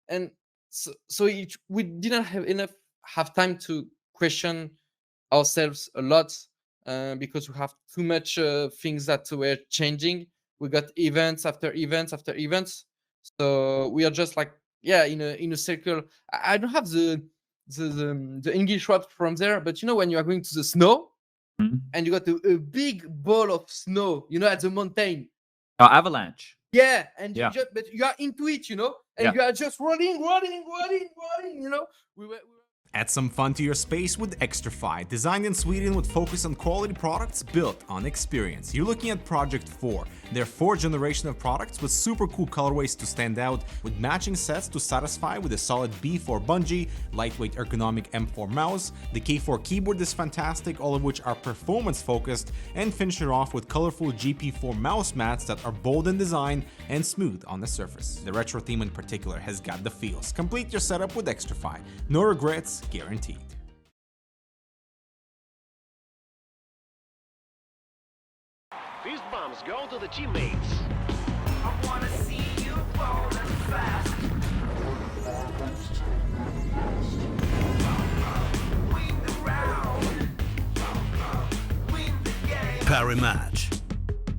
And so we didn't have time to question ourselves a lot, because we have too much things that were changing. We got events after events after events, so we are just like, yeah, in a circle. I don't have the English word from there, but when you are going to the snow and you got a big ball of snow, at the mountain. Oh, avalanche. Yeah, and but you are into it, and you are just running. Add some fun to your space with Xtrfy, designed in Sweden with focus on quality products built on experience. You're looking at Project 4, their 4th generation of products with super cool colorways to stand out, with matching sets to satisfy with a solid B4 bungee, lightweight ergonomic M4 mouse, the K4 keyboard is fantastic, all of which are performance focused, and finish it off with colorful GP4 mouse mats that are bold in design and smooth on the surface. The retro theme in particular has got the feels. Complete your setup with Xtrfy. No regrets, guaranteed. Fist bumps go to the teammates. I wanna see you falling fast. Win the round. Win the game. Parimatch,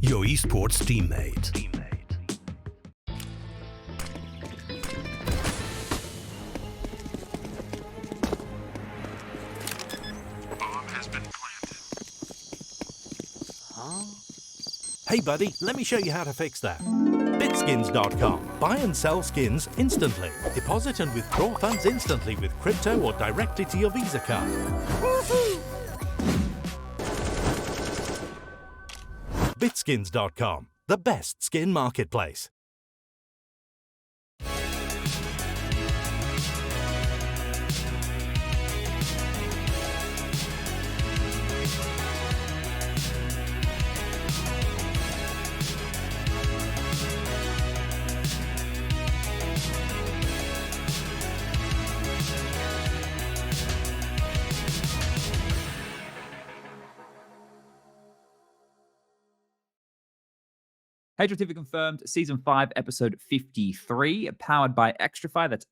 your esports teammate. Hey buddy, let me show you how to fix that. Bitskins.com. Buy and sell skins instantly. Deposit and withdraw funds instantly with crypto or directly to your Visa card. Bitskins.com, the best skin marketplace. HLTV Confirmed, Season 5, Episode 53, powered by Xtrfy. That's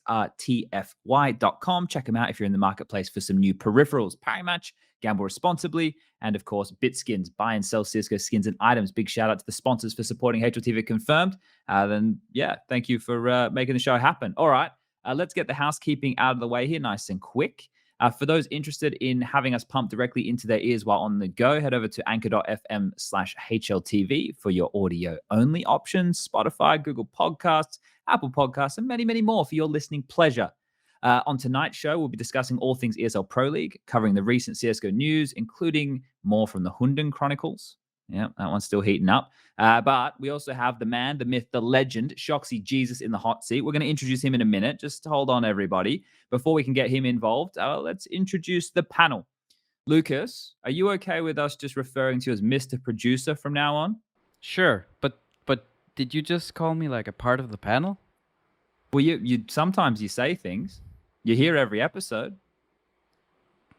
xrtfy.com. Check them out if you're in the marketplace for some new peripherals. Parimatch, gamble responsibly, and of course, Bitskins. Buy and sell CSGO skins and items. Big shout out to the sponsors for supporting HLTV Confirmed. Thank you for making the show happen. All right, let's get the housekeeping out of the way here nice and quick. For those interested in having us pump directly into their ears while on the go, head over to anchor.fm/HLTV for your audio-only options, Spotify, Google Podcasts, Apple Podcasts, and many, many more for your listening pleasure. On tonight's show, we'll be discussing all things ESL Pro League, covering the recent CSGO news, including more from the HUNDEN Chronicles. Yeah, that one's still heating up. But we also have the man, the myth, the legend, JaCkz in the hot seat. We're going to introduce him in a minute. Just hold on, everybody. Before we can get him involved, let's introduce the panel. Lucas, are you okay with us just referring to you as Mr. Producer from now on? Sure, but did you just call me like a part of the panel? Well, you sometimes you say things. You hear every episode.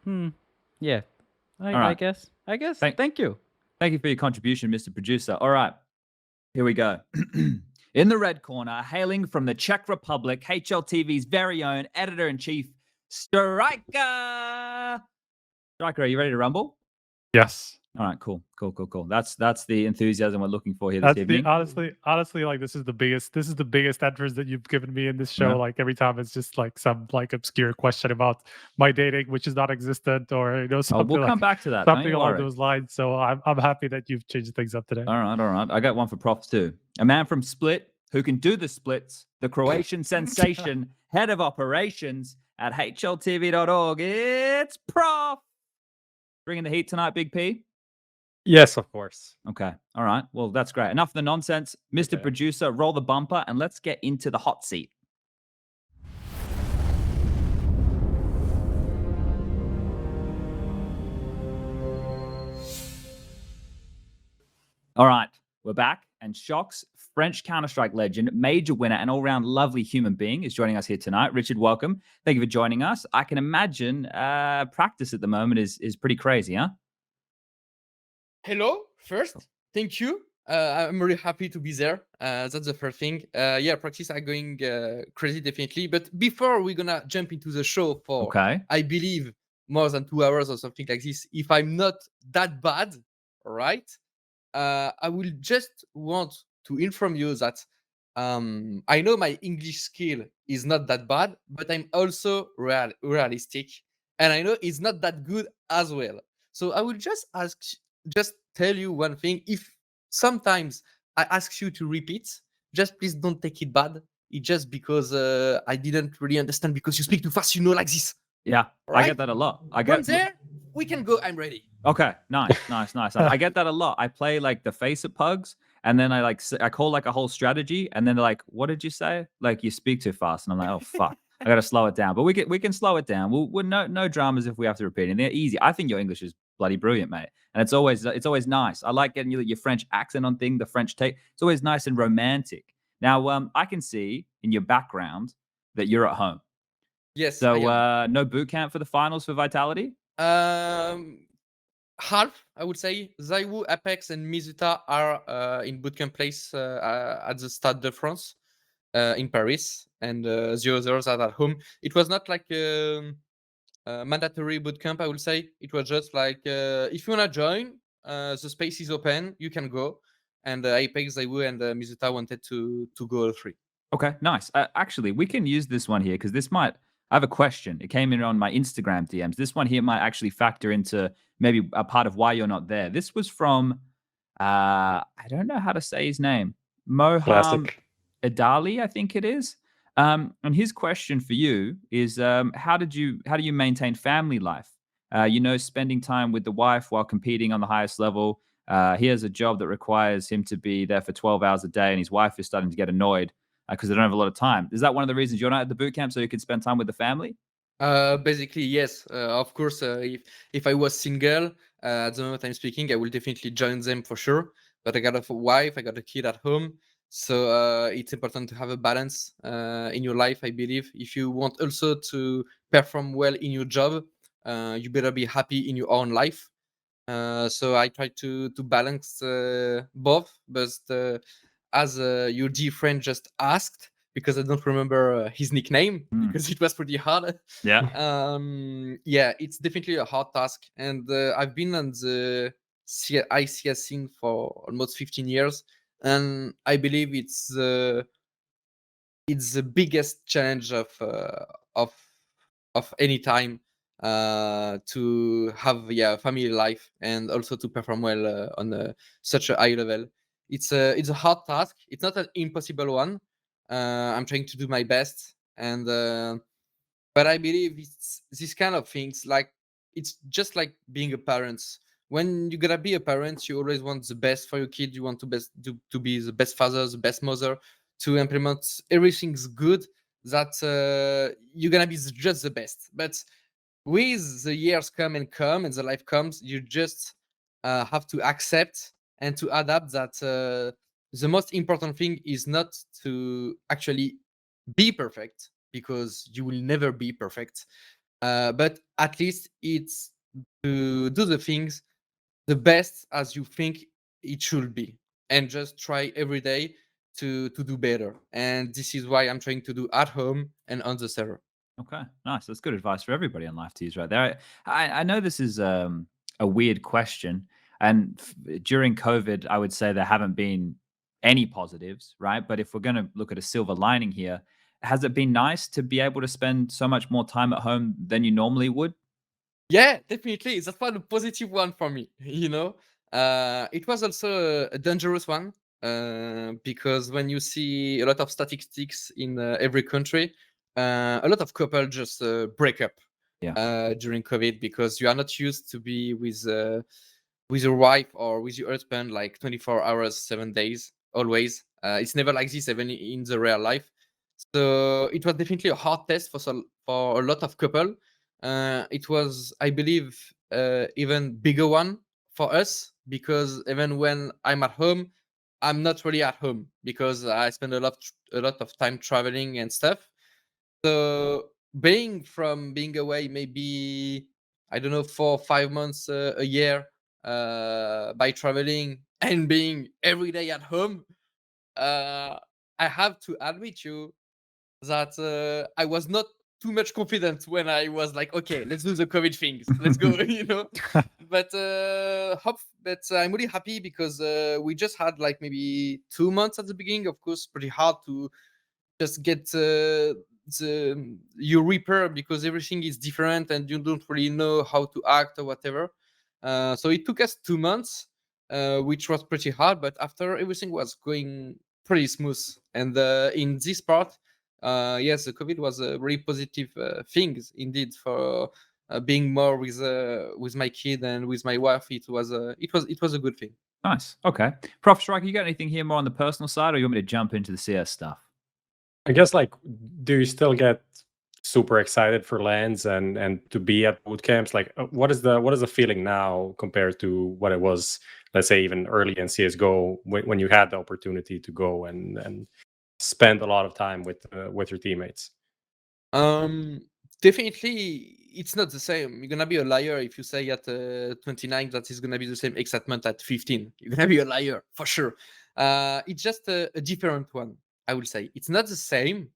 Yeah. right. I guess. Thank you. Thank you for your contribution, Mr. Producer. All right, here we go. In the red corner, hailing from the Czech Republic, HLTV's very own editor-in-chief, Striker. Striker, are you ready to rumble? Yes. All right, cool. That's the enthusiasm we're looking for here this evening. Honestly, like this is the biggest entrance that you've given me in this show. Yeah. Like every time it's just like some like obscure question about my dating, which is not existent, or something. We'll come back to that. Something along those lines. So I'm happy that you've changed things up today. All right. I got one for props too. A man from Split who can do the splits, the Croatian sensation, head of operations at HLTV.org. It's Prof. Bringing the heat tonight, Big P. Yes, of course. Okay. All right. Well, that's great. Enough of the nonsense. Mr. Producer, roll the bumper and let's get into the hot seat. All right. We're back. And JaCkz, French Counter-Strike legend, major winner, and all-round lovely human being is joining us here tonight. Richard, welcome. Thank you for joining us. I can imagine practice at the moment is pretty crazy, huh? Hello, first. Thank you. I'm really happy to be there. That's the first thing. Yeah, practice are going crazy definitely. But before we're gonna jump into the show for, Okay. I believe, more than 2 hours or something like this, if I'm not that bad, right? I will just want to inform you that I know my English skill is not that bad, but I'm also realistic, and I know it's not that good as well. So I will just tell you one thing. If sometimes I ask you to repeat, just please don't take it bad. It's just because I didn't really understand because you speak too fast, like this. Yeah, I Right? get that a lot. I From get there, we can go. I'm ready. Okay, nice. I get that a lot. I play like the face of pugs, and then I call like a whole strategy, and then they're like, "What did you say?" Like you speak too fast, and I'm like, "Oh fuck, I gotta slow it down." But we can slow it down. We're no dramas if we have to repeat, and they're easy. I think your English is bloody brilliant, mate, and it's always nice. I like getting your French accent on thing, the French take. It's always nice and romantic. Now, I can see in your background that you're at home. Yes. So I am. no boot camp for the finals for Vitality. Half, I would say. ZywOo, Apex, and misutaa are in bootcamp place at the Stade de France in Paris, and the others are at home. It was not like mandatory bootcamp, I would say. It was just like if you wanna join, the space is open, you can go. And Apex, ZywOo, and misutaa wanted to go all three. Okay, nice. Actually, we can use this one here because this might. I have a question. It came in on my Instagram DMs. This one here might actually factor into maybe a part of why you're not there. This was from, I don't know how to say his name, Moham Classic. Adali, I think it is. And his question for you is, how do you maintain family life? Spending time with the wife while competing on the highest level. He has a job that requires him to be there for 12 hours a day, and his wife is starting to get annoyed because they don't have a lot of time. Is that one of the reasons you're not at the boot camp so you can spend time with the family? Basically, yes. Of course, if I was single at the moment I'm speaking, I will definitely join them for sure. But I got a wife, I got a kid at home, so it's important to have a balance in your life. I believe if you want also to perform well in your job, you better be happy in your own life. So I try to balance both. But as your dear friend just asked, because I don't remember his nickname because it was pretty hard. Yeah. Yeah, it's definitely a hard task, and I've been on the ICS scene for almost 15 years, and I believe it's the biggest challenge of any time to have family life and also to perform well on such a high level. It's a hard task. It's not an impossible one. I'm trying to do my best, and but I believe it's these kind of things. Like it's just like being a parent. When you're gonna be a parent, you always want the best for your kid. You want to be the best father, the best mother, to implement everything's good. That you're gonna be just the best. But with the years come and the life comes, you just have to accept and to adapt that the most important thing is not to actually be perfect, because you will never be perfect, but at least it's to do the things the best as you think it should be, and just try every day to do better. And this is why I'm trying to do at home and on the server. Okay, nice. That's good advice for everybody on life to use right there. I know this is a weird question, and during COVID, I would say there haven't been any positives, right? But if we're going to look at a silver lining here, has it been nice to be able to spend so much more time at home than you normally would? Yeah, definitely. That's one a positive one for me. It was also a dangerous one because when you see a lot of statistics in every country, a lot of couples just break up during COVID because you are not used to be with your wife or with your husband like 24 hours, 7 days, always. It's never like this, even in the real life. So it was definitely a hard test for a lot of couple. It was, I believe, even bigger one for us because even when I'm at home, I'm not really at home because I spend a lot of time traveling and stuff. So being away maybe, I don't know, 4 or 5 months a year by traveling and being every day at home, I have to admit you that I was not too much confident when I was like, okay, let's do the COVID things, let's go, but I'm really happy because we just had like maybe 2 months at the beginning. Of course, pretty hard to just get you repair because everything is different and you don't really know how to act or whatever. So it took us 2 months, which was pretty hard, but after everything was going pretty smooth. And in this part, yes, the COVID was a really positive thing indeed for being more with my kid and with my wife. It was a good thing. Nice. Okay. Prof Striker, you got anything here more on the personal side, or you want me to jump into the CS stuff? I guess, like, do you still get super excited for lands and to be at boot camps? Like, what is the feeling now compared to what it was, let's say, even early in CS:GO when you had the opportunity to go and spend a lot of time with your teammates? Definitely, it's not the same. You're gonna be a liar if you say at 29 that it's gonna be the same excitement at 15. You're gonna be a liar for sure. It's just a different one, I will say. It's not the same.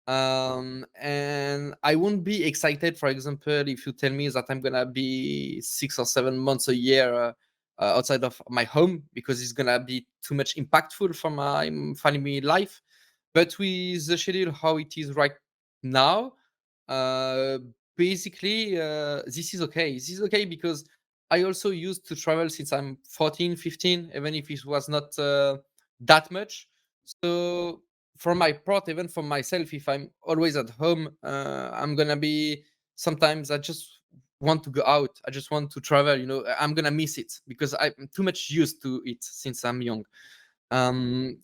And I won't be excited, for example, if you tell me that I'm gonna be 6 or 7 months a year outside of my home, because it's gonna be too much impactful for my family life. But with the schedule how it is right now, uh, basically, this is okay. This is okay because I also used to travel since I'm 14, 15, even if it was not that much. So for my part, even for myself, if I'm always at home, I'm gonna be, sometimes I just want to go out. I just want to travel. I'm gonna miss it because I'm too much used to it since I'm young.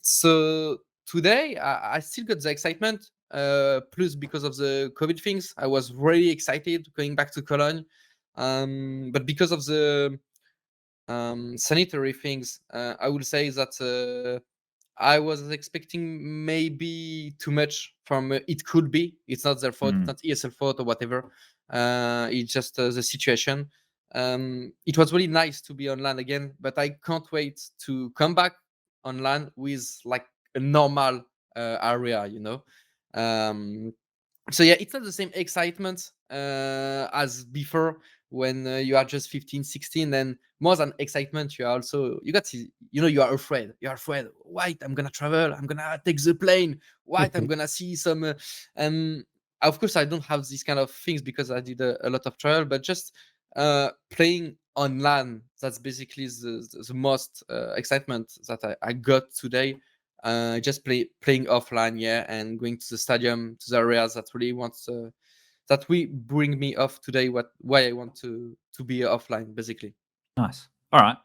So today I still got the excitement. Plus because of the COVID things, I was really excited going back to Cologne. But because of the sanitary things, I would say that I was expecting maybe too much from it could be. It's not their fault. It's not ESL fault or whatever. It's just the situation. It was really nice to be online again, but I can't wait to come back online with like a normal area. So yeah, it's not the same excitement as before when you are just 15, 16. And more than excitement, you are afraid. You're afraid. Wait, I'm gonna travel, I'm gonna take the plane. Wait, I'm gonna see some of course I don't have these kind of things because I did a lot of travel, but just playing online, that's basically the most excitement that I got today. Just playing offline, yeah, and going to the stadium, to the areas that really wants that we bring me off today. Why I want to be offline, basically. Nice. All right.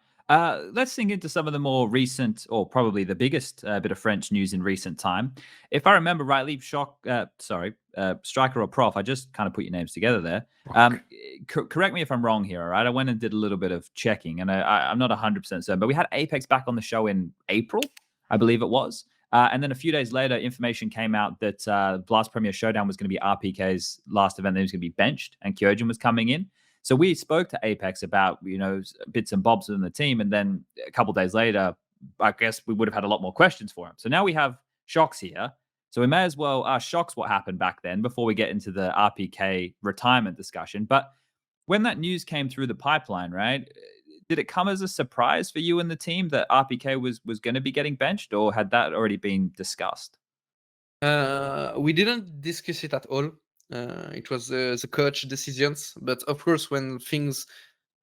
Let's sink into some of the more recent, or probably the biggest bit of French news in recent time. If I remember rightly, Striker or Prof, I just kind of put your names together there. Correct me if I'm wrong here, all right? I went and did a little bit of checking, and I'm not 100% certain, but we had Apex back on the show in April, I believe it was. And then a few days later, information came out that Blast Premier Showdown was going to be RPK's last event. That he was going to be benched, and Kyojin was coming in. So we spoke to Apex about, bits and bobs within the team. And then a couple of days later, I guess we would have had a lot more questions for him. So now we have shox here. So we may as well ask shox what happened back then before we get into the RPK retirement discussion. But when that news came through the pipeline, right, did it come as a surprise for you and the team that RPK was going to be getting benched, or had that already been discussed? We didn't discuss it at all. It was the coach decisions, but of course, when things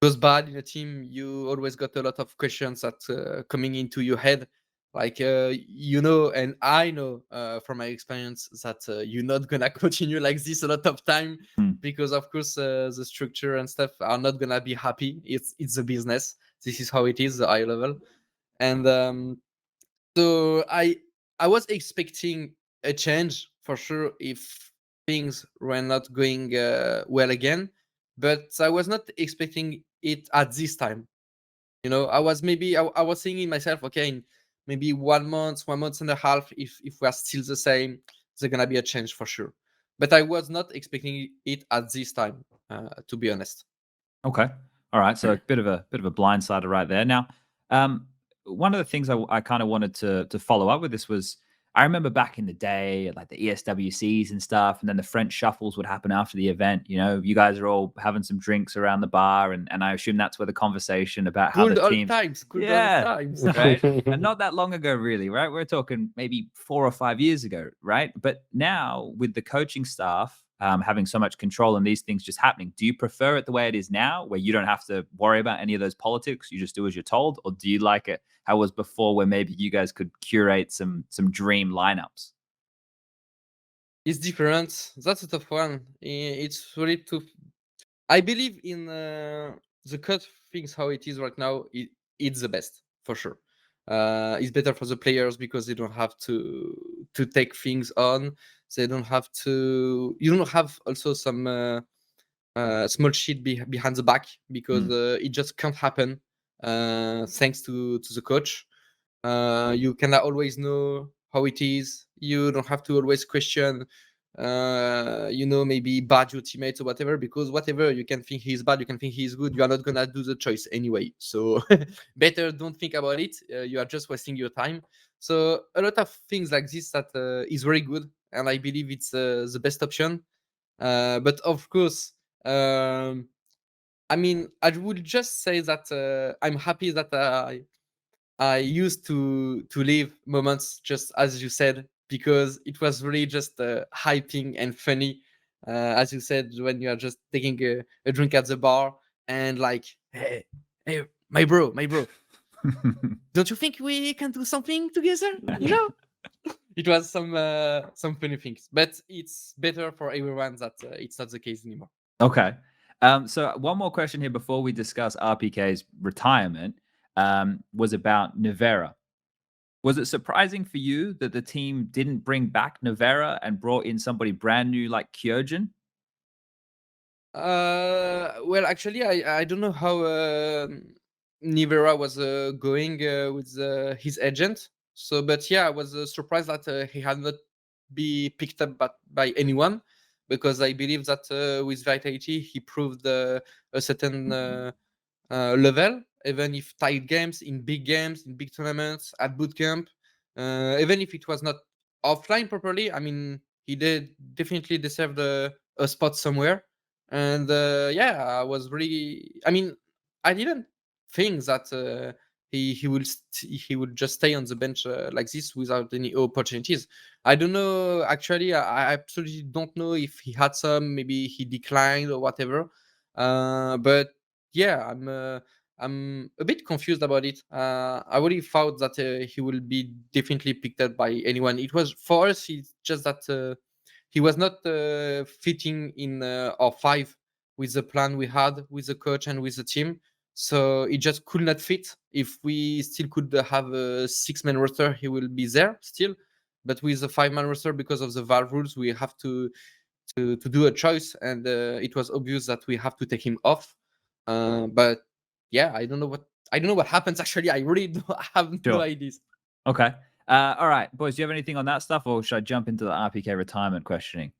goes bad in a team, you always got a lot of questions that coming into your head. Like and I know from my experience that you're not gonna continue like this a lot of time because, of course, the structure and stuff are not gonna be happy. It's a business. This is how it is, the high level, and so I was expecting a change for sure if things were not going well again, but I was not expecting it at this time. I was thinking myself, okay, in maybe 1 month, 1 month and a half, if we are still the same, there's gonna be a change for sure. But I was not expecting it at this time, to be honest. Okay. All right. So a bit of a blindsider right there. Now, one of the things I kind of wanted to follow up with this was, I remember back in the day, like the ESWCs and stuff, and then the French shuffles would happen after the event. You know, you guys are all having some drinks around the bar, and I assume that's where the conversation about how Good the old teams, times. Good yeah, old times. right, and not that long ago, really, right? We're talking maybe 4 or 5 years ago, right? But now with the coaching staff having so much control and these things just happening, do you prefer it the way it is now, where you don't have to worry about any of those politics? You just do as you're told, or do you like it how it was before, where maybe you guys could curate some dream lineups? It's different. That's a tough one. It's really tough. I believe in the cut things how it is right now. It's the best for sure. It's better for the players because they don't have to take things on. They don't have to. You don't have also some small shit behind the back because it just can't happen. Thanks to the coach, you can always know how it is. You don't have to always question. Maybe bad your teammates or whatever, because whatever you can think he's bad, you can think he's good, you are not gonna do the choice anyway, so better don't think about it. You are just wasting your time. So a lot of things like this that is very good, and I believe it's the best option. But of course, I would just say that I'm happy that I used to live moments just as you said, because it was really just hyping and funny. As you said, when you are just taking a drink at the bar and like, hey, my bro, don't you think we can do something together? You know, it was some funny things, but it's better for everyone that it's not the case anymore. Okay. So one more question here before we discuss RPK's retirement was about Nivera. Was it surprising for you that the team didn't bring back Nivera and brought in somebody brand new like Kyojin? Well, actually, I don't know how Nivera was going with his agent. So, but yeah, I was surprised that he had not be picked up by anyone, because I believe that with Vitality he proved a certain level, even if tight games, in big tournaments, at bootcamp, even if it was not offline properly. I mean, he definitely deserved a spot somewhere. And yeah, I was really. I mean, I didn't think that he would just stay on the bench like this without any opportunities. I don't know. Actually, I absolutely don't know if he had some. Maybe he declined or whatever. But yeah, I'm a bit confused about it. I really thought that he will be definitely picked up by anyone. It was for us. It's just that he was not fitting in our 5 with the plan we had with the coach and with the team. So it just could not fit. If we still could have a 6-man roster, he will be there still. But with the 5-man roster, because of the Valve rules, we have to do a choice, and it was obvious that we have to take him off. But yeah, I don't know what happens. Actually, I really have no ideas. Okay. All right, boys. Do you have anything on that stuff, or should I jump into the RPK retirement questioning?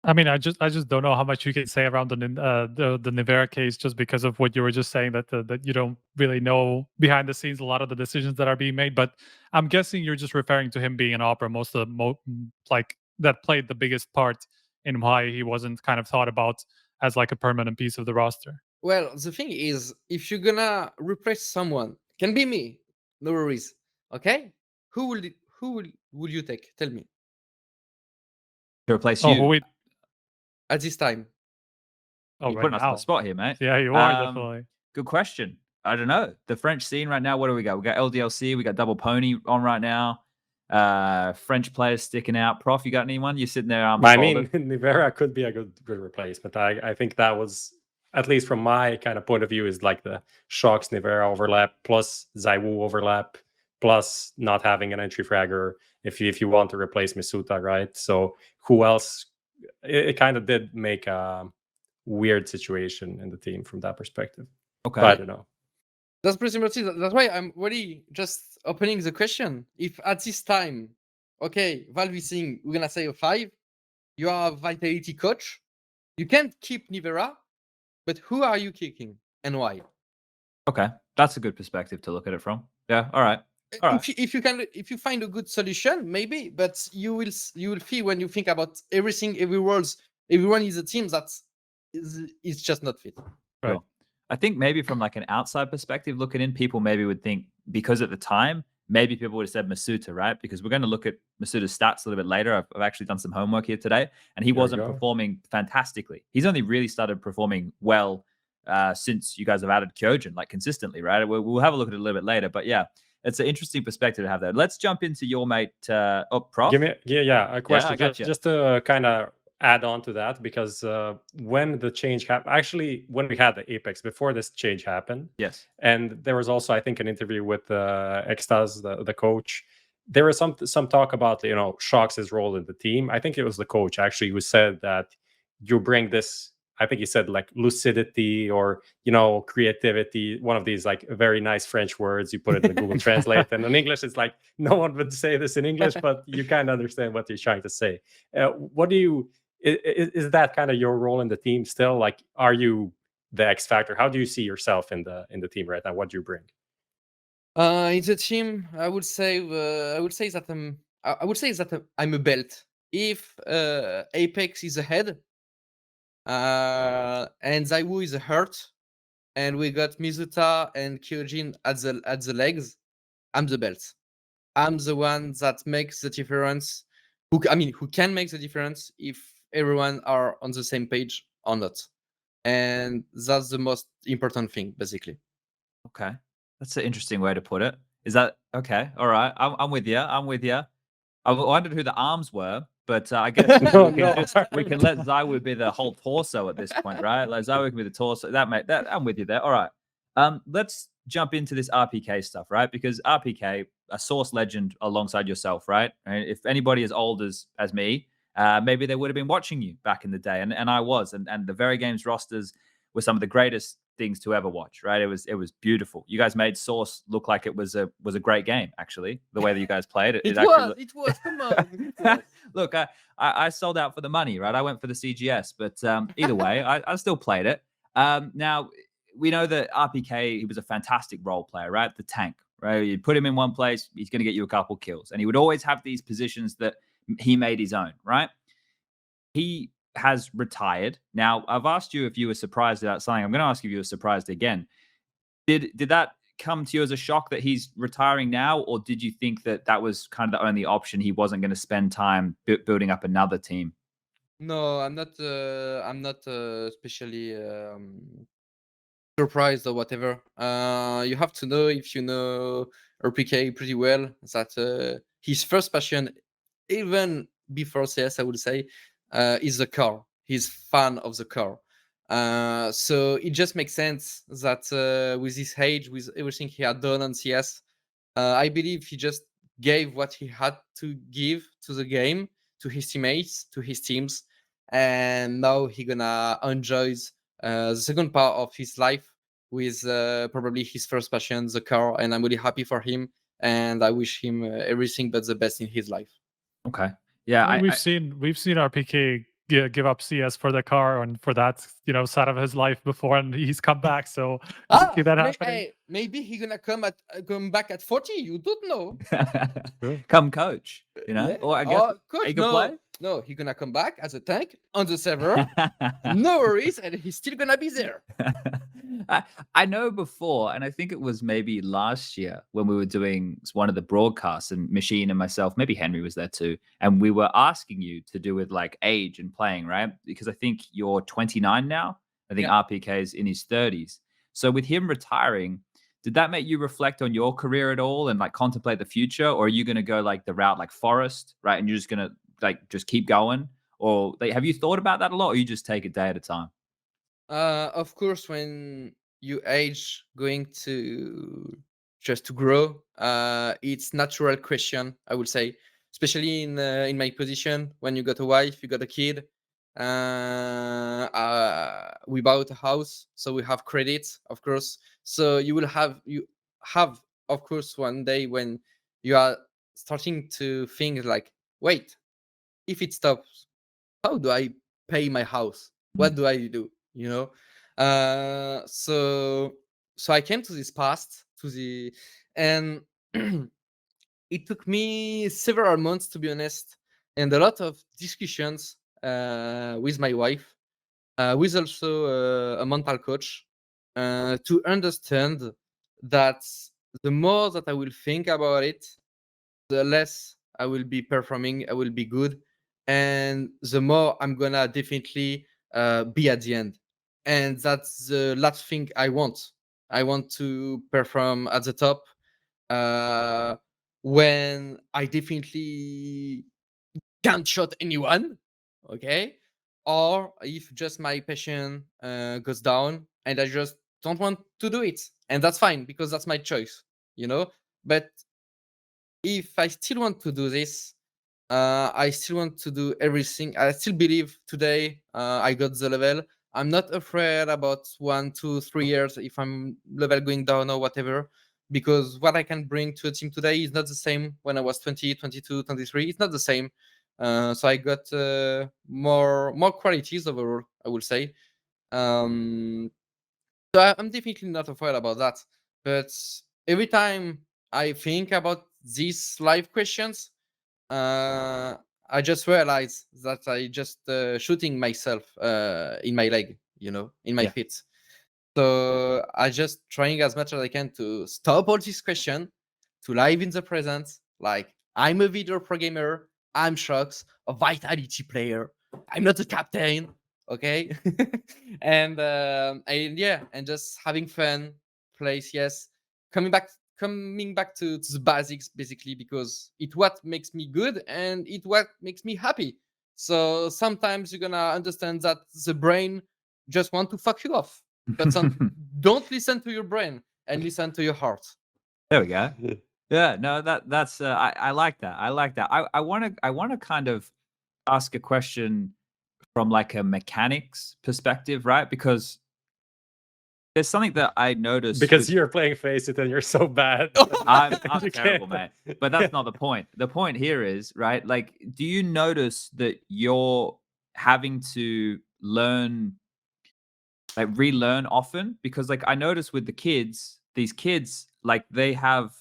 I mean, I just don't know how much you can say around the Nivera case, just because of what you were just saying, that you don't really know behind the scenes a lot of the decisions that are being made. But I'm guessing you're just referring to him being an opera, like that played the biggest part in why he wasn't kind of thought about as like a permanent piece of the roster. Well, the thing is, if you're gonna replace someone, can be me, no worries. Okay, who would you take? Tell me. To replace you at this time. You're putting us on the spot here, mate. Yeah, you are definitely. Good question. I don't know. The French scene right now, what do we got? We got LDLC, we got Double Pony on right now. French players sticking out. Prof, you got anyone? You're sitting there. I mean, Nivera could be a good replacement. I think that was, at least from my kind of point of view, is like the shox Nivera overlap plus ZywOo overlap plus not having an entry fragger if you want to replace misutaa, right? So who else? It kind of did make a weird situation in the team from that perspective. Okay, but I don't know. That's pretty much it. That's why I'm really just opening the question. If at this time, okay, Valve is saying we're gonna say a 5, you are a Vitality coach, you can't keep Nivera, but who are you kicking and why? Okay, that's a good perspective to look at it from. Yeah. All right. All right. If you find a good solution, maybe, but you will feel when you think about everything, everyone is a team that is just not fit. Right. Sure. I think maybe from like an outside perspective looking in, people maybe would think, because at the time, maybe people would have said Misutaa, right? Because we're going to look at Masuta's stats a little bit later. I've actually done some homework here today, and he wasn't performing fantastically. He's only really started performing well since you guys have added Kyojin, like consistently, right? We'll have a look at it a little bit later, but yeah, it's an interesting perspective to have there. Let's jump into your mate, Prof. Give me a question. I gotcha. Just to kind of add on to that, because when the change happened, actually when we had the Apex before this change happened, yes, and there was also, I think, an interview with JaCkz, the coach. There was some talk about, you know, shox' role in the team. I think it was the coach actually who said that you bring this, I think he said like lucidity or, you know, creativity, one of these like very nice French words. You put it in the Google Translate, and in English it's like no one would say this in English, but you kind of understand what he's trying to say. What do you, is that kind of your role in the team still? Like, are you the X factor? How do you see yourself in the team right now? What do you bring? In the team, I would say that I'm a belt. If Apex is ahead, and ZywOo is hurt, and we got misutaa and Kyojin at the legs, I'm the belt. I'm the one that makes the difference. Who can make the difference if everyone are on the same page or not, and that's the most important thing, basically. Okay, that's an interesting way to put it. Is that okay? All right, I'm with you. I'm with you. I wondered who the arms were, but I guess we can let ZywOo be the whole torso at this point, right? Like ZywOo can be the torso. That I'm with you there. All right. Let's jump into this RPK stuff, right? Because RPK, a Source legend alongside yourself, right? And if anybody as old as me, maybe they would have been watching you back in the day, and I was, and the Very Games rosters were some of the greatest things to ever watch, right? It was beautiful. You guys made Source look like it was a great game, actually. The way that you guys played it, it was. Come on. Look, I sold out for the money, right? I went for the CGS, but either way, I still played it. Now we know that RPK, he was a fantastic role player, right? The tank, right? You put him in one place, he's going to get you a couple kills, and he would always have these positions that he made his own, right? He has retired. Now, I've asked you if you were surprised about something. I'm going to ask if you were surprised again. Did that come to you as a shock that he's retiring now, or did you think that that was kind of the only option? He wasn't going to spend time building up another team. No, I'm not especially surprised or whatever. You have to know, if you know RPK pretty well, that his first passion, even before CS, I would say, is the core. He's fan of the core. So it just makes sense that with his age, with everything he had done on CS, I believe he just gave what he had to give to the game, to his teammates, to his teams, and now he gonna enjoy the second part of his life with probably his first passion, the car, and I'm really happy for him, and I wish him everything but the best in his life. Okay. Yeah, we've seen RPK give up CS for the car and for that, you know, side of his life before, and he's come back. So see that happening. Maybe he's gonna come back at 40. You don't know. Come coach, you know. Yeah. Or I guess coach, no, he's gonna come back as a tank on the server. No worries, and he's still gonna be there. I know before, and I think it was maybe last year when we were doing one of the broadcasts, and Machine and myself, maybe Henry was there too, and we were asking you to do with like age and playing, right? Because I think you're 29 now. I think RPK is in his 30s. So with him retiring, did that make you reflect on your career at all and like contemplate the future, or are you going to go like the route like Forest, right? And you're just going to like just keep going, or like, have you thought about that a lot, or you just take it day at a time? Of course, when you age, going to just to grow, it's natural question, I would say, especially in my position. When you got a wife, you got a kid. We bought a house, so we have credits, of course. So you have, of course, one day when you are starting to think like, wait, if it stops, how do I pay my house? What do I do? You know, so I came to this past And it took me several months, to be honest, and a lot of discussions with my wife, with also a mental coach, to understand that the more that I will think about it, the less I will be performing, I will be good, and the more I'm gonna definitely be at the end. And that's the last thing I want. I want to perform at the top when I definitely can't shot anyone, okay? Or if just my passion goes down and I just don't want to do it, and that's fine because that's my choice, you know. But if I still want to do this, I still want to do everything. I still believe today I got the level. I'm not afraid about 1, 2, 3 years if I'm level going down or whatever, because what I can bring to a team today is not the same when I was 20, 22, 23. It's not the same. So I got more qualities overall, I would say. So I'm definitely not afraid about that. But every time I think about these live questions, I just realized that I just shooting myself in my leg, you know, in my Yeah. feet. So I just trying as much as I can to stop all this question, to live in the present. Like I'm a video pro gamer, I'm shox, a vitality player. I'm not a captain, okay? And yeah, and just having fun, plays, yes, coming back to the basics basically, because it what makes me good and it what makes me happy. So sometimes you're gonna understand that the brain just want to fuck you off, but don't listen to your brain and listen to your heart. There we go. Yeah, no, that's I like that. I like that. I wanna kind of ask a question from like a mechanics perspective, right? Because there's something that I noticed Because with- you're playing Face It and you're so bad. I'm You terrible, can't. mate. But that's not the point. The point here is, right? Like, do you notice that you're having to learn, like relearn often? Because like I noticed with the kids, these kids, like they have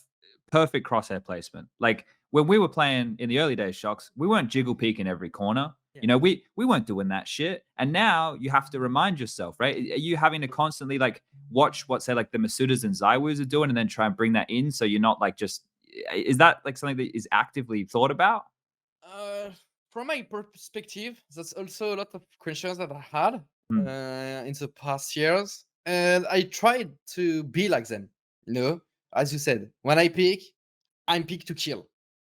perfect crosshair placement. Like when we were playing in the early days, shox, we weren't jiggle peeking every corner. Yeah. You know, we weren't doing that shit. And now you have to remind yourself, right? Are you having to constantly like watch what say like the misutaas and ZywOos are doing and then try and bring that in so you're not like just is that like something that is actively thought about? From my perspective, that's also a lot of questions that I had Mm. in the past years, and I tried to be like them. You know, as you said, when I pick, I'm pick to kill,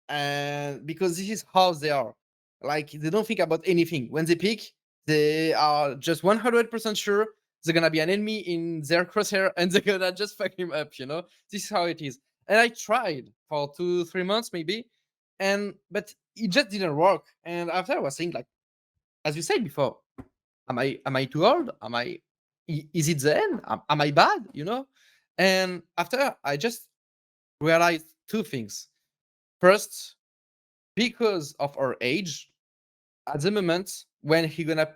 and because this is how they are. Like they don't think about anything when they pick. They are just 100% sure they're gonna be an enemy in their crosshair, and they're gonna just fuck him up. You know, this is how it is. And I tried for 2-3 months maybe, but it just didn't work. And after I was saying, like, as you said before, am I too old? Is it the end? Am I bad? You know? And after I just realized two things. First, because of our age, at the moment when he gonna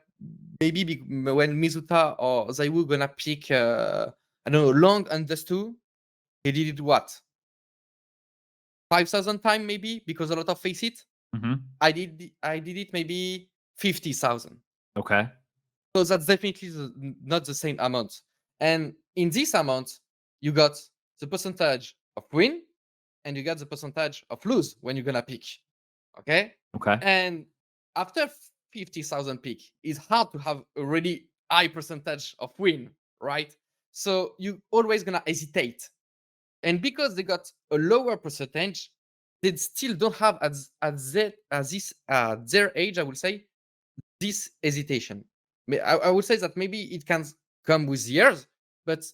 when Misutaa or ZywOo gonna pick I don't know, long unders 2, he did it what? 5,000 times maybe, because a lot of face it. Mm-hmm. I did it maybe 50,000. Okay. So that's definitely not the same amount. And in this amount, you got the percentage of win and you got the percentage of lose when you're gonna pick. Okay? Okay. And after 50,000 pick, it's hard to have a really high percentage of win, right? So you always gonna hesitate. And because they got a lower percentage, they still don't have at their age, I would say, this hesitation. I would say that maybe it can come with years, but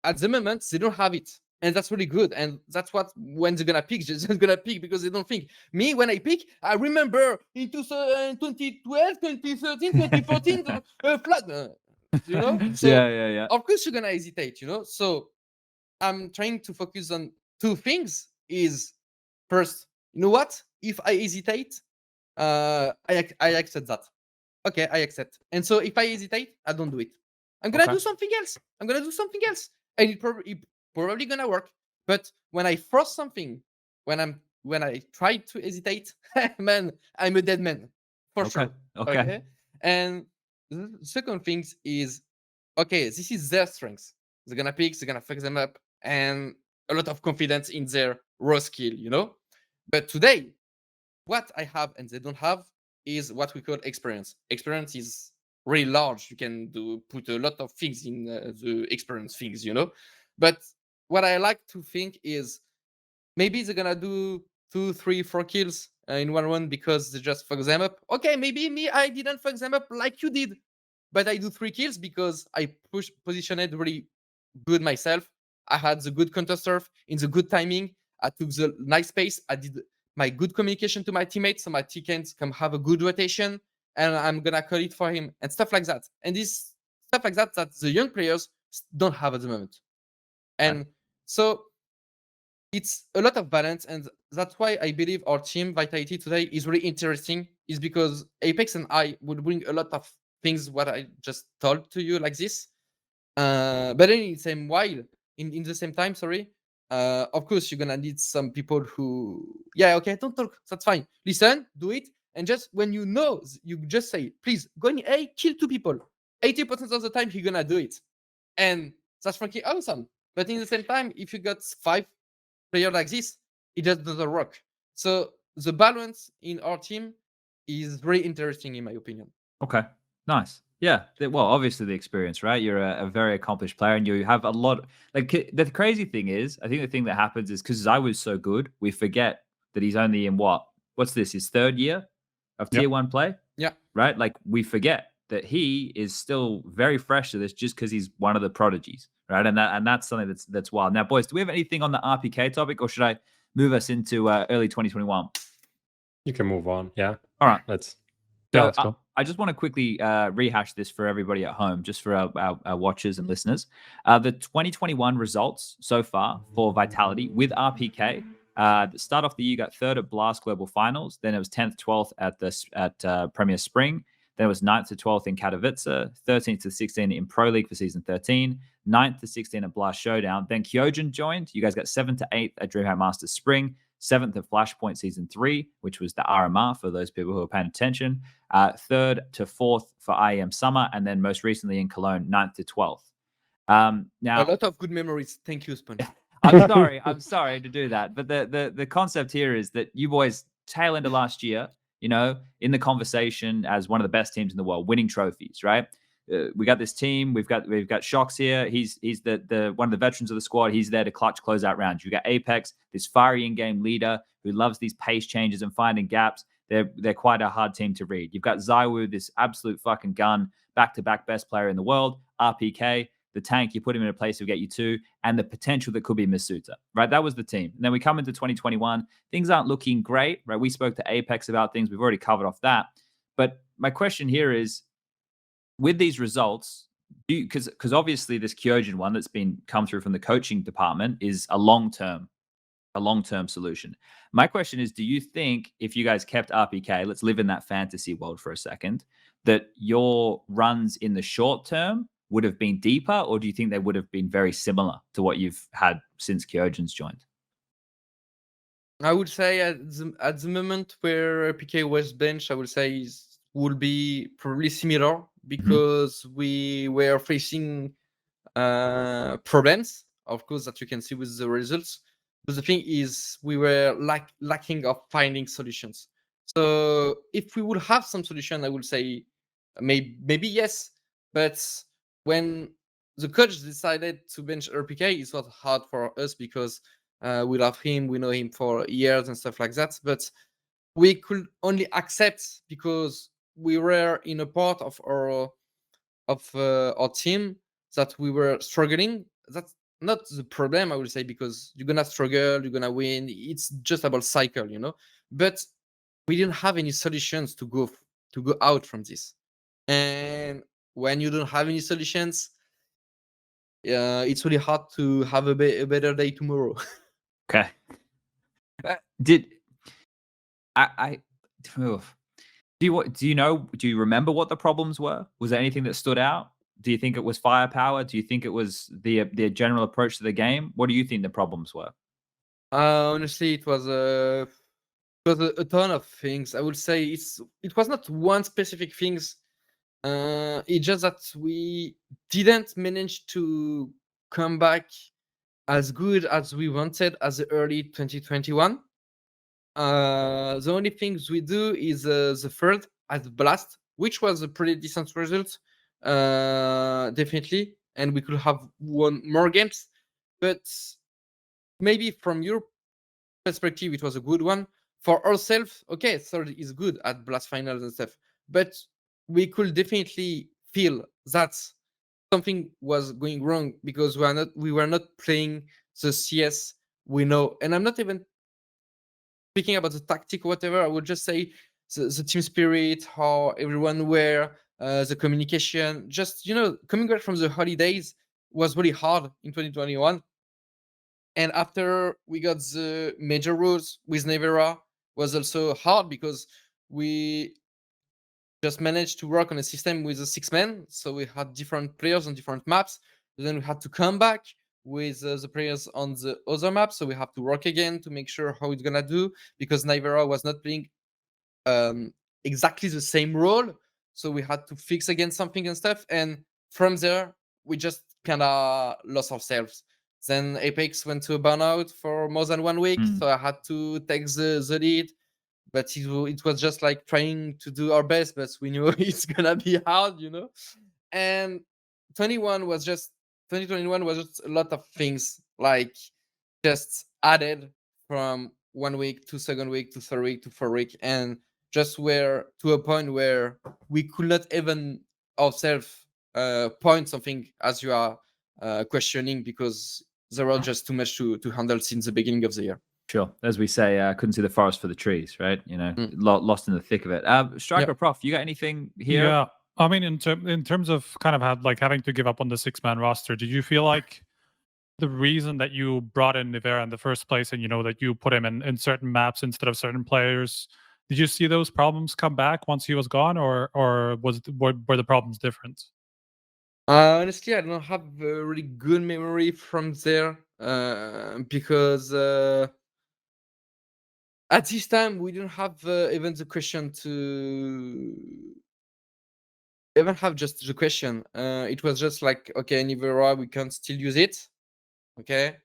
at the moment they don't have it, and that's really good. And that's what when they're gonna pick, they're just gonna pick because they don't think. Me, when I pick, I remember in 2012, 2013, 2014, flat, you know. So yeah. of course you're gonna hesitate, you know. So I'm trying to focus on two things. Is first, you know what? If I hesitate, I accept that. Okay, I accept. And so if I hesitate, I don't do it. I'm gonna Okay. do something else. I'm gonna do something else, and it probably gonna work. But when I force something, when I try to hesitate, man, I'm a dead man for Okay. sure. Okay. And the second thing is, okay, this is their strength. They're gonna pick, they're gonna fuck them up, and a lot of confidence in their raw skill, you know. But today, what I have and they don't have is what we call experience. Experience is really large. You can put a lot of things in the experience things, you know. But what I like to think is maybe they're gonna do 2, 3, 4 kills in one run because they just fuck them up. Okay, maybe me, I didn't fuck them up like you did, but I do 3 kills because I positioned really good myself. I had the good counter surf in the good timing. I took the nice space. I did my good communication to my teammates so my teammates can have a good rotation, and I'm gonna call it for him and stuff like that. And this stuff like that the young players don't have at the moment. And so it's a lot of balance, and that's why I believe our team vitality today is really interesting, is because Apex and I would bring a lot of things what I just told to you like this. But then in the same time, sorry, of course you're gonna need some people who, yeah, okay, don't talk, that's fine. Listen, do it, and just when you know, you just say, please go in A, kill 2 people. 80% of the time he's gonna do it, and that's frankly awesome. But in the same time, if you got 5 player like this, it just doesn't work. So the balance in our team is very interesting in my opinion. Okay, nice. Yeah, well, obviously the experience, right? You're a very accomplished player, and you have a lot. Like the crazy thing is, I think the thing that happens is because ZywOo's so good, we forget that he's only in what's this? His 3rd year of tier 1 play. Yeah. Right. Like we forget that he is still very fresh to this just because he's one of the prodigies, right? And that's something that's wild. Now, boys, do we have anything on the RPK topic, or should I move us into early 2021? You can move on. Yeah. All right. let's So go. I just want to quickly rehash this for everybody at home, just for our watchers and listeners. The 2021 results so far for Vitality with RPK. Start off the year, you got 3rd at Blast Global Finals. Then it was 10th, 12th at Premier Spring. Then it was 9th to 12th in Katowice, 13th to 16th in Pro League for Season 13, 9th to 16th at Blast Showdown. Then Kyojin joined. You guys got 7th to 8th at DreamHack Masters Spring, 7th at Flashpoint Season 3, which was the RMR for those people who are paying attention, 3rd to 4th for IEM Summer, and then most recently in Cologne, 9th to 12th. Now, a lot of good memories. Thank you, SPUNJ. I'm sorry to do that, but the concept here is that you boys tail end of last year, you know, in the conversation as one of the best teams in the world, winning trophies, right? We got this team. We've got shox here. He's the one of the veterans of the squad. He's there to clutch closeout rounds. You got Apex, this fiery in-game leader who loves these pace changes and finding gaps. They're quite a hard team to read. You've got ZywOo, this absolute fucking gun, back-to-back best player in the world. RPK, the tank, you put him in a place to get you 2, and the potential that could be misutaa, right? That was the team. And then we come into 2021. Things aren't looking great, right? We spoke to Apex about things. We've already covered off that. But my question here is, with these results, because obviously this Kyojin one that's been come through from the coaching department is a long-term solution. My question is, do you think if you guys kept RPK, let's live in that fantasy world for a second, that your runs in the short term would have been deeper, or do you think they would have been very similar to what you've had since Kyojin's joined? I would say at the moment where RPK was benched, I would say would be probably similar because we were facing problems, of course, that you can see with the results. But the thing is, we were lacking of finding solutions. So if we would have some solution, I would say maybe yes. But when the coach decided to bench RPK, it was hard for us because we love him, we know him for years and stuff like that. But we could only accept because we were in a part of our team that we were struggling. That's not the problem, I would say, because you're gonna struggle, you're gonna win. It's just about cycle, you know. But we didn't have any solutions to go out from this. And when you don't have any solutions, it's really hard to have a better day tomorrow. Okay. Do you remember what the problems were? Was there anything that stood out? Do you think it was firepower? Do you think it was the general approach to the game? What do you think the problems were? Honestly, it was a ton of things. I would say it was not one specific things. It's just that we didn't manage to come back as good as we wanted as the early 2021. The only things we do is the third at Blast, which was a pretty decent result, definitely, and we could have won more games. But maybe from your perspective, it was a good one. For ourselves, okay, third is good at Blast finals and stuff, but we could definitely feel that something was going wrong because we were not playing the CS we know. And I'm not even speaking about the tactic or whatever. I would just say the team spirit, how everyone were, the communication. Just coming back from the holidays was really hard in 2021. And after we got the major rules with Nivera was also hard because we just managed to work on a system with a 6-man. So we had different players on different maps. Then we had to come back with the players on the other map. So we have to work again to make sure how it's gonna do because Nivera was not playing exactly the same role. So we had to fix again something and stuff. And from there, we just kind of lost ourselves. Then Apex went to a burnout for more than 1 week. So I had to take the lead. But it was just like trying to do our best, but we knew it's gonna be hard, And 2021 was just a lot of things like just added from 1 week to second week to third week to fourth week, and just were to a point where we could not even ourselves point something as you are questioning because there was just too much to handle since the beginning of the year. Sure. As we say, couldn't see the forest for the trees, right? Lost in the thick of it. Striker Prof, you got anything here? Yeah. I mean, in terms of kind of having to give up on the 6-man roster, did you feel like the reason that you brought in Nivera in the first place and, that you put him in certain maps instead of certain players, did you see those problems come back once he was gone or were the problems different? Honestly, I don't have a really good memory from there because at this time we didn't have even the question to even have just the question. It was just like, okay, Nivera, we can still use it. Okay.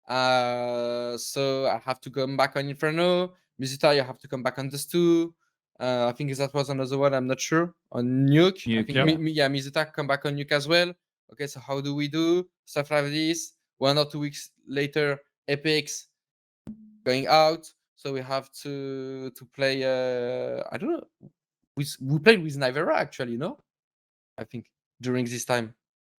So I have to come back on Inferno. Misutaa, you have to come back on the Stu. I think that was another one. I'm not sure. On Nuke. I think Misutaa come back on Nuke as well. Okay, so how do we do stuff like this? 1 or 2 weeks later, Epics going out. So we have to play. I don't know. We played with Nivera actually, no? I think during this time.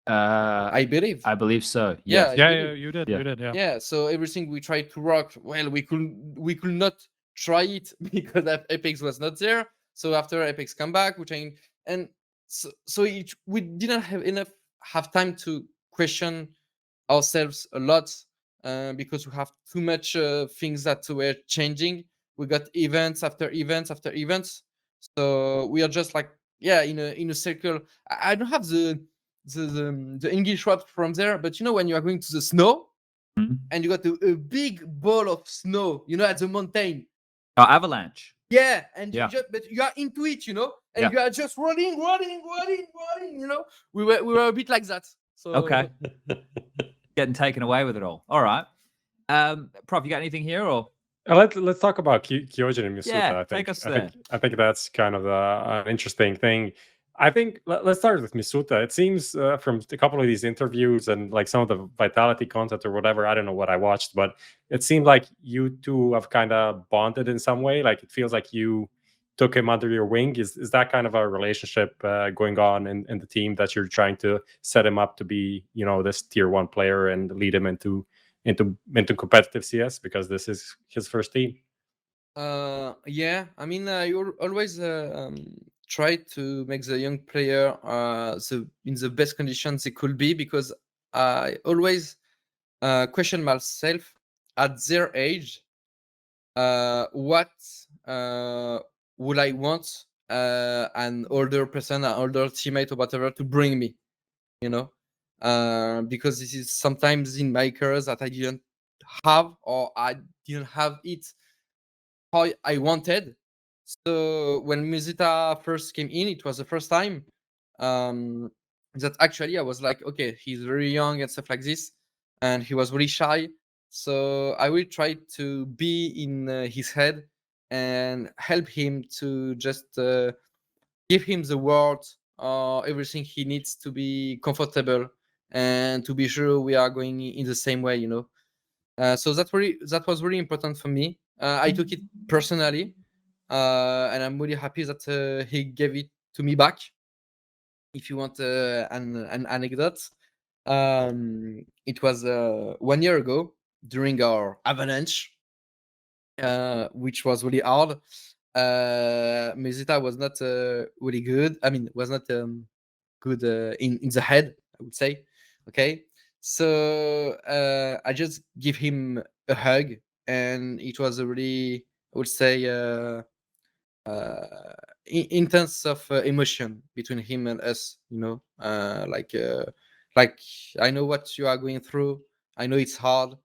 I believe so. Yeah, you did. You did. Yeah. So everything we tried to rock, well, we could not try it because Apex was not there. So after Apex come back, we changed, and so we didn't have time to question ourselves a lot because we have too much things that were changing. We got events after events after events, so we are just like in a circle. I don't have the English word from there, but when you are going to the snow and you got a big ball of snow, at the mountain. Oh, avalanche. Yeah, and but you are into it, and you are just running. We were a bit like that. So okay, getting taken away with it all. All right, Prof, you got anything here or? Let's talk about Kyojin and misutaa. Yeah, take us there. I think that's kind of an interesting thing. I think let's start with misutaa. It seems from a couple of these interviews and like some of the Vitality content or whatever, I don't know what I watched, but it seemed like you two have kind of bonded in some way. Like it feels like you took him under your wing. Is that kind of a relationship going on in the team that you're trying to set him up to be, this tier 1 player and lead him into competitive CS because this is his first team? Yeah, I mean, you always try to make the young player in the best conditions it could be, because I always question myself at their age, what would I want an older person, an older teammate or whatever to bring me, because this is sometimes in my career that I didn't have, or I didn't have it how I wanted. So when misutaa first came in, it was the first time that actually I was like, okay, he's very young and stuff like this, and he was really shy. So I will try to be in his head and help him to just give him the world, everything he needs to be comfortable and to be sure we are going in the same way, you know. So that was really important for me. I took it personally, and I'm really happy that he gave it to me back. If you want an anecdote, it was 1 year ago during our avalanche, which was really hard. misutaa was not really good. I mean, was not good in the head, I would say. Okay, so I just give him a hug, and it was a really, I would say, intense of emotion between him and us. You know, like I know what you are going through. I know it's hard,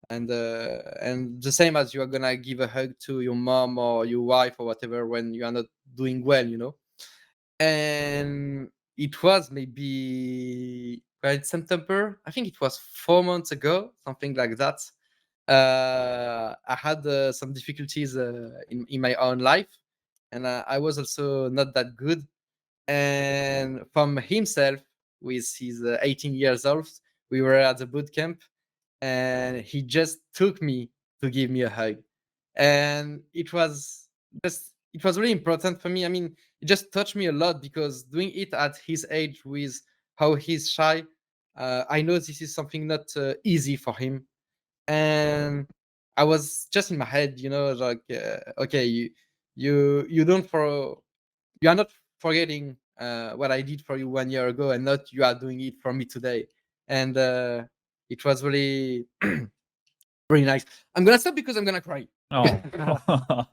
and the same as you are gonna give a hug to your mom or your wife or whatever when you are not doing well, you know. And it was maybe in September, I think it was 4 months ago, something like that. I had some difficulties in my own life, and I was also not that good. And from himself, with his 18 years old, we were at the boot camp, and he just took me to give me a hug, and it was really important for me. I mean, it just touched me a lot because doing it at his age with how he's shy, I know this is something not easy for him. And I was just in my head, you know, like okay, you don't for you are not forgetting what I did for you 1 year ago, and not you are doing it for me today. And it was really really nice. I'm gonna stop because I'm gonna cry. Oh.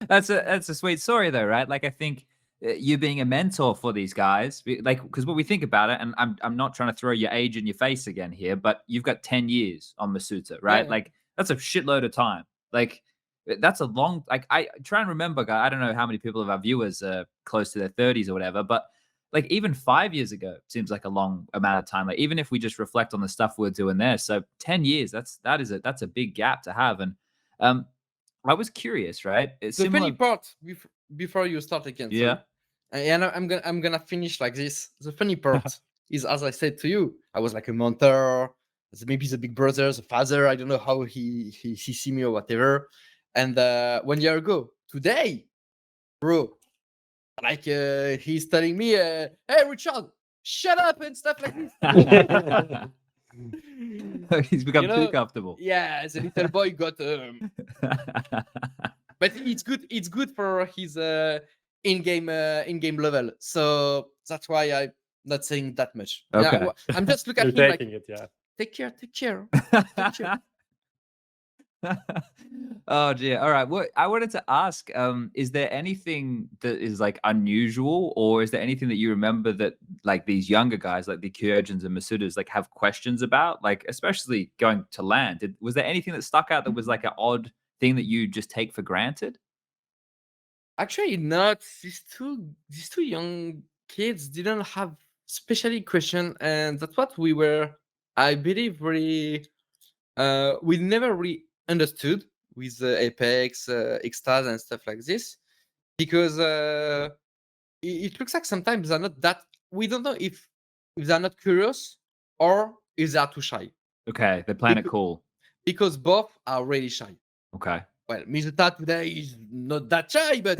That's a sweet story though, right? Like I think you being a mentor for these guys, like because what we think about it, and I'm not trying to throw your age in your face again here, but you've got 10 years on misutaa, right? Yeah. Like that's a shitload of time. Like that's a long. Like I try and remember, guy. I don't know how many people of our viewers are close to their 30s or whatever, but like even 5 years ago seems like a long amount of time. Like even if we just reflect on the stuff we're doing there, so 10 years, that's a big gap to have. And I was curious, right? It's The funny similar. part before you start again. Yeah. And I'm gonna finish like this. The funny part is, as I said to you, I was like a mentor, maybe the big brother, the father. I don't know how he see me or whatever. And 1 year ago, today, bro, like he's telling me, "Hey, Richard, shut up," and stuff like this. He's become You too know, comfortable. Yeah, the little boy got. But it's good. It's good for his in-game level. So that's why I'm not saying that much. Yeah, Okay. I'm just looking You're at him like, taking it, yeah. take care, take care. Oh dear. All right. What I wanted to ask, is there anything that is like unusual, or is there anything that you remember that like these younger guys, like the Kyojins and misutaas, like have questions about, like especially going to LAN? Was there anything that stuck out that was like an odd thing that you just take for granted? Actually, not. These two young kids didn't have specially question, and that's what we were, I believe, really. We never really understood with Apex, Xtrfy, and stuff like this, because it looks like sometimes they're not that. We don't know if they're not curious or if they are too shy. Okay, they're playing it Becau- cool. Because both are really shy. Okay. Well, misutaa today is not that shy, but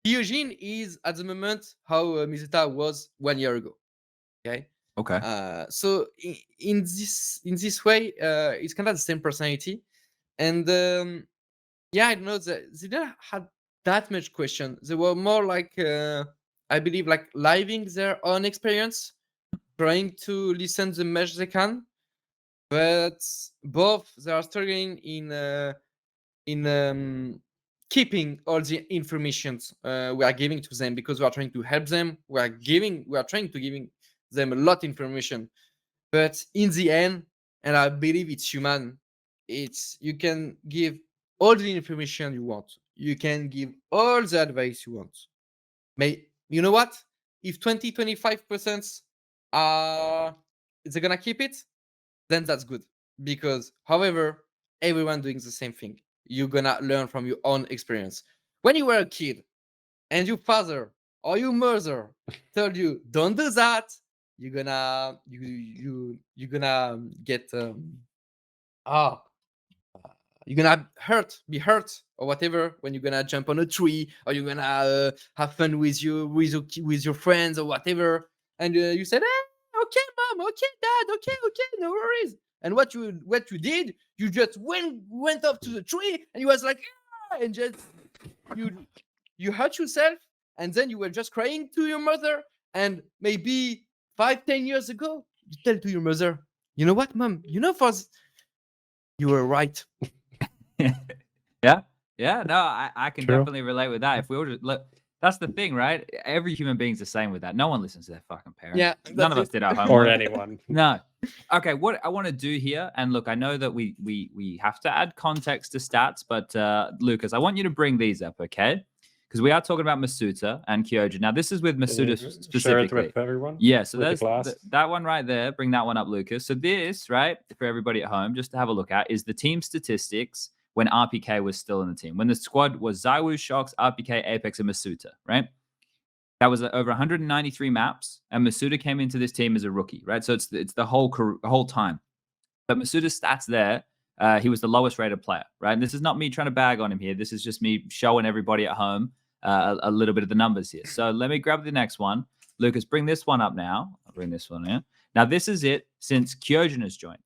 Kyojin is at the moment how misutaa was 1 year ago. Okay. Okay. So in this way, it's kind of the same personality, and yeah, I don't know. They didn't have that much question. They were more like, I believe, like living their own experience, trying to listen the much they can, but both they are struggling in keeping all the information we are giving to them, because we are trying to help them. We are trying to giving them a lot of information, but in the end, and I believe it's human. It's you can give all the information you want. You can give all the advice you want. You know what? If 20-25% are they're gonna keep it, then that's good. Because however, everyone doing the same thing. You're gonna learn from your own experience. When you were a kid and your father or your mother told you don't do that, you're gonna you're gonna get ah you're gonna be hurt or whatever when you're gonna jump on a tree or you're gonna have fun with your friends or whatever, and you said, okay, mom, okay, dad, okay, no worries. And what you did, you just went up to the tree and you was like, and just you hurt yourself, and then you were just crying to your mother. And maybe 5-10 years ago, you tell to your mother, you know what, mom, you were right. Yeah, no, I can True. definitely relate with that. If we all just look, that's the thing, right? Every human being's the same with that. No one listens to their fucking parents. Yeah, None of us it. did our Or homework. anyone. No. Okay, what I want to do here, and look, I know that we have to add context to stats, but Lucas, I want you to bring these up, okay? Because we are talking about misutaaa and Kyojin. Now, this is with misutaaa Share it specifically. with everyone. Yeah, so with the there's class. that one right there. Bring that one up, Lucas. So this, right, for everybody at home, just to have a look at, is the team statistics when RPK was still in the team. When the squad was ZywOo, shox, RPK, Apex, and misutaaa, right? That was over 193 maps, and misutaaa came into this team as a rookie, right? So it's the whole time. But misutaaa's stats there, he was the lowest rated player, right? And this is not me trying to bag on him here. This is just me showing everybody at home a little bit of the numbers here. So let me grab the next one. Lucas, bring this one up now. I'll bring this one in. Now, this is it since Kyojin has joined.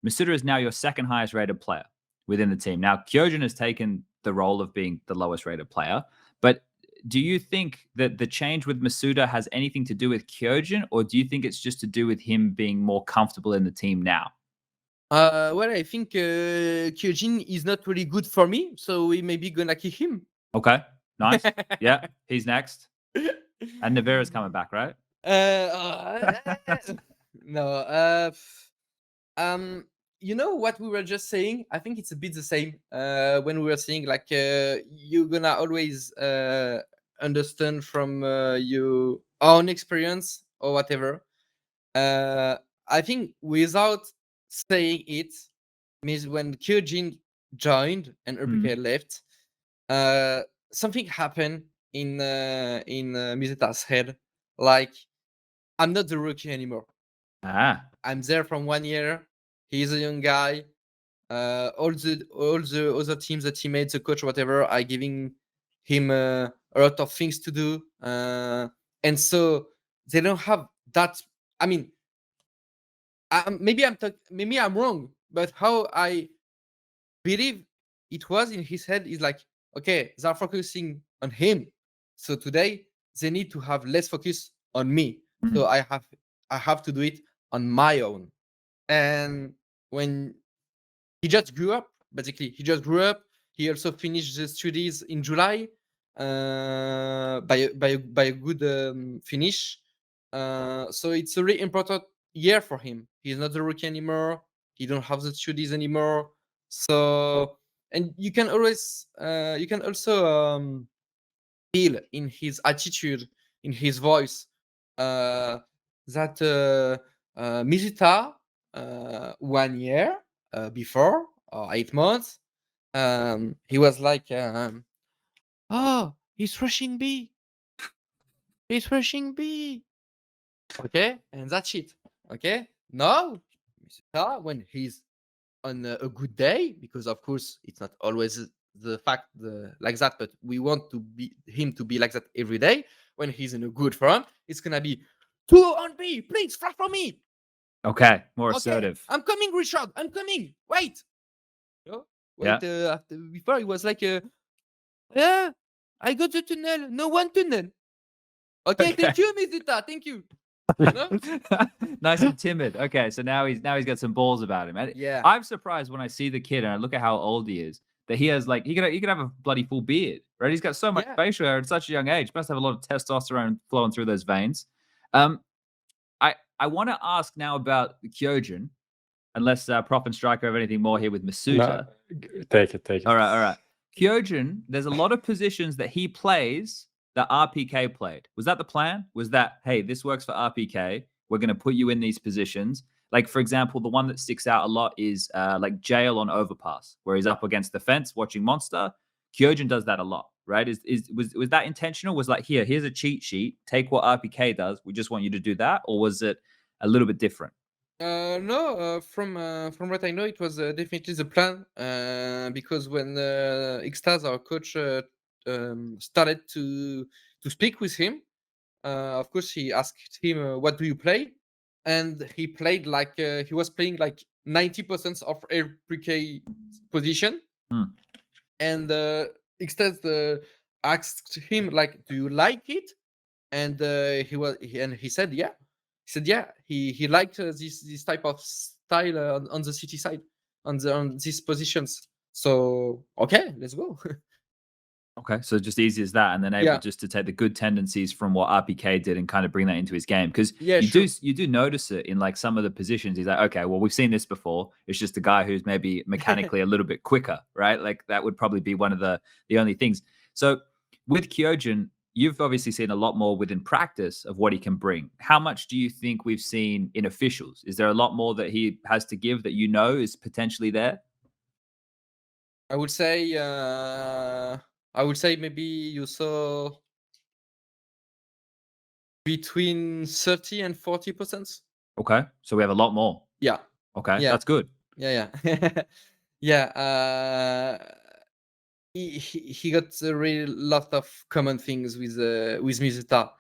misutaaa is now your second highest rated player within the team. Now, Kyojin has taken the role of being the lowest rated player, but do you think that the change with misutaaa has anything to do with Kyojin, or do you think it's just to do with him being more comfortable in the team now? Well, I think Kyojin is not really good for me, so we may be gonna kick him. Okay, nice. Yeah, he's next. And Nivera's coming back, right? No. You know what we were just saying? I think it's a bit the same when we were saying like you're gonna always understand from your own experience or whatever. I think without saying it means when Kyojin joined and RPK left, something happened in misutaa's head. Like, I'm not the rookie anymore. I'm there from 1 year. He's a young guy. All the other teams, the teammates, the coach, whatever, are giving him a lot of things to do, and so they don't have that. I mean, maybe I'm wrong, but how I believe it was in his head is like, okay, they're focusing on him, so today they need to have less focus on me. So I have to do it on my own. And when he just grew up, basically, he also finished the studies in July by a good finish. So it's a really important year for him. He's not a rookie anymore. He don't have the studies anymore. So, and you can also feel in his attitude, in his voice, that misutaaa 1 year before, or 8 months, he was like, oh, he's rushing B. He's rushing B. Okay, and that's it. Okay, now misutaaa, when he's on a good day, because of course it's not always the fact like that, but we want him to be like that every day. When he's in a good form, it's gonna be 2 on B, please flash for me. Okay, more assertive. I'm coming, Richard. I'm coming. Wait. After, before he was like, yeah, I got the tunnel. No one tunnel. Okay. Thank you, misutaaa. Thank you. Nice and timid. Okay, so now he's got some balls about him. And yeah, I'm surprised when I see the kid and I look at how old he is, that he has like he could have a bloody full beard, right? He's got so much facial hair at such a young age. Must have a lot of testosterone flowing through those veins. I want to ask now about Kyojin. Unless Prof and Striker have anything more here with misutaa. No, take it. All right. Kyojin, there's a lot of positions that he plays that RPK played. Was that the plan? Was that, hey, this works for RPK. We're going to put you in these positions. Like, for example, the one that sticks out a lot is like Jail on Overpass, where he's up against the fence watching Monster. Kyojin does that a lot, right? Was that intentional? Was like, here's a cheat sheet. Take what RPK does. We just want you to do that. Or was it a little bit different? No, from what I know, it was definitely the plan. Because when Xtrfy, our coach, started to speak with him, of course he asked him, "What do you play?" And he played like he was playing like 90% of every position. And Xtrfy asked him like, "Do you like it?" And he said, "Yeah." He said, "Yeah." He liked this type of style on the city side, on these positions. So okay, let's go. Okay, so just easy as that, and then able Yeah. just to take the good tendencies from what RPK did and kind of bring that into his game. Because Yeah, you do notice it in like some of the positions. He's like, okay, well, we've seen this before. It's just a guy who's maybe mechanically a little bit quicker, right? Like that would probably be one of the only things. So with Kyojin, you've obviously seen a lot more within practice of what he can bring. How much do you think we've seen in officials? Is there a lot more that he has to give that you know is potentially there? I would say maybe you saw between 30 and 40%. Okay, so we have a lot more. Yeah. Okay, Yeah. that's good. Yeah. Yeah. He got a really lot of common things with misutaa.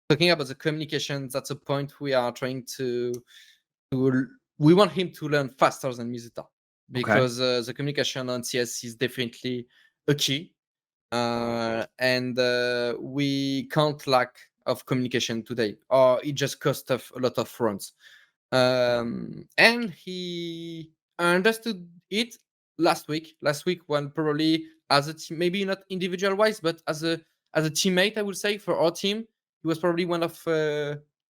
Talking about the communication, that's a point we are trying to we want him to learn faster than misutaa, because the communication on CS is definitely a key. And we can't lack of communication today, or it just costs us a lot of runs. And he understood it last week when probably as a team, maybe not individual wise, but as a teammate, I would say, for our team, he was probably one of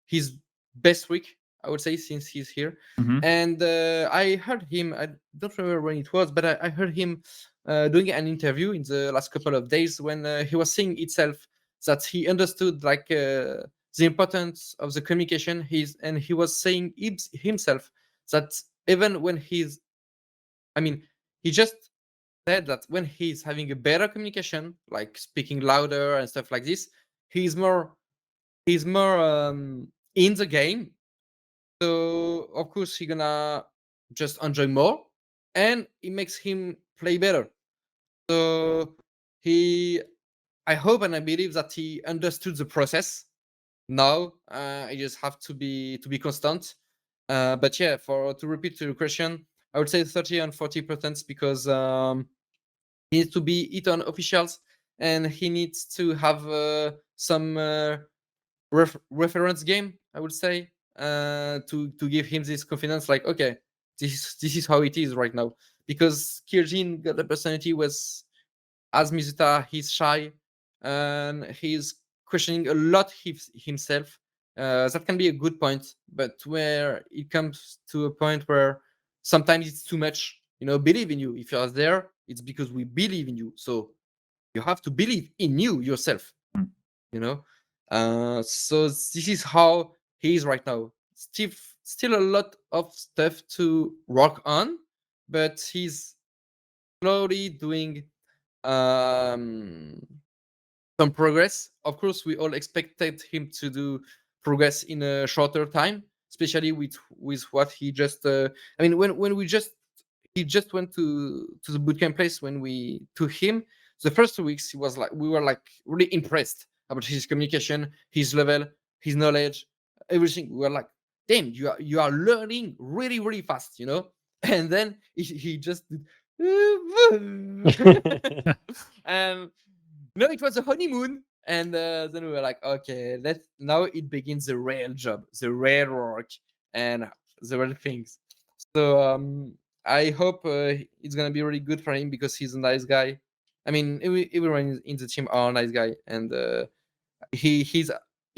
his best week, I would say, since he's here. And I heard him, I don't remember when it was, but I heard him doing an interview in the last couple of days when he was saying itself that he understood like the importance of the communication. He was saying himself that even when he just said that when he's having a better communication, like speaking louder and stuff like this, he's more in the game. So of course he's gonna just enjoy more, and it makes him play better. So I hope and I believe that he understood the process. Now I just have to be constant. But yeah, to repeat your question, I would say 30 and 40%, because he needs to be hit on officials, and he needs to have some reference game, I would say, to give him this confidence. Like, okay, this is how it is right now. Because Kyojin got the personality was, as misutaa, he's shy and he's questioning a lot himself. That can be a good point, but where it comes to a point where sometimes it's too much. Believe in you. If you're there, it's because we believe in you. So you have to believe in you yourself. So this is how he is right now. Still a lot of stuff to work on, but he's slowly doing some progress. Of course, we all expected him to do progress in a shorter time, especially with what he just. When he just went to the bootcamp place, when we took him, the first 2 weeks we were like really impressed about his communication, his level, his knowledge, everything. We were like, damn, you are learning really, really fast, And then he just did. And it was a honeymoon, and then we were like, okay, now it begins the real job, the real work, and the real things. So I hope it's gonna be really good for him, because he's a nice guy. I mean, everyone in the team are a nice guy, and he's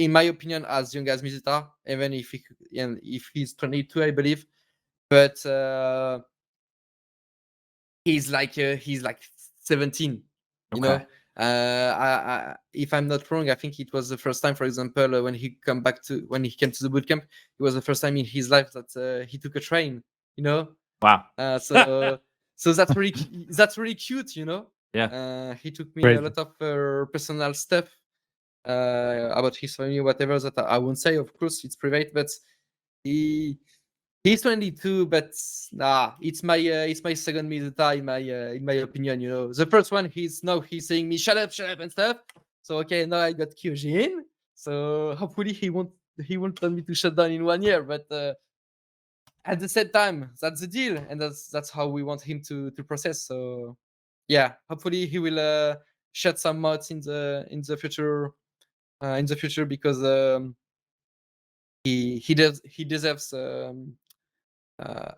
in my opinion, as young as misutaa, even if he's 22, I believe. But he's like 17. You know, if I'm not wrong, I think it was the first time, for example, when he came to the bootcamp, it was the first time in his life that he took a train. You know. Wow. So that's really cute. You know. Yeah. He took me Crazy. a lot of personal stuff about his family, whatever that I won't say. Of course, it's private, but he's 22. But it's my second misutaa in my opinion. You know, the first one he's saying me shut up and stuff. So okay, now I got Kyojin. So hopefully he won't tell me to shut down in 1 year. But at the same time, that's the deal, and that's how we want him to process. So yeah, hopefully he will shut some mods in the future. Because he deserves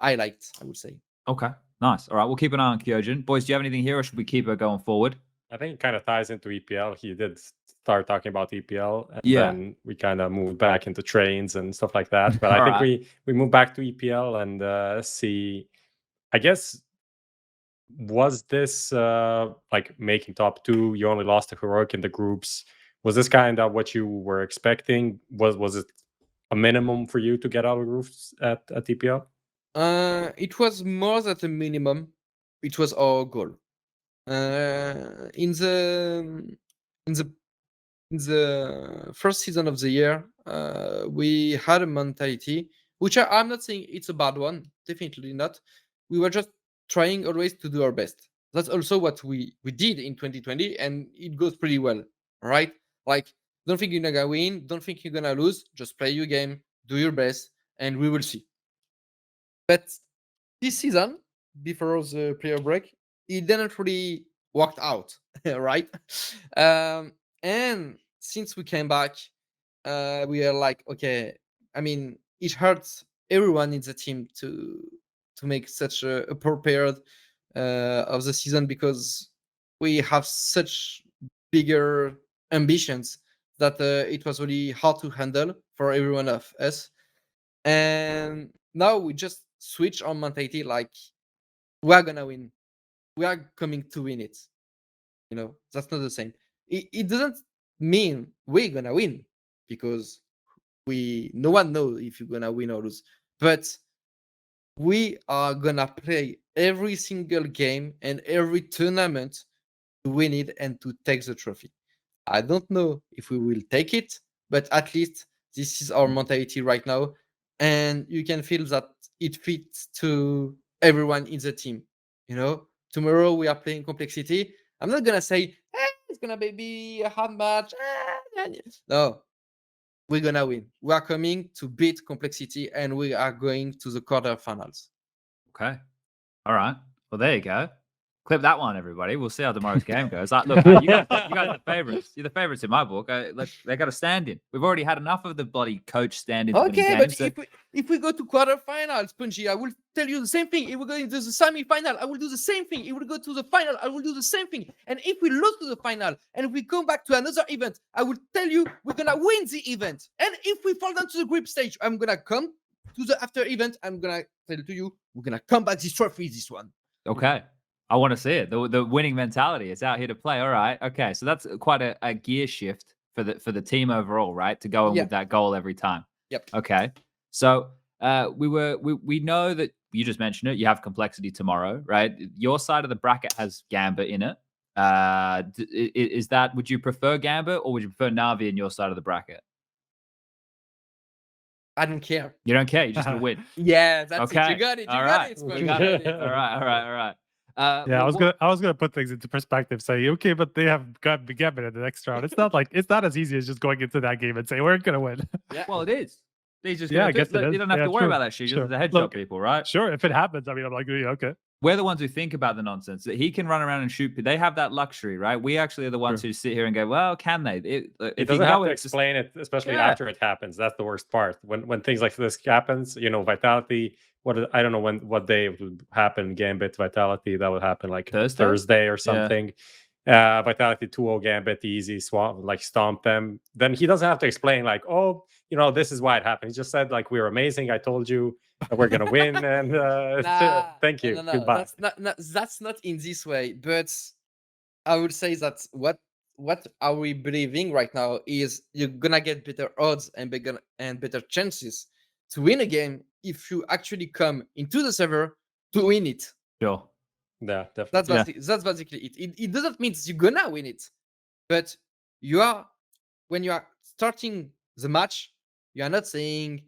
highlight, I would say. Okay, nice. All right, we'll keep an eye on Kyojin. Boys, do you have anything here, or should we keep her going forward? I think it kind of ties into EPL. He did start talking about EPL, and Yeah. then we kind of moved back into trains and stuff like that. But I think we moved back to EPL and see. I guess, was this like making top 2? You only lost to Heroic in the groups. Was this kind of what you were expecting? Was it a minimum for you to get out of groups at EPL? It was more than a minimum. It was our goal. In the first season of the year, we had a mentality, which I'm not saying it's a bad one, definitely not. We were just trying always to do our best. That's also what we did in 2020, and it goes pretty well, right? Like, don't think you're gonna win, don't think you're gonna lose, just play your game, do your best, and we will see. But this season, before the player break, it didn't really work out, right? And since we came back, we are like, okay. I mean, it hurts everyone in the team to make such a poor period of the season, because we have such bigger ambitions that it was really hard to handle for every one of us. And now we just switch our mentality, like, we are gonna win. We are coming to win it. You know, that's not the same. It doesn't mean we're gonna win, because no one knows if you're gonna win or lose. But we are gonna play every single game and every tournament to win it and to take the trophy. I don't know if we will take it, but at least this is our mentality right now, and you can feel that it fits to everyone in the team. You know, tomorrow we are playing Complexity. I'm not gonna say it's gonna be a hard match. No, we're gonna win. We are coming to beat Complexity, and we are going to the quarterfinals. Okay. All right. Well, there you go. Clip that one, everybody. We'll see how tomorrow's game goes. Like, look, you guys are the favorites. You're the favorites in my book. They got to stand in. We've already had enough of the bloody coach stand-ins. Okay, but if we go to quarterfinals, SPUNJ, I will tell you the same thing. If we go into the semi-final, I will do the same thing. If we go to the final, I will do the same thing. And if we lose to the final and we come back to another event, I will tell you we're gonna win the event. And if we fall down to the group stage, I'm gonna come to the after event. I'm gonna tell to you we're gonna come back this trophy, this one. Okay. I want to see it. The winning mentality is out here to play. All right. Okay. So that's quite a gear shift for the team overall, right? To go in with that goal every time. Yep. Okay. So we know that you just mentioned it. You have Complexity tomorrow, right? Your side of the bracket has Gambit in it. Is that, would you prefer Gambit or would you prefer Na'Vi in your side of the bracket? I don't care. You don't care. You're just gonna win. Yeah, that's okay. it. You got it. All right. All right. Yeah, I was gonna put things into perspective. Say, okay, but they have got Gambit in the next round. It's not as easy as just going into that game and say we're gonna win. Yeah. Well, it is. They just I guess you don't have to worry about that shit. You're the headshot people, right? Sure, if it happens, I mean, I'm like, yeah, okay. We're the ones who think about the nonsense that he can run around and shoot. They have that luxury, right? We actually are the ones who sit here and go, well, can they? It doesn't have to explain it, especially after it happens. That's the worst part. When things like this happens, you know, Vitality. I don't know what day it would happen. Gambit, Vitality, that would happen like Thursday or something. Vitality 2-0 Gambit, easy swamp, like stomp them. Then he doesn't have to explain like, oh, this is why it happened. He just said like, we're amazing. I told you that we're gonna win, and thank you. No, Goodbye. that's not in this way. But I would say that what are we believing right now is you're gonna get better odds and better chances to win a game if you actually come into the server to win it. Sure. Yeah, definitely. That's basically it. It doesn't mean you're gonna win it, but when you are starting the match, you are not saying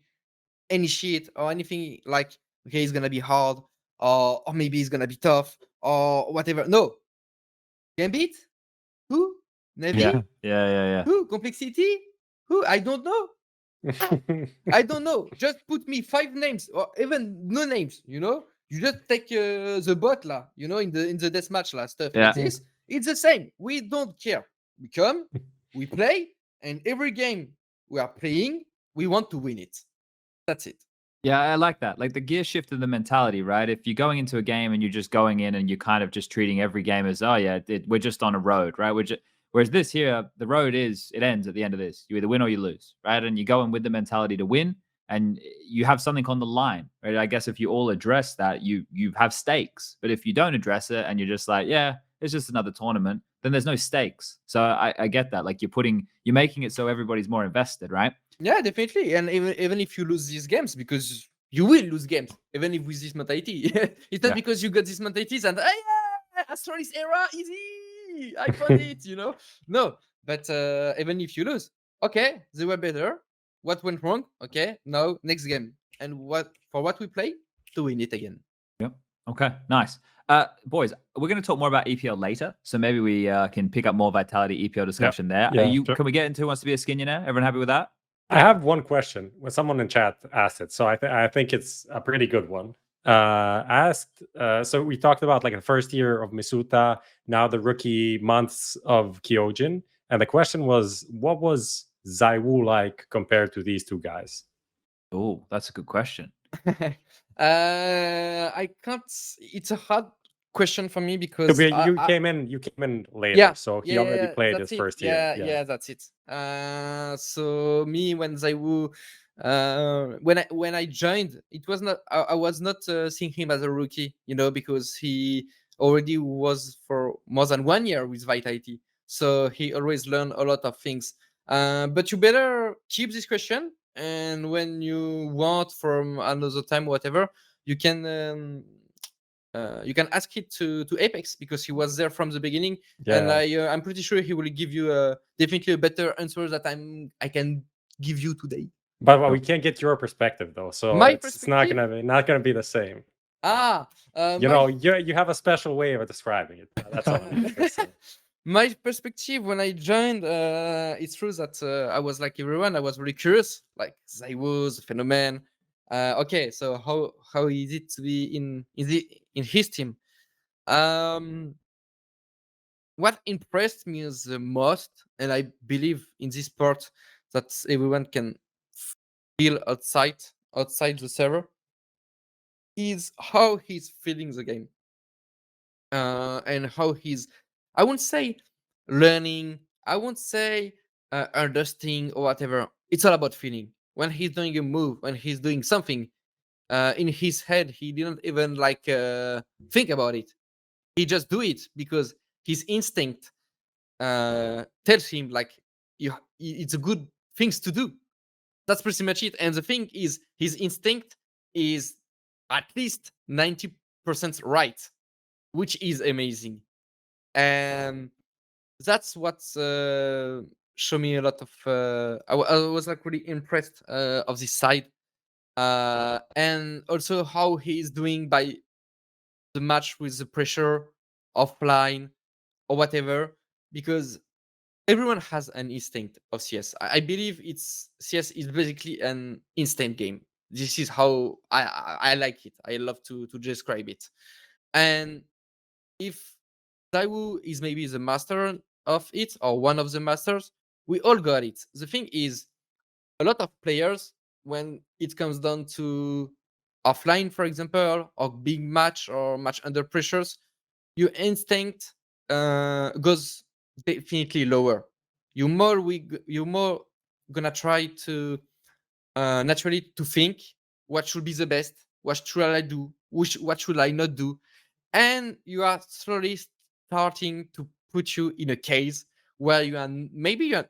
any shit or anything like, okay, it's gonna be hard, or maybe it's gonna be tough or whatever. No, Gambit, who, Navy, Yeah. who, Complexity, who, I don't know. I don't know. Just put me 5 names or even no names. You just take the bot la. In the deathmatch la stuff like this. It's the same. We don't care. We come, we play, and every game we are playing, we want to win it. That's it. Yeah, I like that. Like the gear shift in the mentality, right? If you're going into a game and you're just going in and you're kind of just treating every game as, oh yeah, we're just on a road, right? Whereas this here, the road it ends at the end of this. You either win or you lose, right? And you go in with the mentality to win, and you have something on the line, right? I guess if you all address that, you have stakes. But if you don't address it and you're just like, yeah, it's just another tournament, then there's no stakes. So I get that. Like you're making it so everybody's more invested, right? Yeah, definitely. And even if you lose these games, because you will lose games, even if with this mentality, it's not because you got this mentality and Astralis era easy, I found it. No, but even if you lose, okay, they were better. What went wrong? Okay, now next game, and what we play to win it again. Yep. Okay, nice. Boys, we're going to talk more about EPL later, so maybe we can pick up more Vitality EPL discussion there. Can we get into who wants to be a skinionaire? Everyone happy with that? I have one question. When someone in chat asked it, so I think it's a pretty good one. So we talked about like the first year of Misutaa, now the rookie months of Kyojin, and the question was, what was ZywOo like compared to these two guys? Oh, that's a good question. I can't. It's a hard question for me because you came in later, so he already played his first year. Yeah, that's it. So me, when ZywOo, when I joined, it was not. I was not seeing him as a rookie, because he already was for more than 1 year with Vitality, so he always learned a lot of things. But you better keep this question, and when you want from another time, whatever, you can ask it to Apex, because he was there from the beginning, and I'm pretty sure he will give you definitely a better answer that I can give you today. But we can't get your perspective though, so it's not gonna be the same. You have a special way of describing it. That's all. My perspective when I joined, it's true that I was like everyone. I was really curious, like ZywOo's phenomenon. Okay, so how is it to be in his team? What impressed me the most, and I believe in this part that everyone can feel outside the server, is how he's feeling the game, and how he's, I won't say learning, I won't say understanding or whatever. It's all about feeling. When he's doing a move, when he's doing something, in his head, he didn't even think about it. He just do it because his instinct tells him it's a good things to do. That's pretty much it. And the thing is, his instinct is at least 90% right, which is amazing. And that's what showed me a lot of. I was really impressed of this side, and also how he is doing by the match with the pressure offline or whatever, because everyone has an instinct of CS. I believe CS is basically an instant game. This is how I like it. I love to describe it. And if ZywOo is maybe the master of it, or one of the masters, we all got it. The thing is, a lot of players, when it comes down to offline, for example, or big match or match under pressures, your instinct goes definitely lower. You're more gonna try to naturally to think what should be the best, what should I do, what should I not do, and you are slowly starting to put you in a case where you are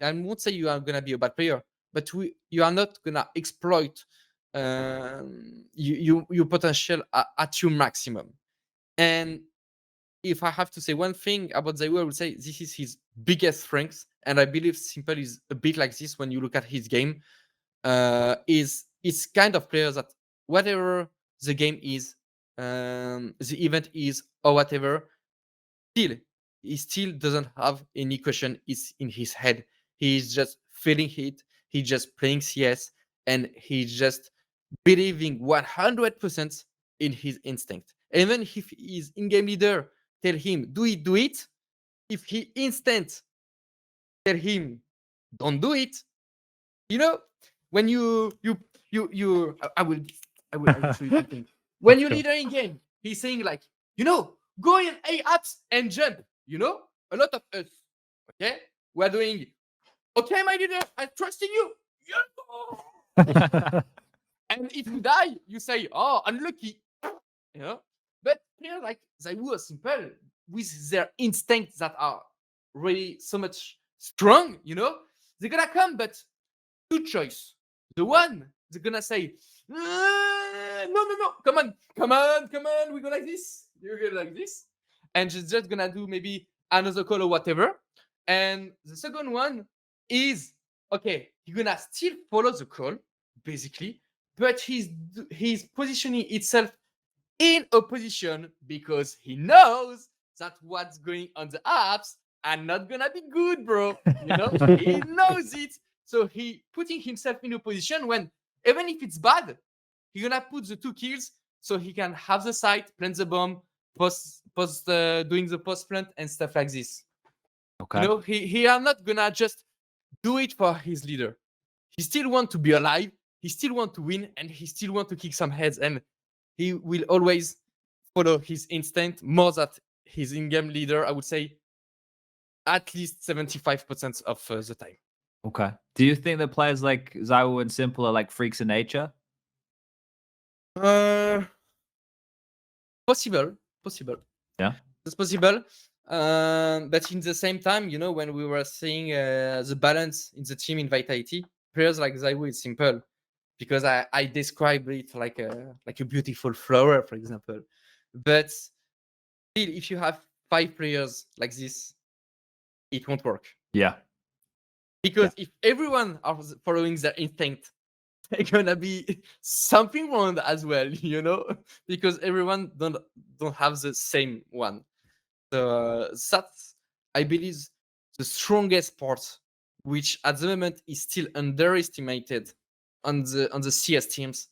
I won't say you are gonna be a bad player, but you are not gonna exploit your potential at your maximum. And if I have to say one thing about ZywOo, I would say this is his biggest strength, and I believe Simple is a bit like this when you look at his game. Is it's kind of player that whatever the game is, the event is, or whatever, he still doesn't have any question is in his head. He's just feeling it. He's just playing CS, and he's just believing 100% in his instinct. Even if his in-game leader tell him do it. If he instant tell him don't do it, you know, when I will show you something. When you leader in game, he's saying like, go in A apps and jump. A lot of us, okay, we're doing okay, my leader, I trust in you. And if you die, you say, oh, unlucky. But players like ZywOo are simple with their instincts that are really so much strong, they're gonna come, but two choice. The one, they're gonna say, no, come on, we go like this, you go like this, and she's just gonna do maybe another call or whatever. And the second one is, okay, you're gonna still follow the call, basically, but he's positioning itself in a position because he knows that what's going on the apps are not gonna be good, bro. He knows it. So he putting himself in a position when, even if it's bad, he's gonna put the 2 kills so he can have the site, plant the bomb, doing the post plant and stuff like this. Okay. He are not gonna just do it for his leader. He still want to be alive. He still want to win, and he still want to kick some heads. And he will always follow his instinct more than his in-game leader. I would say at least 75% of the time. Okay. Do you think that players like ZywOo and Simple are like freaks of nature? Possible. Yeah. It's possible. But in the same time, when we were seeing the balance in the team in Vitality, players like ZywOo is simple because I describe it like a beautiful flower, for example. But still, if you have 5 players like this, it won't work. Yeah. Because if everyone are following their instinct, there's gonna be something wrong as well, because everyone don't have the same one. So that's, I believe, the strongest part, which at the moment is still underestimated on the CS teams,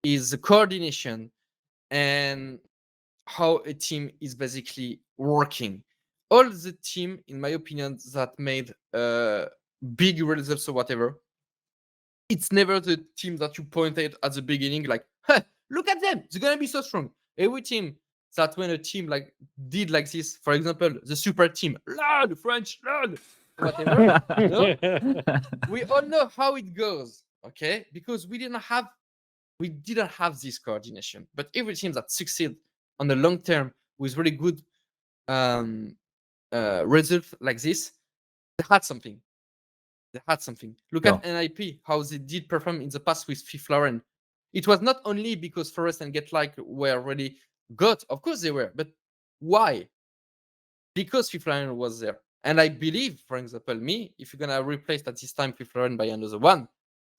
is the coordination and how a team is basically working. All the team, in my opinion, that made big results or whatever, it's never the team that you pointed at the beginning, like, look at them, they're gonna be so strong. Every team that when a team like did like this, for example, the super team, LOL, French, LOL, whatever, we all know how it goes, okay? Because we didn't have this coordination. But every team that succeed on the long term with really good results like this, they had something. Look at NIP, how they did perform in the past with Fiflaren. It was not only because Forest and Get were really good. Of course they were. But why? Because Fiflaren was there. And I believe, for example, if you're going to replace at this time Fiflaren by another one,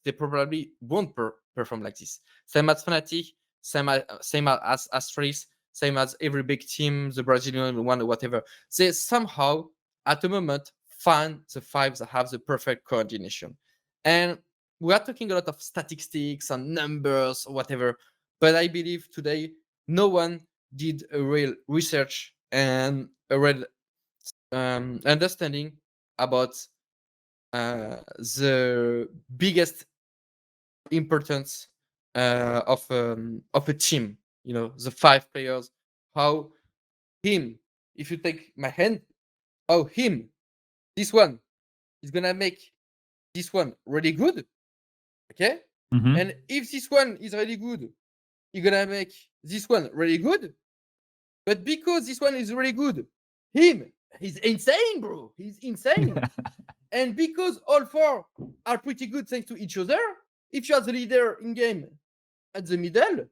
they probably won't perform like this. Same as Fnatic, same as Xtrfy, same as every big team, the Brazilian one or whatever. They somehow, at the moment, find the 5 that have the perfect coordination. And we are talking a lot of statistics and numbers or whatever, but I believe today no one did a real research and a real understanding about the biggest importance of a team. The 5 players. How him? If you take my hand, oh, this one is gonna make this one really good. Okay? Mhm. And if this one is really good, you're gonna make this one really good. But because this one is really good, he's insane, bro. He's insane. And because all four are pretty good thanks to each other, if you are the leader in game at the middle,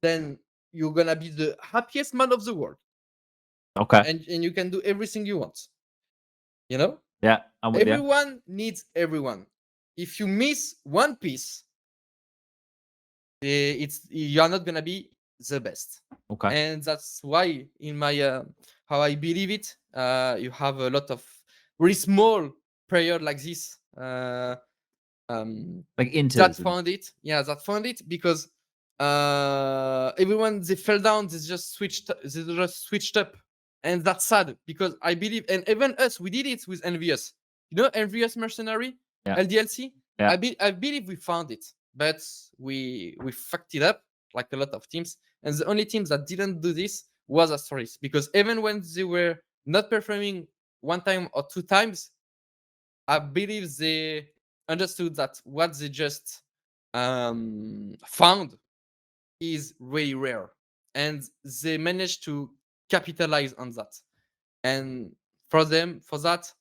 then you're gonna be the happiest man of the world. Okay. And you can do everything you want. You know? Yeah, I'm with you. Everyone needs everyone. If you miss one piece, you're not gonna be the best. Okay. And that's why in my how I believe it, you have a lot of really small player like this Like that Inters. found it. Yeah, that found it because everyone they fell down, they just switched up. And that's sad because I believe, and even us, we did it with Envious. You know, Envious Mercenary, Yeah. LDLC. Yeah. I believe we found it, but we fucked it up like a lot of teams. And the only teams that didn't do this was Astralis, because even when they were not performing one time or two times, I believe they understood that what they just found is really rare, and they managed to capitalize on that. And for that,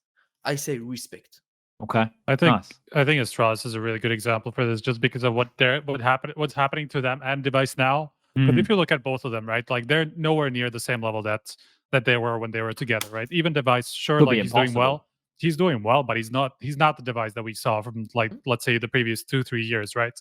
I say respect. Okay. I think Nice. Astralis is a really good example for this, just because of what's happening to them and Device now. But Mhm. if you look at both of them, right, like they're nowhere near the same level that they were when they were together, right? Even Device, sure, Could like be he's doing impossible. well. He's doing well, but he's not the Device that we saw from, like, let's say the previous 2-3 years, right?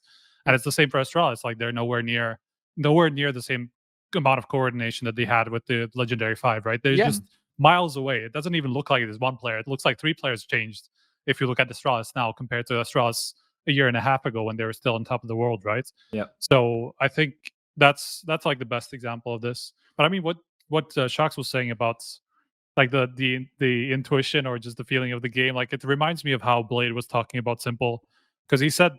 And it's the same for Astralis. Like they're nowhere near the same amount of coordination that they had with the Legendary 5, right? They're Yeah. just miles away. It doesn't even look like there's one player. It looks like 3 players changed if you look at Astralis now compared to Astralis a year and a half ago when they were still on top of the world, right? Yeah. So I think that's like the best example of this. But I mean, what shox was saying about like the intuition or just the feeling of the game, like it reminds me of how Blade was talking about Simple, because he said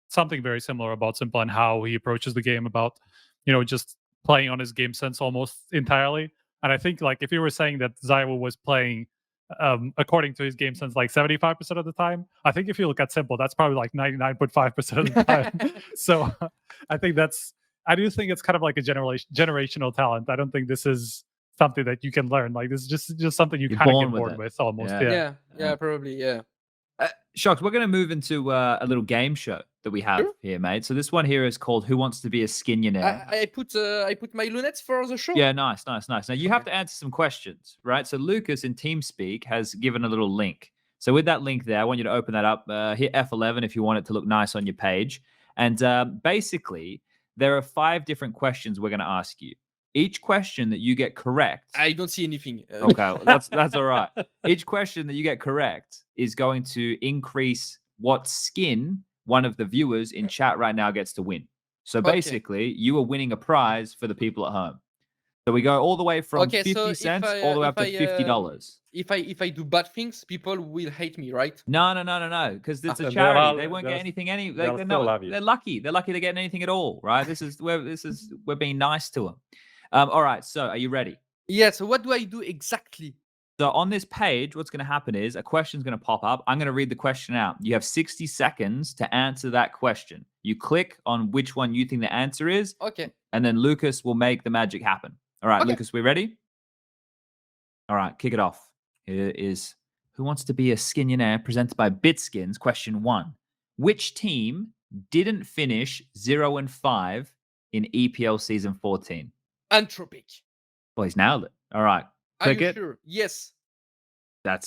something very similar about Simple and how he approaches the game, about, you know, just playing on his game sense almost entirely. And I think, like, if you were saying that ZywOo was playing according to his game sense like 75% of the time, I think if you look at Simple, that's probably like 99.5% of the time. So I do think it's kind of like a generational talent. I don't think this is something that you can learn. Like, this is just something you You're kind of born get with born it. with almost. Yeah. Yeah, probably, yeah. shox, we're going to move into a little game show that we have here, mate. So this one here is called Who Wants to Be a Skinionaire? I put my lunettes for the show. Yeah, nice. Now you have to answer some questions, right? So Lucas in TeamSpeak has given a little link. So with that link there, I want you to open that up. Hit F11 if you want it to look nice on your page. And basically, there are 5 different questions we're going to ask you. Each question that you get correct. I don't see anything. Okay, that's all right. Each question that you get correct is going to increase what skin one of the viewers in chat right now gets to win. So basically, you are winning a prize for the people at home. So we go all the way from 50 cents all the way up to $50. If I do bad things, people will hate me, right? No, because it's a They'll charity. They won't get anything. they'll still love you. They're lucky. They're lucky to get anything at all, right? We're being nice to them. All right. So are you ready? Yeah. So what do I do exactly? So on this page, what's going to happen is a question is going to pop up. I'm going to read the question out. You have 60 seconds to answer that question. You click on which one you think the answer is. Okay. And then Lucas will make the magic happen. All right, Okay. Lucas, we ready? All right, kick it off. Here is Who Wants to Be a Skinionaire, presented by Bitskins. Question 1. Which team didn't finish 0-5 in EPL Season 14? Anthropic. Well, he's nailed it. All right. Are Click you it. sure? Yes. That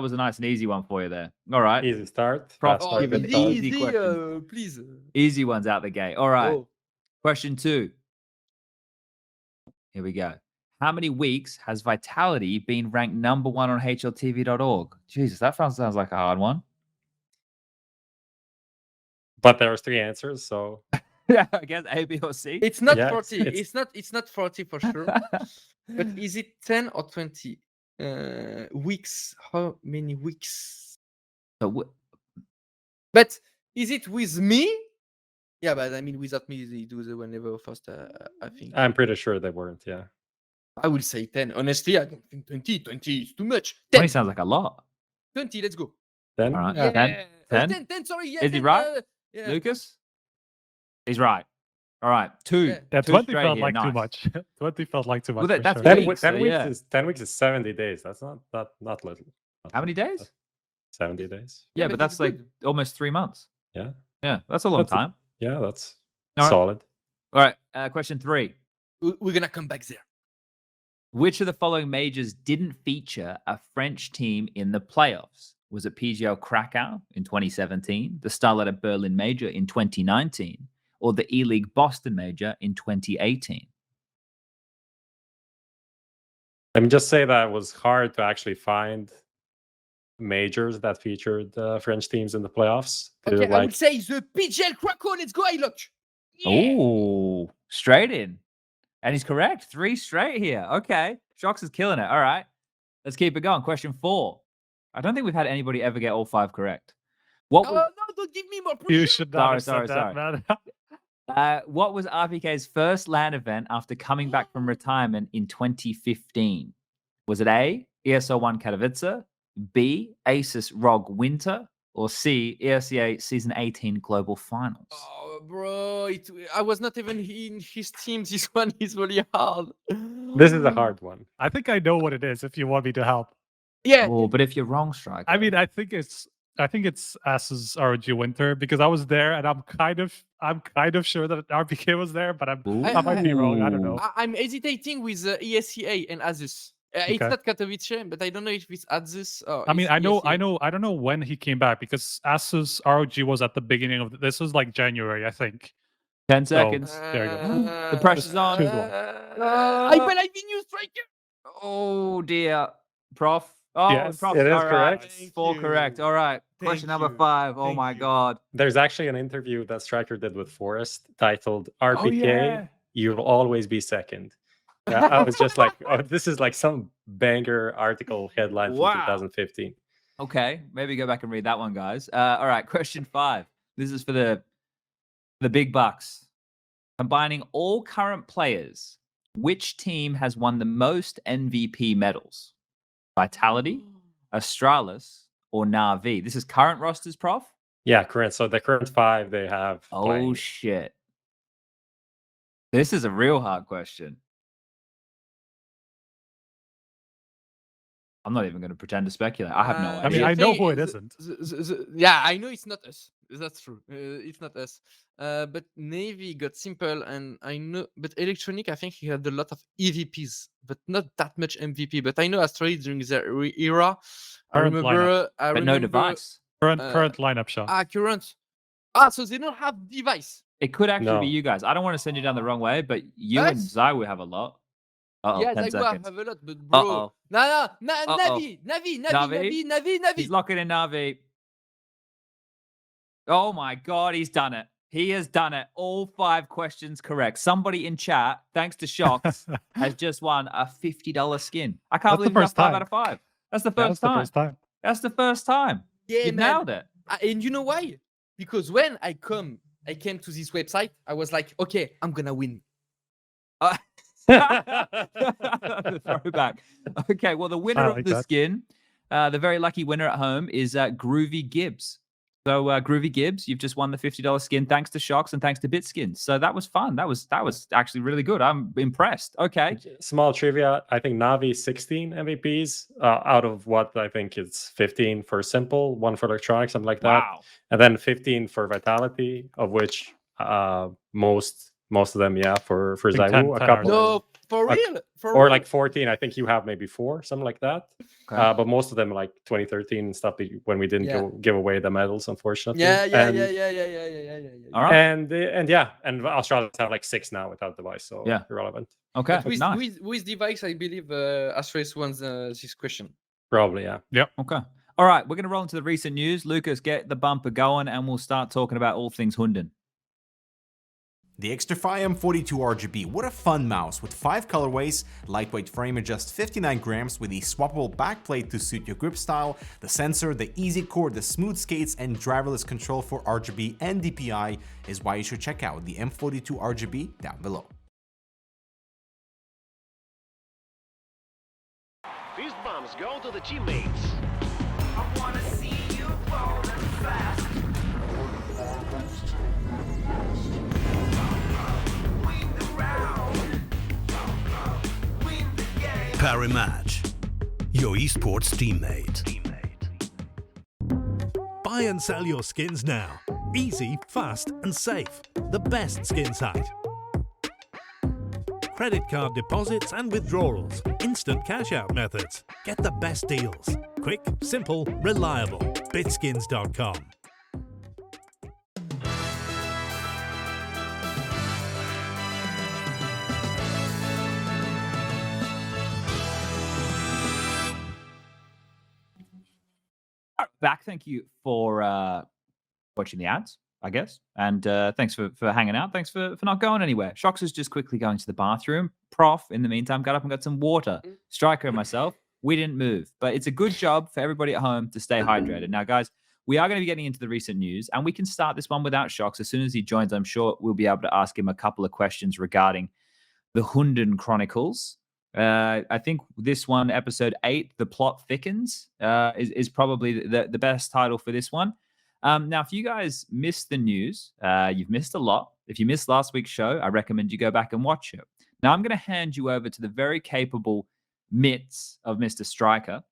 was a nice and easy one for you there. All right. Easy start. Prof, fast start, give an good start. easy question. Please. Easy ones out the gate. All right. Oh. Question 2. Here we go. How many weeks has Vitality been ranked number 1 on HLTV.org? Jesus, that sounds like a hard one. But there's 3 answers, so Yeah, I guess A, B, or C. It's not Yeah, 40. it's- It's not 40 for sure. But is it 10 or 20 weeks? How many weeks? So But is it with me? Yeah, but I mean, without me, they do the whenever first. I think. I'm pretty sure they weren't. Yeah. I will say 10. Honestly, I don't think 20. 20 is too much. 20 10. sounds like a lot. 20, let's go. Then All right. Yeah. 10? 10, 10, sorry. Yeah, Is he 10, right? yeah. Lucas? He's right. All right. 2. Yeah. Yeah, Two 20 straight felt here. like too Nice. much. 20 felt like too much. Well, for that's sure. weeks, 10 so weeks yeah. is 10 weeks is 70 days. That's not little. Not 'How many little. days? 70 days. Yeah, Yeah, but but that's it's like good. almost 3 months. Yeah. Yeah, that's a long That's a- time. Yeah, that's All right. solid. All right. Question 3. We're gonna come back there. Which of the following majors didn't feature a French team in the playoffs? Was it PGL Krakow in 2017, the Starlight Berlin Major in 2019, or the E-League Boston Major in 2018? Let me just say that it was hard to actually find majors that featured French teams in the playoffs. Okay, I Like, would say the PGL Krakow. Let's go, I look. Oh, straight in. And he's correct. 3 straight here. Okay. JaCkz is killing it. All right. Let's keep it going. Question 4. I don't think we've had anybody ever get all 5 correct. What Oh, was, no, don't give me more pressure. You should not Sorry, have said that, man. what was RPK's first LAN event after coming back from retirement in 2015? Was it A, ESL1 Katowice, B, ASUS ROG Winter, or C, ESEA Season 18 Global Finals? Oh, bro, I was not even in his team. This one is really hard. this is a hard one. I think I know what it is if you want me to help. Yeah. Oh, but if you're wrong, Striker. I mean, I think it's ASUS ROG Winter because I was there and I'm kind of sure that RPK was there, but I might be wrong. I don't know. I'm hesitating with ESEA and ASUS. It's Okay. not Katowice, but I don't know if it's ASUS or I mean, it's I ESEA. don't know when he came back because ASUS ROG was at the beginning of this was like January, I think. 10 So, seconds. there you go. The pressure's on. choose one. I believe in you, striker. Oh, dear. Prof. Oh, Yes, Prof. it is all right. correct. Thank 4 you. correct. All right. Thank Question number you. 5. Oh, Thank my you. God. There's actually an interview that Striker did with Forrest titled RPK, yeah. You'll Always Be Second. I was just like, oh, this is like some banger article headline from Wow. 2015. Okay. Maybe go back and read that one, guys. All right. Question 5. This is for the big bucks. Combining all current players, which team has won the most MVP medals? Vitality, Astralis, or Na'Vi? This is current rosters, Prof? Yeah, correct. So the current 5 they have. Oh, playing. shit. This is a real hard question. I'm not even going to pretend to speculate. I have no I mean, idea. I know who it isn't. Yeah, I know it's not us. That's true. It's not us. But Navy got simple, and I know. But Electronic, I think he had a lot of EVPs, but not that much MVP. But I know Astralis during their era. I Current remember. but no device. Current lineup shot. Current. So they don't have device. It could actually No. be you guys. I don't want to send you down the wrong way, but you and Us? ZywOo have a lot. Uh-oh, Yeah, 10 I seconds. have a lot, but bro. Uh-oh. No, Uh-oh. Navi. He's locking in Na'Vi. Oh my God, he's done it. He has done it. All 5 questions correct. Somebody in chat, thanks to shox, has just won a $50 skin. I can't That's the believe that's first 5 time. out of 5. That's the Yeah, first that's the time. first time. That's the first time. Yeah, You man. nailed it. And you know why? Because when I came to this website, I was like, okay, I'm gonna win. Throwback. Okay, well, the winner I of like the that. skin, the very lucky winner at home is Groovy Gibbs. So Groovy Gibbs, you've just won the $50 skin thanks to shox and thanks to Bitskins. So that was fun. That was actually really good. I'm impressed. Okay. Small trivia. I think Navi 16 MVPs out of what I think is 15 for Simple, 1 for Electronic, something like that. Wow. And then 15 for Vitality, of which most of them, yeah, for think ZywOo, 10 a couple. No, for Like- real. For Or real. like 14, I think you have maybe 4, something like that. Okay. But most of them like 2013 and stuff when we didn't Yeah. give away the medals, unfortunately. Yeah. And, All right. And yeah, and Australia have like 6 now without device, so Yeah. irrelevant. Okay. But Nice. with device, I believe Astralis won this question. Probably, yeah. Okay. All right. We're going to roll into the recent news. Lucas, get the bumper going and we'll start talking about all things HUNDEN. The Xtrfy M42 RGB, what a fun mouse with 5 colorways, lightweight frame at just 59 grams with a swappable backplate to suit your grip style, the sensor, the easy core, the smooth skates, and driverless control for RGB and DPI is why you should check out the M42 RGB down below. go to the teammates. I wanna see you falling fast. Win the round. Win the game. Parimatch, your esports teammate. Buy and sell your skins now. Easy, fast, and safe. The best skin site. Credit card deposits and withdrawals. Instant cash out methods. Get the best deals. Quick, simple, reliable. Bitskins.com. Back. Thank you for watching the ads, I guess. And thanks for hanging out. Thanks for not going anywhere. shox is just quickly going to the bathroom. Prof, in the meantime, got up and got some water. Striker and myself, we didn't move. But it's a good job for everybody at home to stay hydrated. Now, guys, we are going to be getting into the recent news, and we can start this one without shox. As soon as he joins, I'm sure we'll be able to ask him a couple of questions regarding the HUNDEN Chronicles. I think this one, episode 8, The Plot Thickens, is probably the best title for this one. Now, if you guys missed the news, you've missed a lot. If you missed last week's show, I recommend you go back and watch it. Now, I'm going to hand you over to the very capable mitts of Mr. Striker,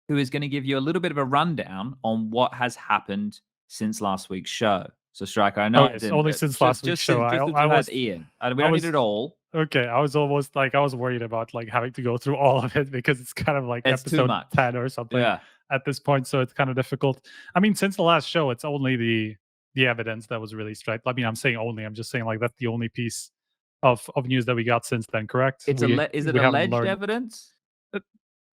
who is going to give you a little bit of a rundown on what has happened since last week's show. So, Striker, I know it's only since last week's show. I was Ian. We don't need it all. Okay, I was almost like I was worried about like having to go through all of it because it's kind of like It's episode 10 or something at this point, so it's kind of difficult. I mean, since the last show, it's only the evidence that was released, right? I mean, I'm saying only. I'm just saying like that's the only piece of news that we got since then. Correct? Is it alleged evidence?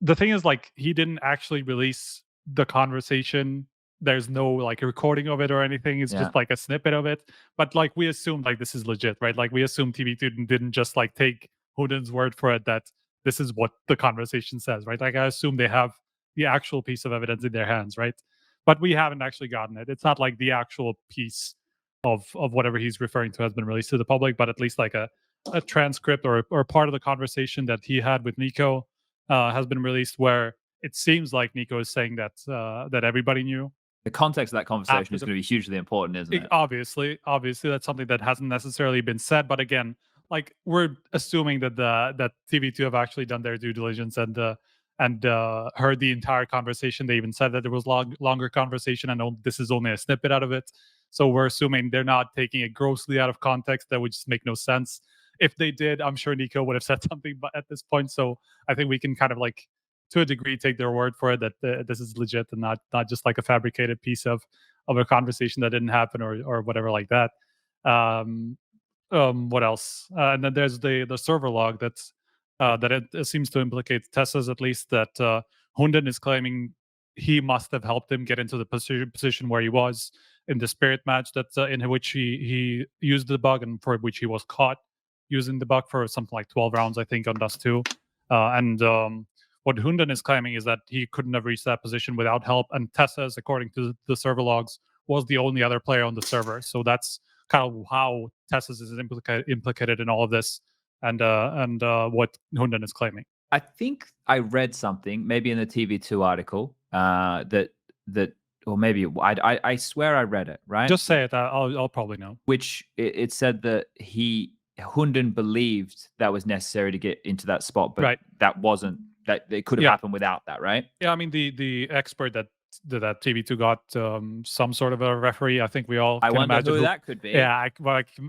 The thing is, like, he didn't actually release the conversation. There's no like recording of it or anything. It's just like a snippet of it. But like we assumed like this is legit, right? Like we assumed TV2 didn't just like take HUNDEN's word for it that this is what the conversation says, right? Like I assume they have the actual piece of evidence in their hands, right? But we haven't actually gotten it. It's not like the actual piece of whatever he's referring to has been released to the public, but at least like a transcript or part of the conversation that he had with Niko has been released, where it seems like Niko is saying that that everybody knew. The context of that conversation is going to be hugely important, isn't it? Obviously, that's something that hasn't necessarily been said. But again, like we're assuming that that TV2 have actually done their due diligence and heard the entire conversation. They even said that there was longer conversation, and this is only a snippet out of it. So we're assuming they're not taking it grossly out of context. That would just make no sense. If they did, I'm sure Niko would have said something at this point. So I think we can kind of like, to a degree, take their word for it that this is legit and not just like a fabricated piece of a conversation that didn't happen or whatever like that. What else? And then there's the server log that it seems to implicate TeSeS, at least, that HUNDEN is claiming he must have helped him get into the position where he was in the Spirit match that in which he used the bug and for which he was caught using the bug for something like 12 rounds, I think, on Dust 2. What HUNDEN is claiming is that he couldn't have reached that position without help, and TeSeS, according to the server logs, was the only other player on the server. So that's kind of how TeSeS is implicated in all of this, and what HUNDEN is claiming. I think I read something, maybe in the TV2 article, that or maybe I swear I read it, right? Just say it. I'll probably know. Which it said that HUNDEN believed that was necessary to get into that spot, but that wasn't. That it could have happened without that, right? Yeah, I mean the expert that TV2 got some sort of a referee. I think we all can imagine who that could be. Yeah,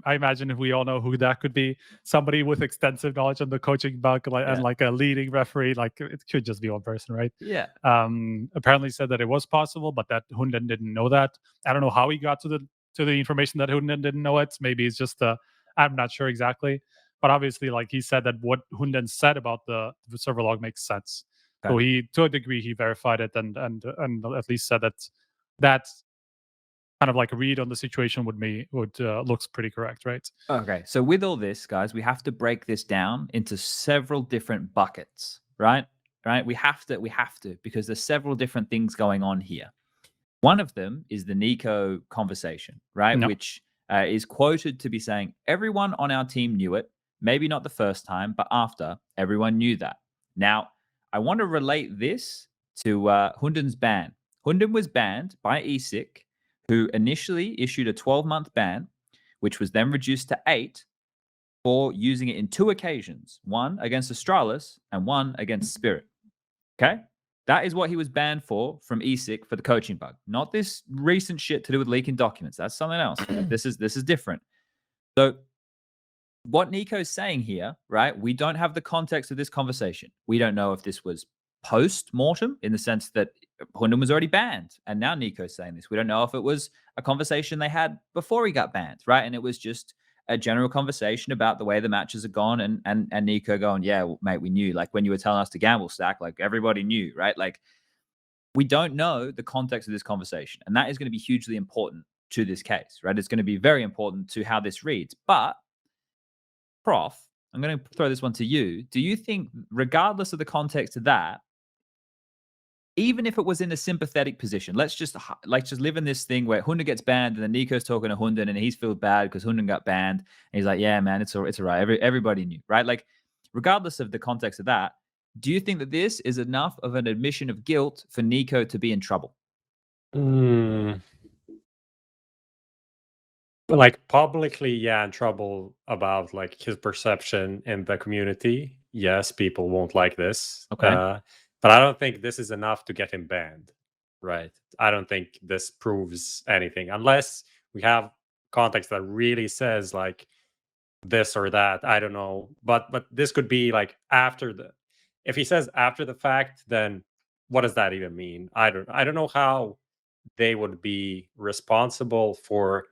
I imagine if we all know who that could be. Somebody with extensive knowledge on the coaching bug and like a leading referee. Like it could just be one person, right? Yeah. Apparently said that it was possible, but that HUNDEN didn't know that. I don't know how he got to the information that HUNDEN didn't know it. Maybe it's just I'm not sure exactly. But obviously, like he said, that what HUNDEN said about the server log makes sense. Okay. So he, to a degree, he verified it and at least said that kind of like a read on the situation would looks pretty correct, right? Okay. So with all this, guys, we have to break this down into several different buckets, right? Right? We have to because there's several different things going on here. One of them is the Niko conversation, right? No. Which is quoted to be saying everyone on our team knew it. Maybe not the first time, but after, everyone knew that. Now, I want to relate this to HUNDEN's ban. HUNDEN was banned by ESIC, who initially issued a 12-month ban, which was then reduced to 8 for using it in 2 occasions, one against Astralis and one against Spirit. Okay? That is what he was banned for from ESIC for the coaching bug. Not this recent shit to do with leaking documents. That's something else. This is different. So what Nico's saying here, right? We don't have the context of this conversation. We don't know if this was post-mortem in the sense that HUNDEN was already banned. And now Nico's saying this. We don't know if it was a conversation they had before he got banned, right? And it was just a general conversation about the way the matches have gone, and Nico going, yeah, well, mate, we knew. Like when you were telling us to gamble stack, like everybody knew, right? Like we don't know the context of this conversation. And that is going to be hugely important to this case, right? It's going to be very important to how this reads. But Prof, I'm going to throw this one to you. Do you think, regardless of the context of that, even if it was in a sympathetic position, let's just live in this thing where HUNDEN gets banned and then Nico's talking to HUNDEN and he's feels bad because HUNDEN got banned. And he's like, yeah, man, it's all right. Everybody knew, right? Like, regardless of the context of that, do you think that this is enough of an admission of guilt for Nico to be in trouble? Like publicly, yeah, in trouble about like his perception in the community. Yes, people won't like this. Okay. But I don't think this is enough to get him banned, right? I don't think this proves anything unless we have context that really says like this or that. I don't know, but this could be like after the. If he says after the fact, then what does that even mean? I don't know how they would be responsible for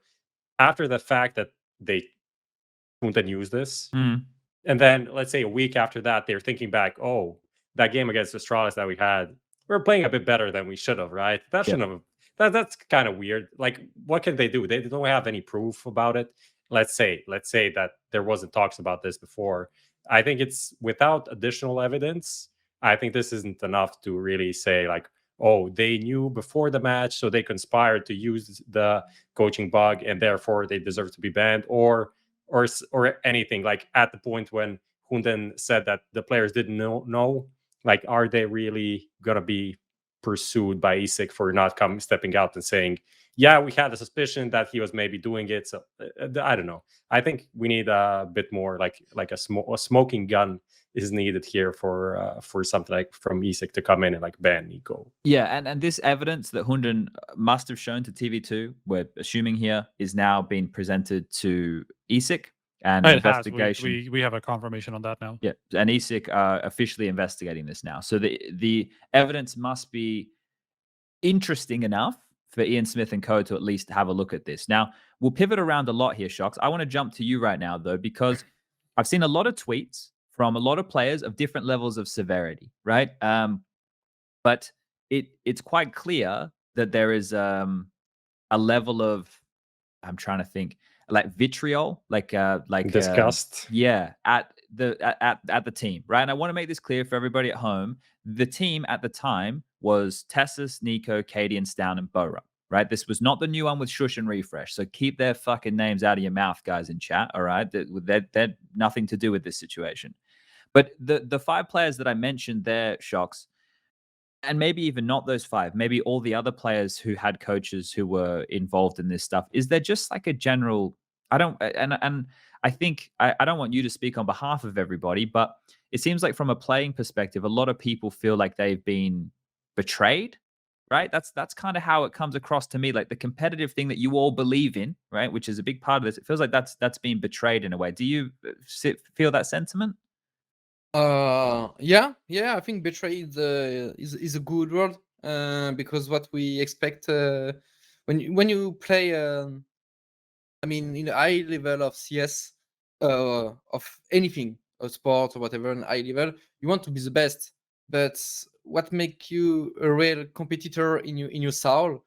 after the fact that they couldn't use this. And then let's say a week after that, they're thinking back, oh, that game against Astralis that we had, we're playing a bit better than we should have, right? That shouldn't have. That's kind of weird. Like, what can they do? They don't have any proof about it. Let's say that there wasn't talks about this before. I think it's without additional evidence. I think this isn't enough to really say like, oh, they knew before the match, so they conspired to use the coaching bug, and therefore they deserve to be banned, or anything. Like at the point when HUNDEN said that the players didn't know, like, are they really gonna be pursued by ESIC for not stepping out and saying, yeah, we had a suspicion that he was maybe doing it. So I don't know. I think we need a bit more like a smoking gun is needed here for something like from ESIC to come in and like ban Nico. Yeah, and this evidence that HUNDEN must have shown to TV2, we're assuming here, is now being presented to ESIC and investigation. We have a confirmation on that now. Yeah, and ESIC are officially investigating this now. So the evidence must be interesting enough for Ian Smith and co to at least have a look at this. Now, we'll pivot around a lot here, shox. I want to jump to you right now, though, because I've seen a lot of tweets from a lot of players of different levels of severity, right? But it's quite clear that there is a level of, I'm trying to think, like vitriol, like disgust. At the team, right? And I want to make this clear for everybody at home. The team at the time was TeSeS, Niko, Kyojin, and Stown, and coverup, right? This was not the new one with Shush and Refresh. So keep their fucking names out of your mouth, guys in chat, all right? They're nothing to do with this situation. But the 5 players that I mentioned there, shox, and maybe even not those 5, maybe all the other players who had coaches who were involved in this stuff, is there just like a general, I don't want you to speak on behalf of everybody, but it seems like from a playing perspective, a lot of people feel like they've been betrayed, right? That's kind of how it comes across to me, like the competitive thing that you all believe in, right? Which is a big part of this. It feels like that's being betrayed in a way. Do you feel that sentiment? Yeah, I think betray is a good word, because what we expect when you play, I mean, in a high level of CS, of anything, of sport or whatever, in high level, you want to be the best. But what makes you a real competitor in your soul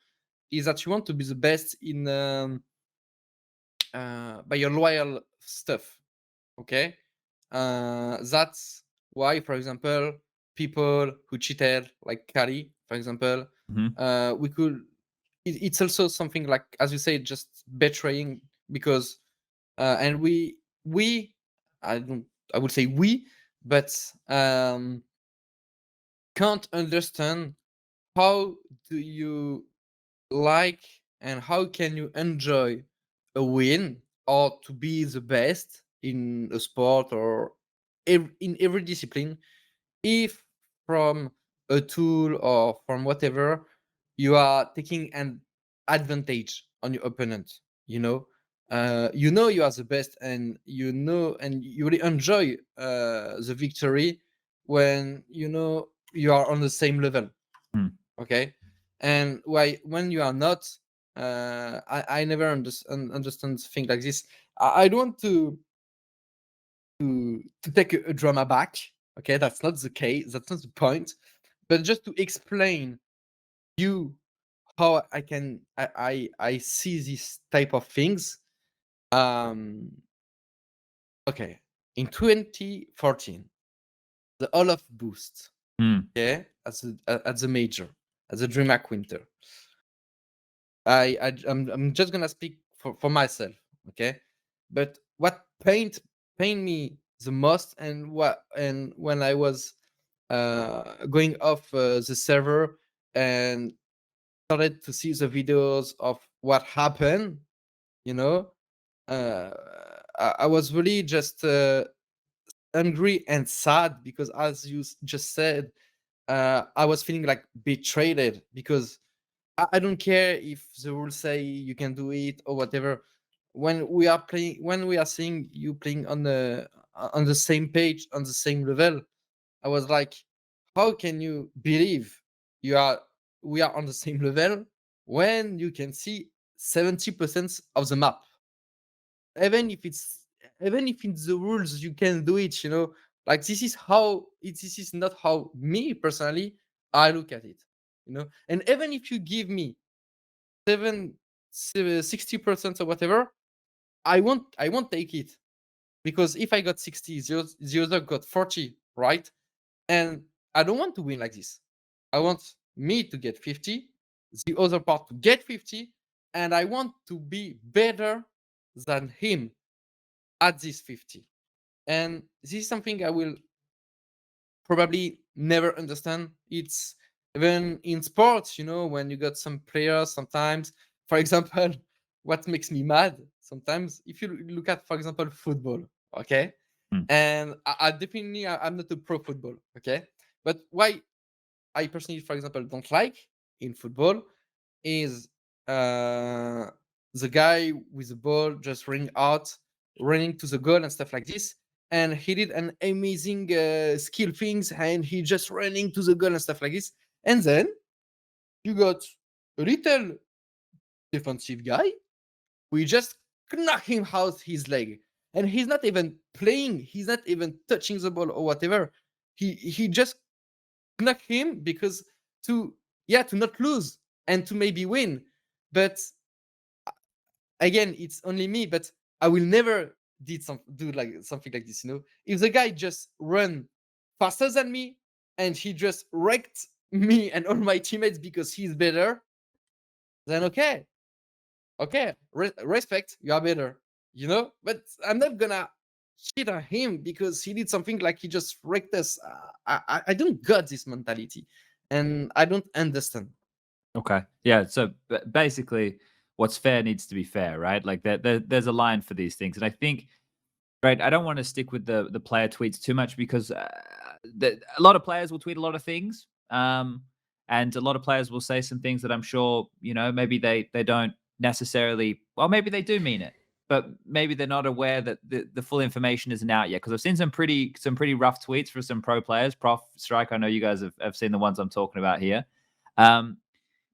is that you want to be the best in by your loyal stuff. Okay. That's why, for example, people who cheated, like Kali, for example, we could. It's also something like, as you say, just betraying, because, and we, I would say we, but can't understand how do you like and how can you enjoy a win or to be the best in a sport or in every discipline if from a tool or from whatever you are taking an advantage on your opponent. You are the best, and and you really enjoy the victory when you are on the same level. Hmm. Okay, and when you are not, I never understand things like this. I don't want to take a drama back. Okay, that's not the case. That's not the point. But just to explain you how I see this type of things. Okay, in 2014, the Olaf boost. Okay, at the major, at the DreamHack Winter. I'm just gonna speak for myself, okay? But what pained me the most, and when I was going off the server and started to see the videos of what happened, I was really just angry and sad because, as you just said, I was feeling like betrayed because I don't care if the rules say you can do it or whatever. When we are seeing you playing on the same page, on the same level, I was like, how can you believe we are on the same level when you can see 70% of the map? Even if in the rules you can do it, like this is not how me personally I look at it, and even if you give me 60% or whatever, I won't take it, because if I got 60, the other got 40, right? And I don't want to win like this. I want me to get 50, the other part to get 50, and I want to be better than him at this 50. And this is something I will probably never understand. It's even in sports, when you got some players sometimes, for example, what makes me mad sometimes, if you look at, for example, football, okay? And I'm not a pro football, okay? But why I personally, for example, don't like in football is the guy with the ball just running to the goal and stuff like this. And he did an amazing skill things, and he just running to the goal and stuff like this. And then you got a little defensive guy. We just knock him out his leg, and he's not even playing. He's not even touching the ball or whatever. He just knock him because to not lose and to maybe win. But again, it's only me, but I will never do like something like this. If the guy just run faster than me and he just wrecked me and all my teammates because he's better, then okay, respect, you are better, But I'm not gonna shit on him because he did something like he just wrecked us. I don't got this mentality, and I don't understand. Okay. Yeah. So basically, what's fair needs to be fair, right? Like there's a line for these things, and I think, right, I don't want to stick with the player tweets too much because a lot of players will tweet a lot of things, and a lot of players will say some things that I'm sure maybe they don't necessarily. Well, maybe they do mean it, but maybe they're not aware that the full information isn't out yet. Because I've seen some pretty rough tweets for some pro players. Prof Strike, I know you guys have seen the ones I'm talking about here.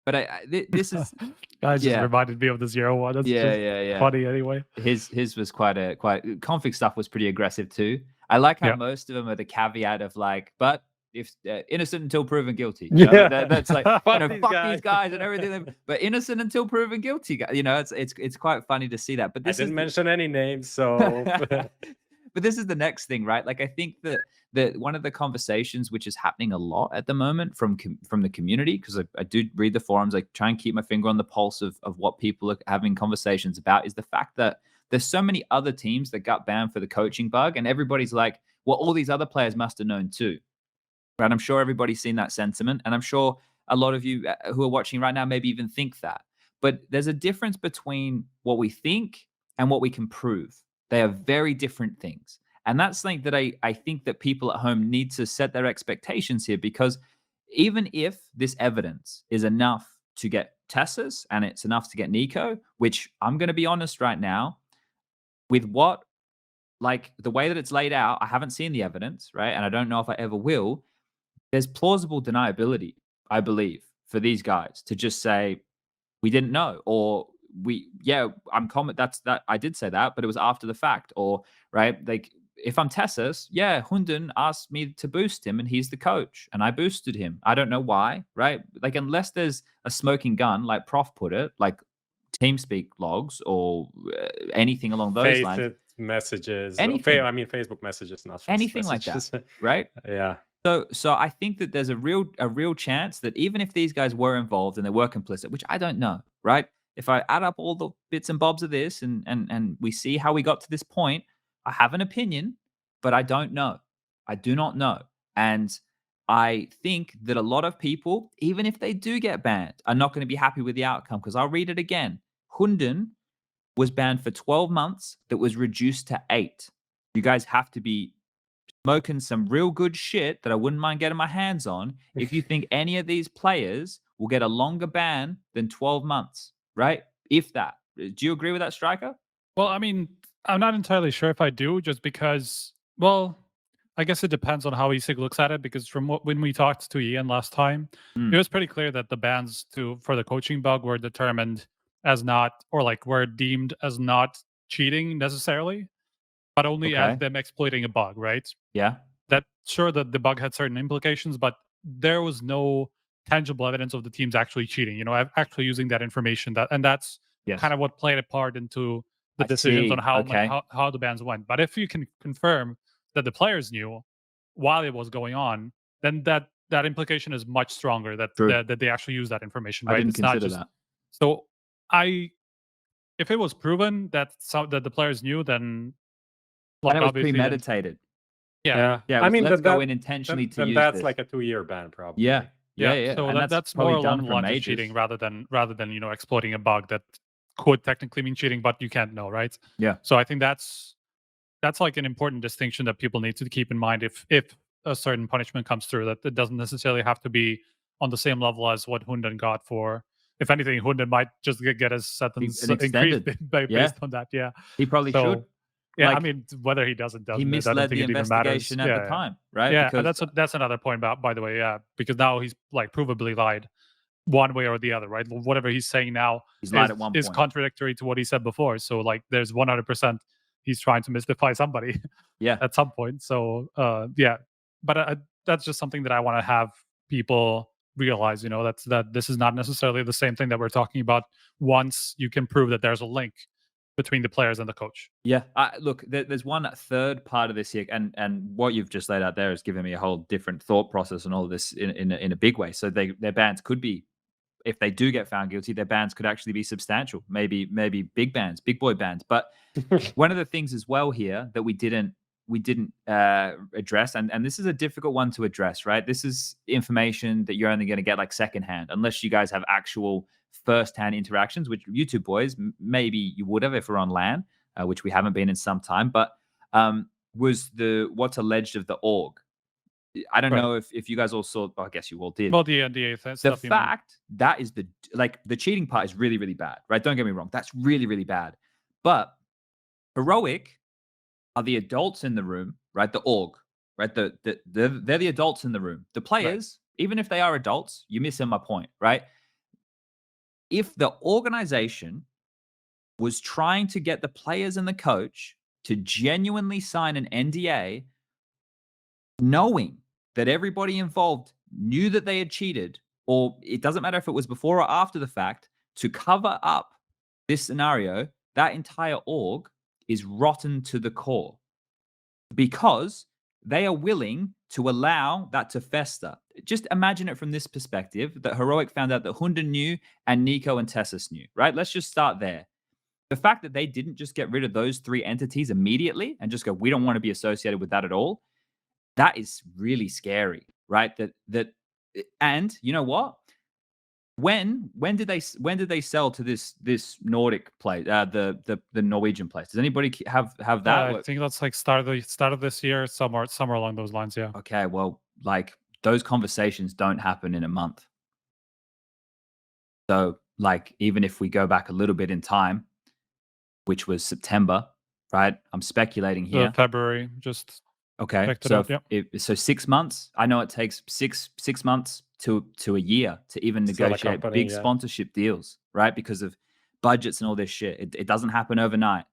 But this is guys just reminded me of the ZywOo one. That's just funny anyway. His was quite config stuff was pretty aggressive too. I like how most of them are the caveat of like, but if innocent until proven guilty. That's like fuck these guys and everything. But innocent until proven guilty. It's quite funny to see that. But I didn't mention any names, so. But this is the next thing, right? Like I think that one of the conversations which is happening a lot at the moment from the community, because I do read the forums, I try and keep my finger on the pulse of what people are having conversations about, is the fact that there's so many other teams that got banned for the coaching bug, and everybody's like, well, all these other players must have known too. Right? I'm sure everybody's seen that sentiment, and I'm sure a lot of you who are watching right now maybe even think that. But there's a difference between what we think and what we can prove. They are very different things. And that's something that I think that people at home need to set their expectations here, because even if this evidence is enough to get TeSeS and it's enough to get niko, which I'm going to be honest right now, with what, like the way that it's laid out, I haven't seen the evidence, right? And I don't know if I ever will. There's plausible deniability, I believe, for these guys to just say, we didn't know, or I did say that, but it was after the fact, or right, like if I'm TeSeS, HUNDEN asked me to boost him and he's the coach and I boosted him. I don't know why, right? Like unless there's a smoking gun, like Prof put it, like TeamSpeak logs or anything along those lines. Messages. Anything. I mean, Facebook messages, not anything messages. like that, right? Yeah. So I think that there's a real chance that even if these guys were involved and they were complicit, which I don't know, right? If I add up all the bits and bobs of this and we see how we got to this point, I have an opinion, but I don't know. I do not know. And I think that a lot of people, even if they do get banned, are not going to be happy with the outcome, because I'll read it again. HUNDEN was banned for 12 months that was reduced to 8. You guys have to be smoking some real good shit that I wouldn't mind getting my hands on if you think any of these players will get a longer ban than 12 months, right? If that. Do you agree with that, Striker? Well, I mean, I'm not entirely sure if I do, just because, well, I guess it depends on how ESIC looks at it, because from when we talked to Ian last time, it was pretty clear that the bans for the coaching bug were determined as not, or like were deemed as not cheating necessarily, but only as them exploiting a bug, right? Yeah. That sure that the bug had certain implications, but there was no tangible evidence of the teams actually cheating, actually using that information. That's kind of what played a part into the decisions on how the bans went. But if you can confirm that the players knew while it was going on, then that implication is much stronger that they actually use that information, right? I didn't consider that. So if it was proven that the players knew, then and it was premeditated. Yeah. I mean, let's go in intentionally to use that's this. like a 2-year ban, probably. Yeah. So that's more along the lines of cheating rather than exploiting a bug that could technically mean cheating, but you can't know, right? Yeah. So I think that's like an important distinction that people need to keep in mind if a certain punishment comes through, that it doesn't necessarily have to be on the same level as what HUNDEN got for. If anything, HUNDEN might just get his sentence increased based on that. Yeah. He probably should. Yeah, I mean, whether he doesn't, he misled the investigation at the time, right? Yeah, and that's another point, by the way, because now he's like provably lied one way or the other, right? Whatever he's saying now lied at one is point. contradictory to what he said before. So like, there's 100% he's trying to mystify somebody, at some point. So but that's just something that I want to have people realize, that this is not necessarily the same thing that we're talking about once you can prove that there's a link between the players and the coach. Yeah, look, there's one third part of this here, and what you've just laid out there has given me a whole different thought process on all of this in a big way. So their bans could be, if they do get found guilty, their bans could actually be substantial, maybe big bans, big boy bans. But one of the things as well here that we didn't address, and this is a difficult one to address, right? This is information that you're only going to get like secondhand, unless you guys have actual first-hand interactions, which you two boys, maybe you would have if we're on LAN, which we haven't been in some time, but was what's alleged of the org. I don't know if you guys all saw, I guess you all did. Well, the NDA stuff. The fact that is the cheating part is really, really bad, right? Don't get me wrong. That's really, really bad. But Heroic are the adults in the room, right? The org, right? They're the adults in the room. The players, even if they are adults, you're missing my point, right? If the organization was trying to get the players and the coach to genuinely sign an NDA, knowing that everybody involved knew that they had cheated, or it doesn't matter if it was before or after the fact, to cover up this scenario, that entire org is rotten to the core, because they are willing to allow that to fester. Just imagine it from this perspective, that Heroic found out that HUNDEN knew and niko and TeSeS knew, right? Let's just start there. The fact that they didn't just get rid of those 3 entities immediately and just go, we don't want to be associated with that at all, that is really scary, right? And you know what? When did they sell to this Nordic place, the Norwegian place? Does anybody have that? I think that's like start of this year, somewhere along those lines. Yeah. Okay, well, like those conversations don't happen in a month. So, like, even if we go back a little bit in time, which was September, right? I'm speculating here. February, just okay. So, so 6 months. I know it takes six months to a year to even negotiate big sponsorship deals, right? Because of budgets and all this shit. It doesn't happen overnight.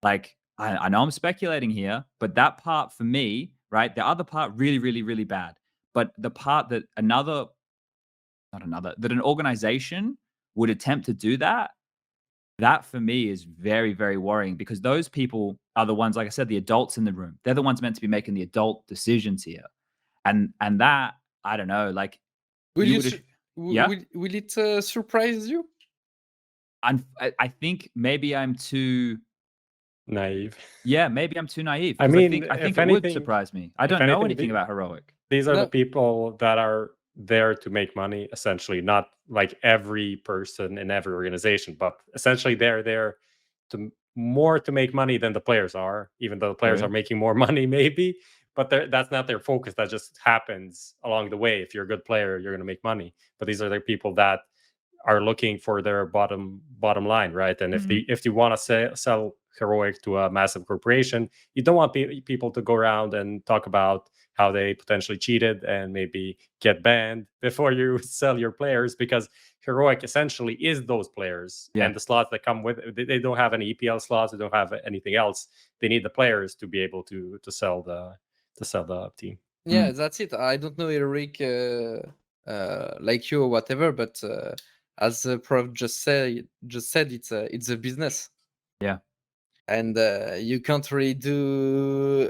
Like, I know I'm speculating here, but that part for me, right? The other part really, really, really bad. But the part that that an organization would attempt to do that for me is very, very worrying, because those people are the ones, like I said, the adults in the room. They're the ones meant to be making the adult decisions here. And that, I don't know, like, will it surprise you? I think maybe I'm too naive. Yeah, maybe I'm too naive. I mean, I think it would surprise me. I don't know anything about Heroic. These are the people that are there to make money, essentially, not like every person in every organization, but essentially they're there to make money than the players are, even though the players are making more money maybe, but that's not their focus. That just happens along the way. If you're a good player, you're going to make money. But these are the people that are looking for their bottom line, right? And if you want to sell Heroic to a massive corporation, you don't want people to go around and talk about how they potentially cheated and maybe get banned before you sell your players, because Heroic essentially is those players. And the slots that come with it, they don't have any EPL slots, they don't have anything else. They need the players to be able to sell the team. Yeah, that's it. I don't know Heroic like you or whatever, but as the prof just said, it's a business. Yeah. And you can't really do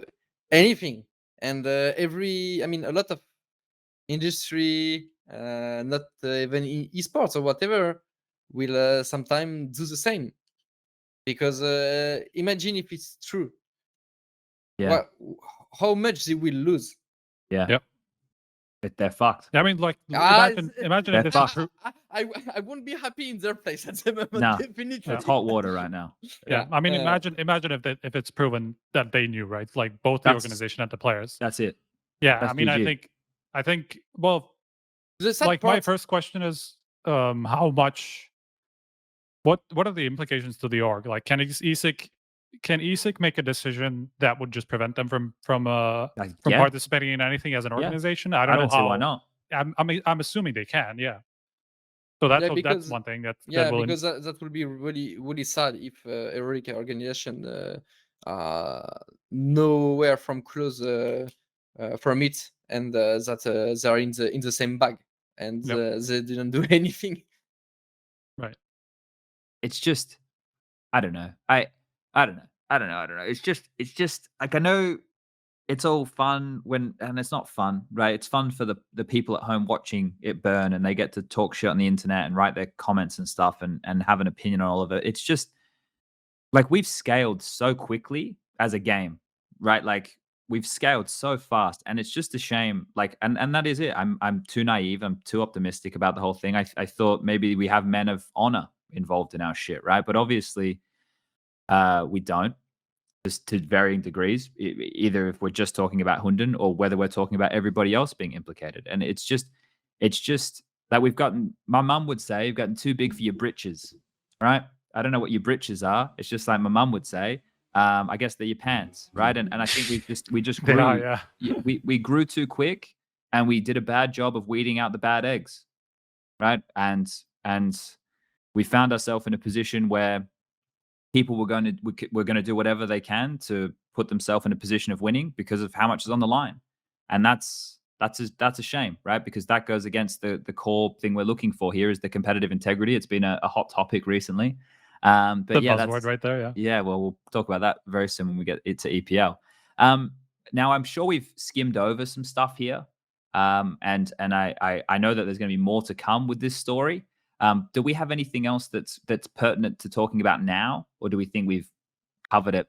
anything. And a lot of industry, not even in esports or whatever, will sometimes do the same. Because imagine if it's true. Yeah. How much they will lose. Yeah. Yep. They're fucked. I mean, like, imagine if this is true. I won't be happy in their place at the moment. No, definitely. it's hot water right now. Yeah, I mean, imagine if it's proven that they knew, right? Like both the organization and the players. That's it. Yeah, that's I mean, GG. I think. Well, like my first question is, how much? What are the implications to the org? Like, can ESIC make a decision that would just prevent them from participating in anything as an organization? I don't know how. See why not. I'm assuming they can. Yeah. So that's one thing because that would be really, really sad if Heroic organization nowhere from close from it, and that they are in the same bag, and they didn't do anything. Right. It's just, I don't know. I don't know. It's just like, I know it's all fun and it's not fun, right? It's fun for the people at home watching it burn, and they get to talk shit on the internet and write their comments and stuff and have an opinion on all of it. It's just like, we've scaled so quickly as a game, right? Like, we've scaled so fast, and it's just a shame. Like, and that is it. I'm too naive. I'm too optimistic about the whole thing. I thought maybe we have men of honor involved in our shit, right? But obviously, we don't, just to varying degrees, either if we're just talking about HUNDEN or whether we're talking about everybody else being implicated. And it's just that we've gotten, my mum would say, you've gotten too big for your britches, right? I don't know what your britches are. It's just like my mum would say, I guess they're your pants, right? And I think we just grew, we grew too quick, and we did a bad job of weeding out the bad eggs, right? And we found ourselves in a position where people were going to do whatever they can to put themselves in a position of winning because of how much is on the line, and that's a shame, right? Because that goes against the core thing we're looking for here, is the competitive integrity. It's been a hot topic recently, but the yeah, buzzword right there. Yeah. Well, we'll talk about that very soon when we get it to EPL. Now, I'm sure we've skimmed over some stuff here, and I know that there's going to be more to come with this story. Do we have anything else that's pertinent to talking about now, or do we think we've covered it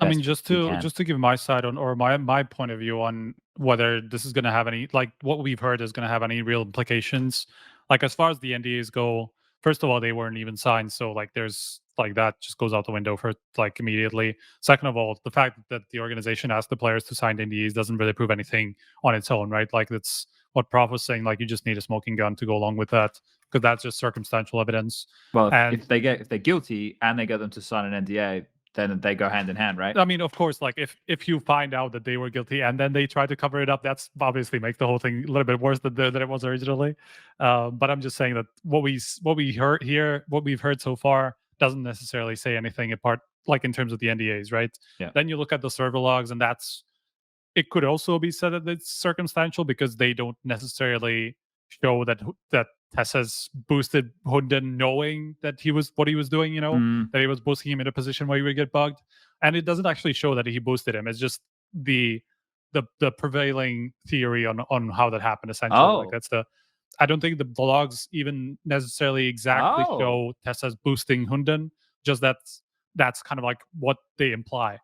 I mean, best just to give my side on, or my point of view on whether this is going to have any, like what we've heard is going to have any real implications. Like as far as the NDAs go, first of all, they weren't even signed, so like there's like that just goes out the window for like immediately. Second of all, the fact that the organization asked the players to sign NDAs doesn't really prove anything on its own, right? Like that's what Prof was saying. Like you just need a smoking gun to go along with that because that's just circumstantial evidence. Well, And if they're guilty and they get them to sign an NDA, then they go hand in hand, right? I mean, of course, like if you find out that they were guilty and then they try to cover it up, that's obviously makes the whole thing a little bit worse than it was originally. But I'm just saying that what we heard here, what we've heard so far, doesn't necessarily say anything apart, like in terms of the NDAs, right? Yeah. Then you look at the server logs, and it could also be said that it's circumstantial because they don't necessarily show that TeSeS boosted HUNDEN knowing that what he was doing, that he was boosting him in a position where he would get bugged. And it doesn't actually show that he boosted him. It's just the prevailing theory on how that happened, essentially. Oh. Like I don't think the logs even necessarily exactly show TeSeS boosting HUNDEN, just that's kind of like what they imply.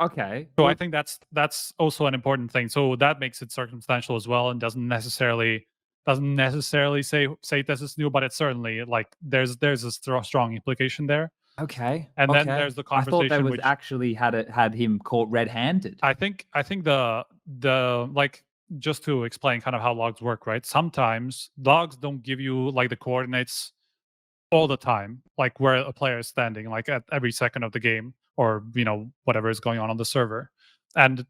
Okay. So I think that's also an important thing. So that makes it circumstantial as well, and doesn't necessarily say TeSeS knew, but it's certainly like there's a strong implication there. Okay. And then there's the I conversation. thought they was which actually had him caught red-handed. I think the like, just to explain kind of how logs work, right? Sometimes logs don't give you like the coordinates all the time, like where a player is standing, like at every second of the game, or whatever is going on the server. And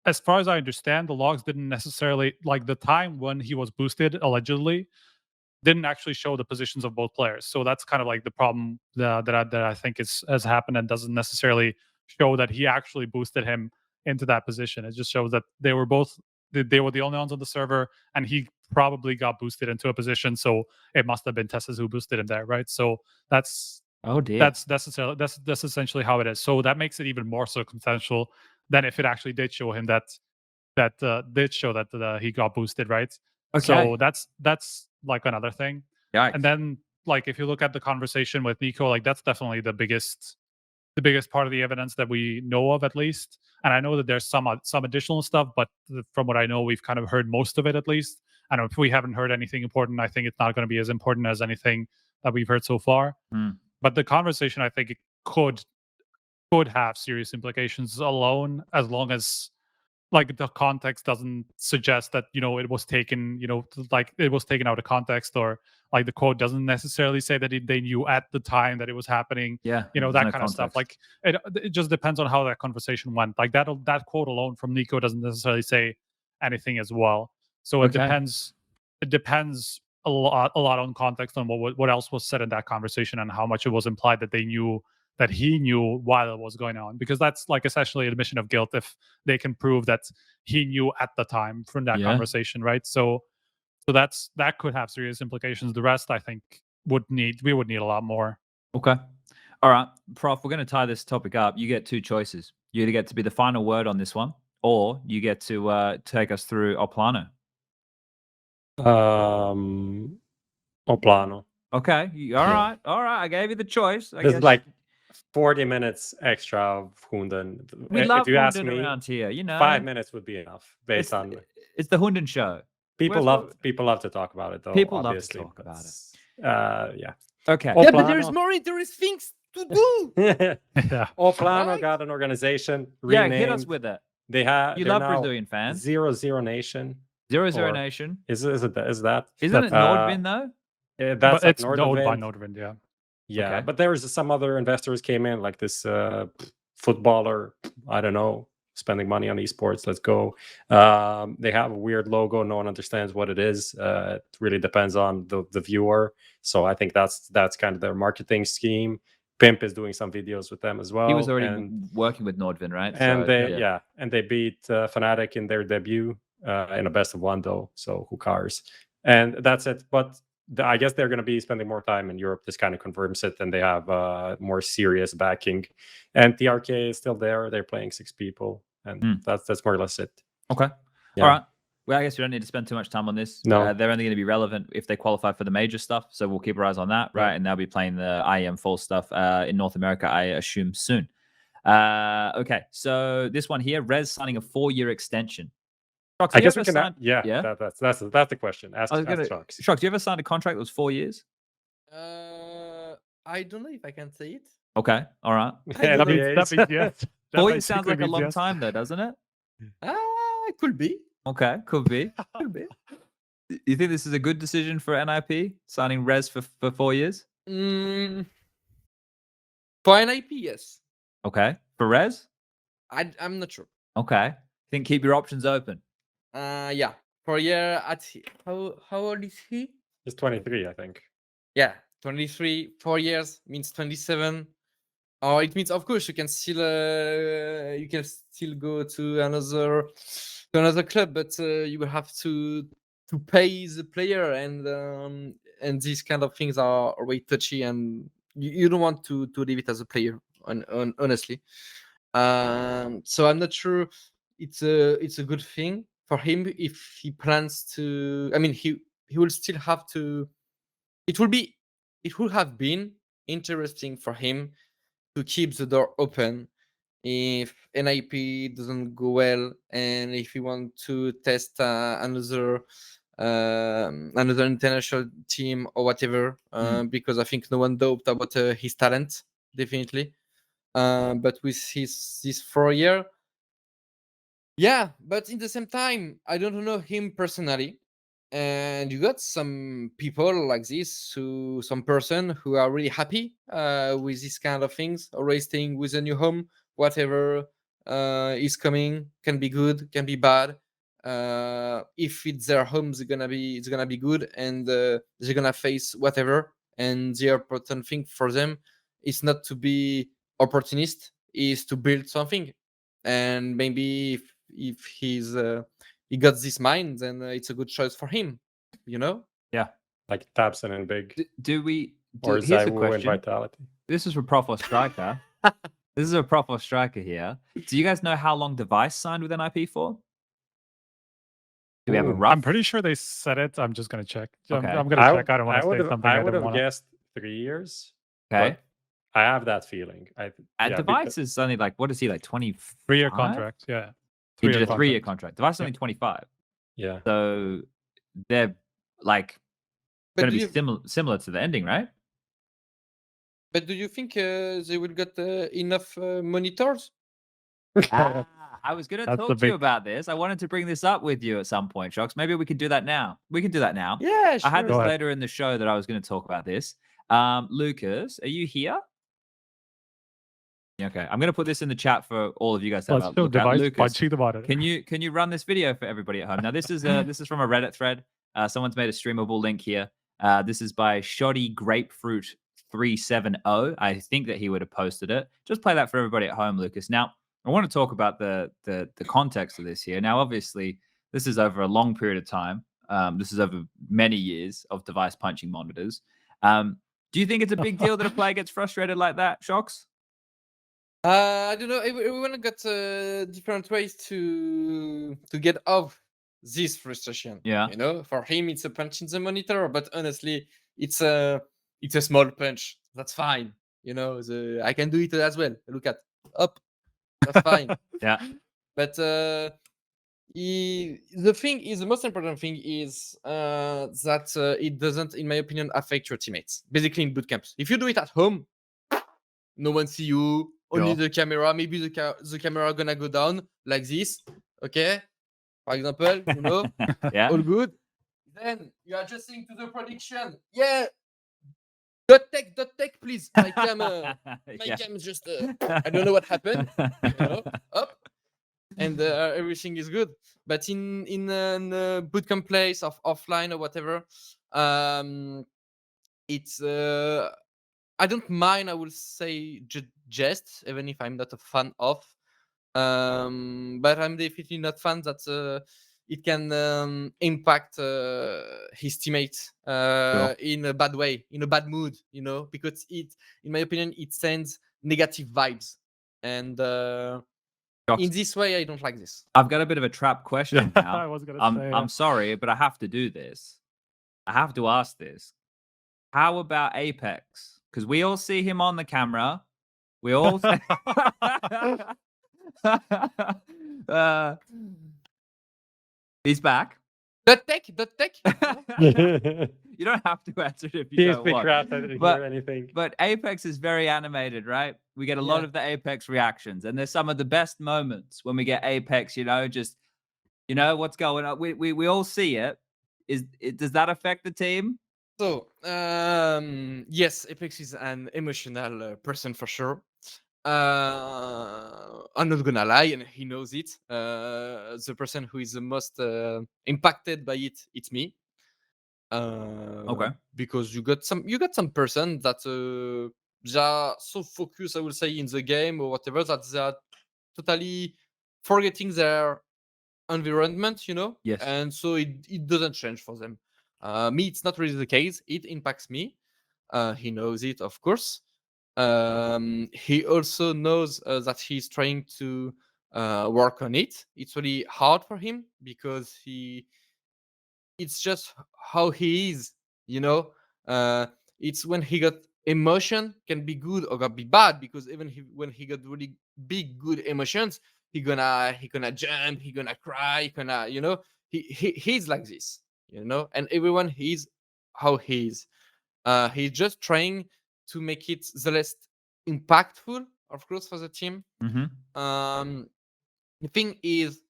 as far as I understand, the logs didn't necessarily, like the time when he was boosted allegedly didn't actually show the positions of both players. So that's kind of like the problem that I think has happened, and doesn't necessarily show that he actually boosted him into that position. It just shows that they were the only ones on the server, and he probably got boosted into a position. So it must have been TeSeS who boosted him there, right? So that's that's essentially how it is. So that makes it even more circumstantial than if it actually did show him that did show that he got boosted, right? Okay. So that's like another thing. Yikes. And then like if you look at the conversation with Niko, like that's definitely the biggest part of the evidence that we know of, at least. And I know that there's some additional stuff, but from what I know, we've kind of heard most of it, at least. I don't know if we haven't heard anything important. I think it's not going to be as important as anything that we've heard so far. But the conversation, I think, it could have serious implications alone, as long as like the context doesn't suggest that it was taken like it was taken out of context, or like the quote doesn't necessarily say that they knew at the time that it was happening. Yeah, that kind of stuff. Like it just depends on how that conversation went. Like that quote alone from Niko doesn't necessarily say anything as well. So it depends a lot on context on what else was said in that conversation, and how much it was implied that he knew while it was going on, because that's like essentially admission of guilt if they can prove that he knew at the time from that conversation, right? So that could have serious implications. The rest, I think, we would need a lot more. Okay. All right, Prof, we're going to tie this topic up. You get two choices. You either get to be the final word on this one, or you get to take us through PLANO. PLANO. Okay. All right. I gave you the choice. This is like 40 minutes extra of HUNDEN. We love if you ask HUNDEN me, around here. 5 minutes would be enough based on. It's the HUNDEN show. People love to talk about it, though. People obviously, love to talk about it. Yeah. Okay. Yeah, but there's more interesting things to do. PLANO got an organization. Yeah, hit us with it. They have. You love Brazilian fans. 00 Nation. 00 Nation. Is that? Isn't it Nordvin though? That's it's like Node by Nordvin, yeah. Yeah, Okay. but there was some other investors came in, like this footballer. I don't know, spending money on esports. Let's go. They have a weird logo. No one understands what it is. It really depends on the viewer. So I think that's kind of their marketing scheme. Pimp is doing some videos with them as well. He was already working with Nordvin, right? And they beat Fnatic in their debut in a best of one, though. So who cares? And that's it. But I guess they're going to be spending more time in Europe. This kind of confirms it, and they have more serious backing. And TRK is still there. They're playing 6 people, and that's more or less it. Okay. Yeah. All right. Well, I guess we don't need to spend too much time on this. No. They're only going to be relevant if they qualify for the major stuff. So we'll keep our eyes on that, right? And they'll be playing the IEM full stuff in North America, I assume, soon. Okay, so this one here, Rez signing a 4-year extension. Shox, I have you guess ever we can. signed- Yeah, that's the question. Ask Shox. Shox, you ever signed a contract that was 4 years? I don't know if I can say it. Okay, all right. I don't know. That means yes. That 4 years sounds basically like a means long yes. time, though, doesn't it? It could be. Okay, could be. Could be. You think this is a good decision for NIP, signing Rez for 4 years? For NIP, yes. Okay. For Rez? I'm not sure. Okay. Think keep your options open. Yeah. For a year how old is he? He's 23, I think. Yeah, 23. 4 years means 27. Or it means, of course, you can still go to another club, but you will have to pay the player, and these kind of things are way touchy, and you don't want to leave it as a player, honestly. So I'm not sure it's a good thing for him if he plans to. I mean, he will still have to. It would have been interesting for him to keep the door open if NIP doesn't go well, and if he want to test another international team or whatever, because I think no one doubted about his talent, definitely. But with this 4 year, yeah. But in the same time, I don't know him personally, and you got some people like this, some person who are really happy with this kind of things, always staying with a new home, whatever is coming, can be good, can be bad. If it's their home, it's gonna be good, and they're gonna face whatever. And the important thing for them is not to be opportunist, is to build something. And maybe if he got this mind, then it's a good choice for him, you know? Yeah. Like Tabson and Big. Do we... Or here's the ZywOo and question. Vitality. This is for Proper Striker. This is a Proper Striker here. Do you guys know how long Device signed with NIP for? Do we have a rough? I'm pretty sure they said it. I'm just gonna check. Okay. I'm gonna check. I don't want to say something. I would have guessed 3 years. Okay. I have that feeling. Device is only like, what is he, like 25? 3-year contract. Yeah. He did a 3-year contract. Device is only 25. Yeah. So they're like But going to be similar to the ending, right? But do you think they will get enough monitors? I was going to talk to you about this. I wanted to bring this up with you at some point, Shox. Maybe we could do that now. We can do that now. Yeah, sure. I had this later in the show that I was going to talk about this. Lucas, are you here? Okay, I'm going to put this in the chat for all of you guys to have a look at. Lucas, can you run this video for everybody at home? Now, this is from a Reddit thread. Someone's made a streamable link here. This is by Shoddy Grapefruit 370. I think that he would have posted it. Just play that for everybody at home, Lucas. Now, I want to talk about the context of this here. Now, obviously, this is over a long period of time. This is over many years of device punching monitors. Do you think it's a big deal that a player gets frustrated like that, Shox? I don't know. Everyone got different ways to get off this frustration. Yeah. You know, for him it's a punch in the monitor, but honestly, it's a small punch. That's fine. You know, I can do it as well. Look at up. That's fine. Yeah. But the most important thing is that it doesn't, in my opinion, affect your teammates. Basically, in boot camps, if you do it at home, no one see you. Only the camera. Maybe the camera gonna go down like this. Okay, for example, you know, yeah, all good. Then you are adjusting to the prediction. Yeah. Dot tech, please. My cam is just. I don't know what happened. You know, up, and everything is good. But in bootcamp place of offline or whatever, it's I don't mind. I will say jest, even if I'm not a fan of. But I'm definitely not fan that it can impact his teammates in a bad way, in a bad mood, you know, because in my opinion, it sends negative vibes. And in this way, I don't like this. I've got a bit of a trap question now. I was gonna say, I'm sorry, but I have to do this. I have to ask this. How about Apex? Because we all see him on the camera. We all he's back. The tech. You don't have to answer it if you TSP don't want. craft, I didn't hear anything. But Apex is very animated, right? We get a lot Yeah. of the Apex reactions, and there's some of the best moments when we get Apex. Just what's going on. We all see it. Does that affect the team? So, yes, Apex is an emotional person for sure. I'm not gonna lie, and he knows it. The person who is the most impacted by it, it's me. Okay. Because you got some person that they are so focused, I will say, in the game or whatever, that they are totally forgetting their environment, Yes. and so it doesn't change for them. Me, it's not really the case. It impacts me. He knows it, of course. He also knows that he's trying to work on it. It's really hard for him because it's just how he is, it's when he got emotion, can be good or can be bad, because even when he got really big good emotions, he gonna jump, he gonna cry, he gonna, he's like this, and everyone, he's how he is. He's just trying to make it the less impactful, of course, for the team. Mm-hmm. The thing is,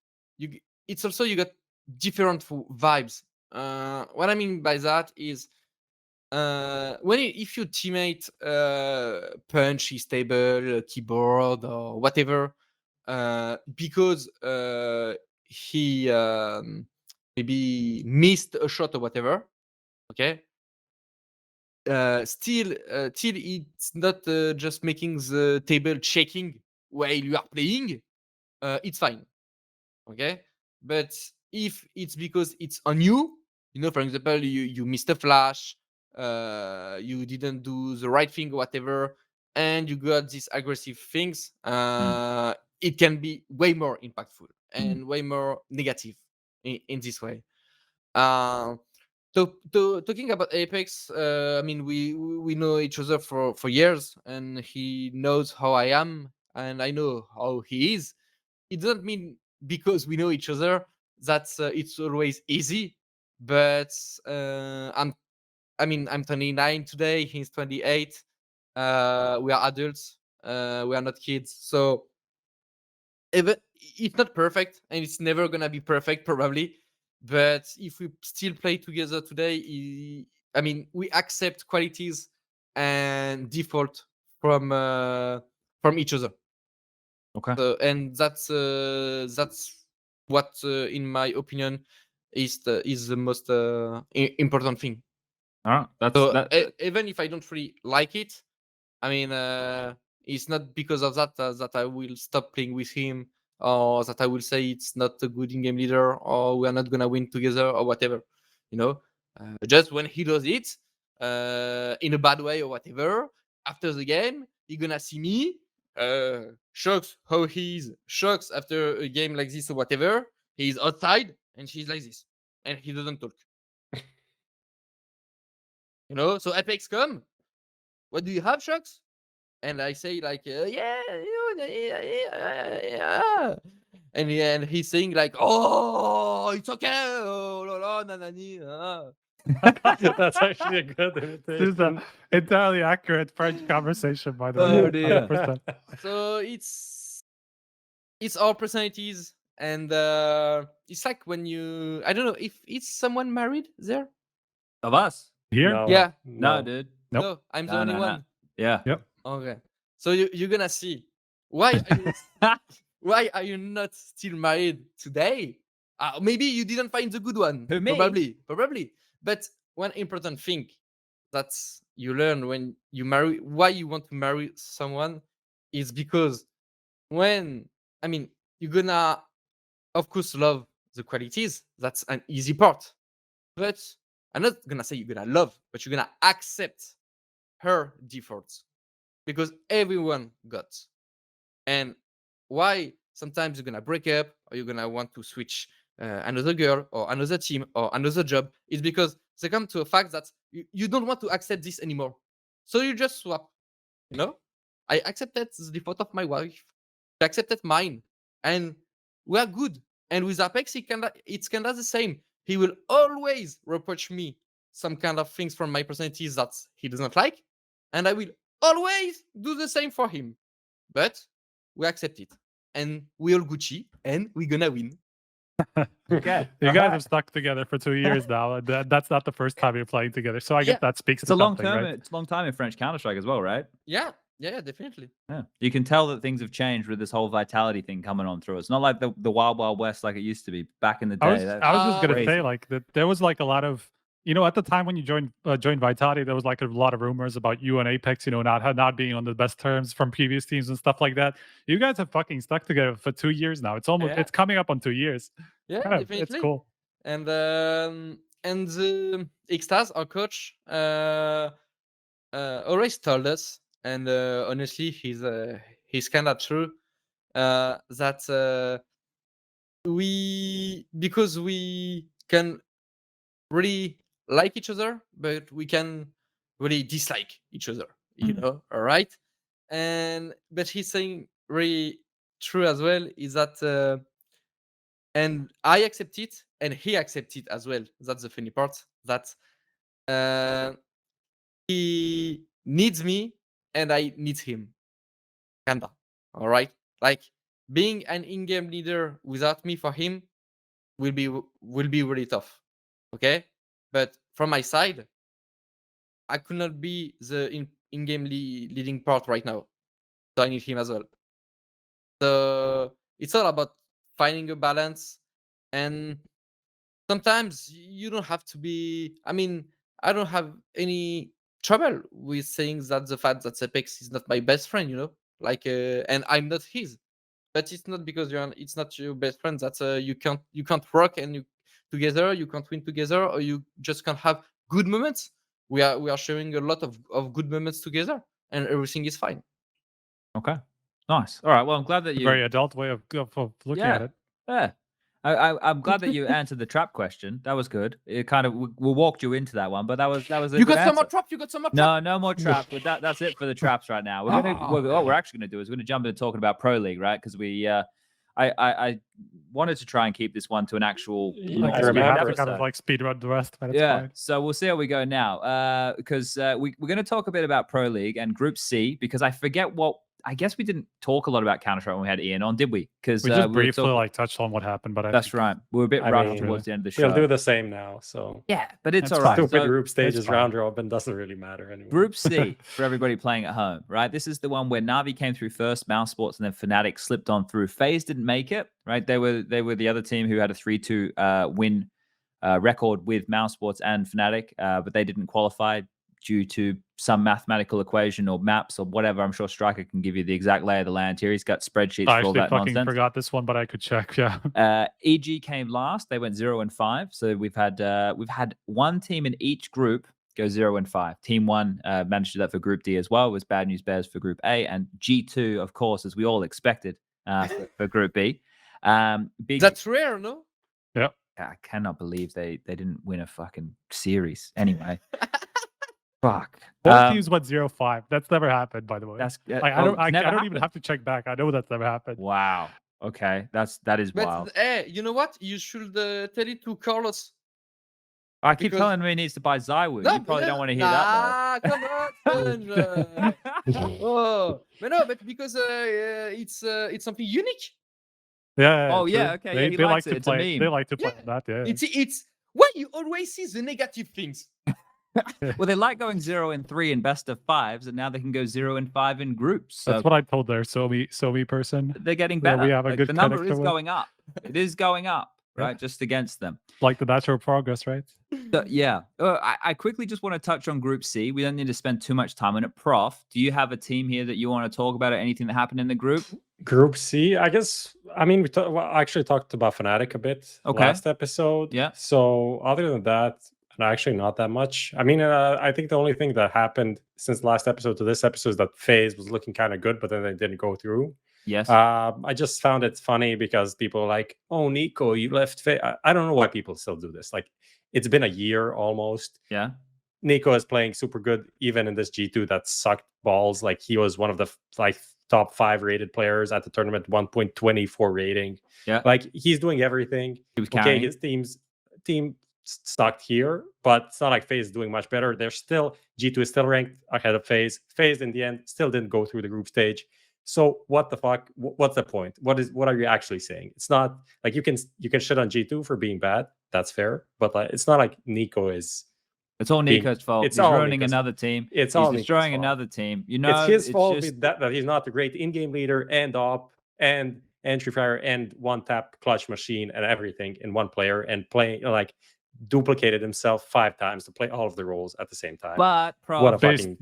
it's also, you got different vibes. What I mean by that is, if your teammate punch his table, keyboard, or whatever, because he maybe missed a shot or whatever, okay, still it's not just making the table shaking while you are playing, it's fine, okay. But if it's because it's on you, for example, you missed a flash, you didn't do the right thing or whatever, and you got these aggressive things, it can be way more impactful and way more negative in this way. Talking about Apex, I mean, we know each other for years, and he knows how I am, and I know how he is. It doesn't mean because we know each other that it's always easy. But I'm 29 today. He's 28. We are adults. We are not kids. So even it's not perfect, and it's never gonna be perfect probably. But if we still play together today, we accept qualities and default from each other. Okay. And that's what, in my opinion, is the most important thing. All right. So even if I don't really like it, it's not because of that that I will stop playing with him, or that I will say it's not a good in-game leader, or we are not gonna win together, or whatever. Just when he does it in a bad way or whatever, after the game, you're gonna see me shox how he's shox after a game like this or whatever. He's outside and she's like this, and he doesn't talk. So Apex come, what do you have, shox? And I say like, yeah, and he's saying like, oh, it's okay, oh, la, la, na, na, ni, That's actually a good This is imitation. an entirely accurate French conversation, by the Oh, way. dear. 100%. So it's our personalities, and it's like when you, I don't know if it's someone married there. Of us? Here? No, Yeah. No, dude. Nope. No, I'm the No, only no, no. one. Yeah. Yep. Okay, so you're gonna see why why are you not still married today? Maybe you didn't find the good one. Who, me? Probably. But one important thing that you learn when you marry, why you want to marry someone, is because you're gonna, of course, love the qualities. That's an easy part. But I'm not gonna say you're gonna love, but you're gonna accept her defaults, because everyone got. And why sometimes you're gonna break up, or you're gonna want to switch another girl or another team or another job, is because they come to a fact that you don't want to accept this anymore, so you just swap, I accepted the default of my wife. She accepted mine, and we are good. And with Apex, it's kind of the same. He will always reproach me some kind of things from my personality that he doesn't like, and I will always do the same for him. But we accept it, and we all Gucci, and we're gonna win. Okay. You guys have stuck together for 2 years now. That's not the first time you're playing together. So I guess that speaks It's to a long something, term. right? It's a long time in French Counter-Strike as well, right? Yeah, definitely. Yeah. You can tell that things have changed with this whole vitality thing coming on through. It's not like the wild wild west like it used to be back in the day. I was just gonna crazy. say like that there was like a lot of, you know, at the time when you joined Vitality, there was like a lot of rumors about you and Apex, you know, not being on the best terms from previous teams and stuff like that. You guys have fucking stuck together for 2 years now. It's almost it's coming up on 2 years. Yeah, definitely. It's cool. And Xtrfy, our coach, always told us, and honestly, he's kind of true, that because we can really like each other, but we can really dislike each other, you know, all right? But he's saying really true as well is that, and I accept it, and he accepts it as well. That's the funny part, that he needs me, and I need him. Kinda, all right? Like, being an in-game leader without me for him will be really tough, okay? But from my side, I could not be the in-game leading part right now, so I need him as well. So it's all about finding a balance, and sometimes you don't have to be. I mean, I don't have any trouble with saying that the fact that Apex is not my best friend, you know, like, and I'm not his. But it's not because it's not your best friend that you can't work and together, you can't win together, or you just can't have good moments. We are sharing a lot of good moments together, and everything is fine. Okay, nice. All right. Well, I'm glad that you Very adult way of looking at it. Yeah. I'm glad that you answered the trap question. That was good. It kind of we walked you into that one, but that was a You good got some more answer. trap. You got some more trap. No more traps. But that's it for the traps right now. We're what we're actually gonna do is we're gonna jump into talking about Pro League, right? Because we I wanted to try and keep this one to an actual I remember kind of like speed run the rest, but it's fine. So we'll see how we go now. Because we're going to talk a bit about Pro League and Group C, because I forget what. I guess we didn't talk a lot about Counter-Strike when we had Ian on, did we? Because we just briefly like touched on what happened, but that's right. We were a bit rushed towards the end of the show. We'll do the same now. So yeah, but it's all right. Stupid group stages round robin doesn't really matter anymore. Group C for everybody playing at home, right? This is the one where Na'Vi came through first, mouz Sports, and then fnatic slipped on through. FaZe didn't make it, right? They were the other team who had a 3-2 win record with mouz Sports and fnatic, but they didn't qualify due to some mathematical equation or maps or whatever. I'm sure Striker can give you the exact lay of the land here. He's got spreadsheets for all that nonsense. I forgot this one, but I could check. Yeah. EG came last. They went 0-5. So we've had one team in each group go 0-5. Team 1 managed to do that for Group D as well. It was Bad News Bears for Group A, and G2, of course, as we all expected, for Group B. That's rare, no? Yeah. I cannot believe they didn't win a fucking series anyway. Fuck. Both teams went 0-5. That's never happened, by the way. That's I don't even have to check back. I know that's never happened. Wow. Okay, that is wild. Hey, you know what? You should tell it to Carlos. I keep telling him he needs to buy ZywOo. You probably don't want to hear that though. Come on, oh, but because it's something unique. Yeah. Oh yeah. Okay. They like to play. They like to play that. Yeah. It's why you always see the negative things. Well, they like going 0-3 in best of 5s, and now they can go 0-5 in groups. So that's what I told their SoMe person. They're getting better. We have a good the number is going up. It is going up, right? Just against them. Like the natural progress, right? So, yeah. I quickly just want to touch on Group C. We don't need to spend too much time on it. Prof, do you have a team here that you want to talk about, or anything that happened in the group? Group C, I guess. I mean, I actually talked about fnatic a bit last episode. Yeah. So other than that, actually not that much. I mean, I think the only thing that happened since last episode to this episode is that FaZe was looking kind of good, but then they didn't go through. Yes. I just found it funny because people are like, oh, Niko, you left FaZe. I don't know why people still do this. Like, it's been a year almost. Yeah. Niko is playing super good even in this G2 that sucked balls. Like he was one of the top 5 rated players at the tournament, 1.24 rating. Yeah, like he's doing everything. he was Okay, carrying. his team sucked here, but it's not like FaZe is doing much better. They're still G2 is still ranked ahead of FaZe. FaZe in the end still didn't go through the group stage. So what the fuck? What's the point? What are you actually saying? It's not like you can shit on G2 for being bad. That's fair, but like it's not like Niko is. It's all Nico's fault. It's He's all ruining Niko's another team. It's He's all destroying Niko's fault. another team. You know, it's his fault just... that he's not a great in-game leader and op and entry fire and one-tap clutch machine and everything in one player and playing like duplicated himself 5 times to play all of the roles at the same time. But what a fucking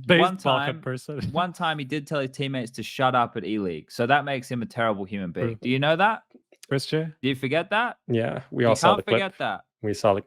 one time he did tell his teammates to shut up at E-League, so that makes him a terrible human being. Do you know that, Christian? Do you forget that? Yeah, we all saw the clip. Forget that. We saw it.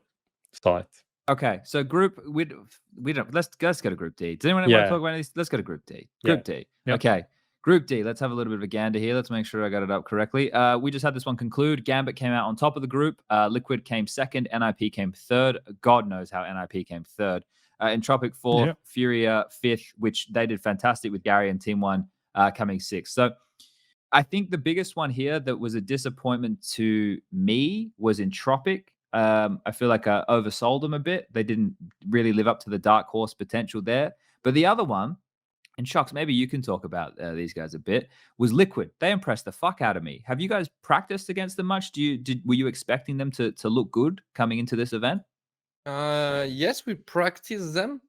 Okay, so group we don't let's go to Group D. Does anyone want to talk about this? Let's go to Group D. Group D. Yep. Okay. Group D. Let's have a little bit of a gander here. Let's make sure I got it up correctly. We just had this one conclude. Gambit came out on top of the group. Liquid came second. NIP came third. God knows how NIP came third. Entropic fourth. Yep. Furia fifth, which they did fantastic with Gary and Team One coming sixth. So I think the biggest one here that was a disappointment to me was Entropic. I feel like I oversold them a bit. They didn't really live up to the dark horse potential there. But the other one, and shox, maybe you can talk about these guys a bit, was Liquid. They impressed the fuck out of me. Have you guys practiced against them much? Were you expecting them to look good coming into this event? Yes, we practiced them.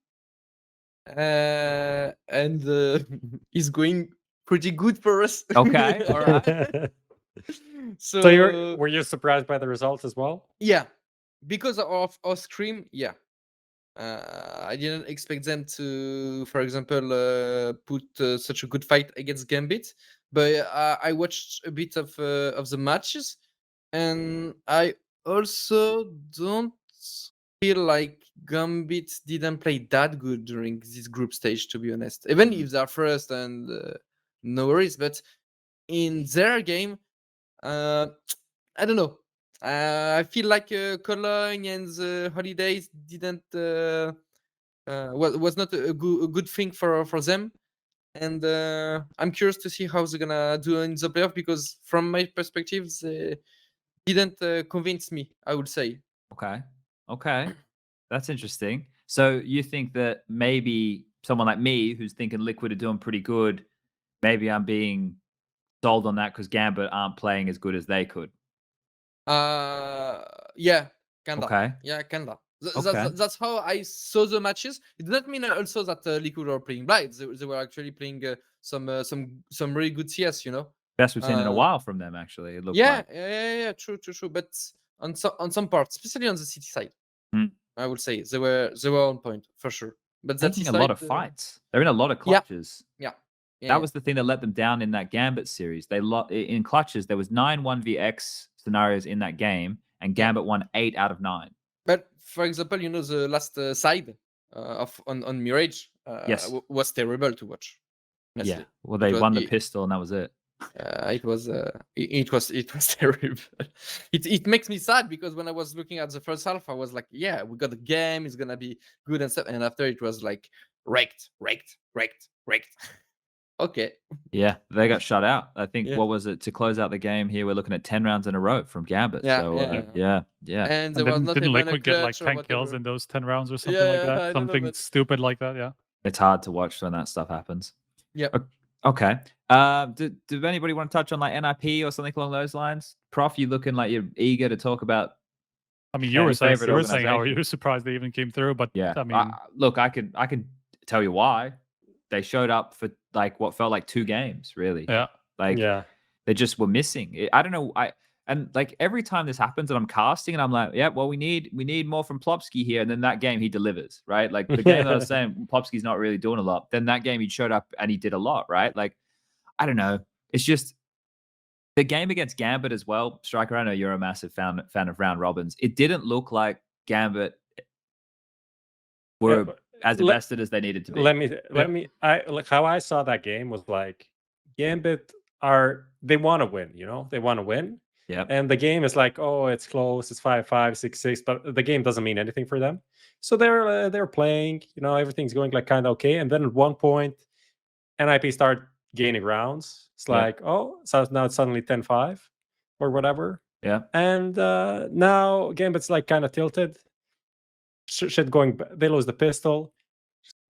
And it's going pretty good for us. Okay, all right. So were you surprised by the results as well? Yeah, because of our scream. Yeah, I didn't expect them to, for example, put such a good fight against Gambit. But I watched a bit of the matches, and I also don't feel like Gambit didn't play that good during this group stage, to be honest. Even if they're first and no worries, but in their game. I don't know. I feel like Cologne and the Holidays didn't was not a good thing for them, and I'm curious to see how they're gonna do in the playoff because from my perspective, they didn't convince me. I would say. Okay, that's interesting. So you think that maybe someone like me, who's thinking Liquid are doing pretty good, maybe I'm being sold on that because Gambit aren't playing as good as they could. Yeah, kinda. Okay. Yeah, kinda. That's how I saw the matches. It did not mean also that Liquid were playing blind. They were actually playing some really good CS. You know, best we've seen in a while from them. Actually, it looked like. Yeah. True. But on some parts, especially on the city side, I would say they were on point for sure. But that's a lot of fights. They're in a lot of clutches. Yeah. That was the thing that let them down in that Gambit series. They in clutches, there was 9 1vx scenarios in that game, and Gambit won 8 out of 9. But for example, you know, the last side on Mirage was terrible to watch. Honestly. Yeah, well, they won the pistol, and that was it. It was terrible. It makes me sad because when I was looking at the first half, I was like, yeah, we got the game, it's gonna be good and stuff. And after it was like wrecked. Okay. Yeah, they got shut out. I think what was it to close out the game here? We're looking at 10 rounds in a row from Gambit. Yeah. And there was didn't Liquid get like 10 kills in those 10 rounds or something like that? Something stupid like that. Yeah. It's hard to watch when that stuff happens. Yeah. Okay. Did anybody want to touch on like NIP or something along those lines? Prof, you looking like you're eager to talk about? I mean, you were saying how you were surprised they even came through, but yeah. I mean, look, I could tell you why. They showed up for like what felt like 2 games, really. Yeah. They just were missing. I don't know. And like every time this happens and I'm casting and I'm like, yeah, well, we need more from Plopsky here. And then that game he delivers, right? Like the game that I was saying, Plopsky's not really doing a lot. Then that game he showed up and he did a lot, right? Like, I don't know. It's just the game against Gambit as well. Striker, I know you're a massive fan of round robins. It didn't look like Gambit were as invested as they needed to be. How I saw that game was like Gambit they want to win, you know? They want to win. Yeah. And the game is like, oh, it's close, it's 5-5, 6-6, but the game doesn't mean anything for them. So they're playing, everything's going like kind of okay. And then at one point, NIP start gaining rounds. It's like, oh, so now it's suddenly 10-5 or whatever. Yeah. And now Gambit's like kind of tilted. Shit going, they lose the pistol.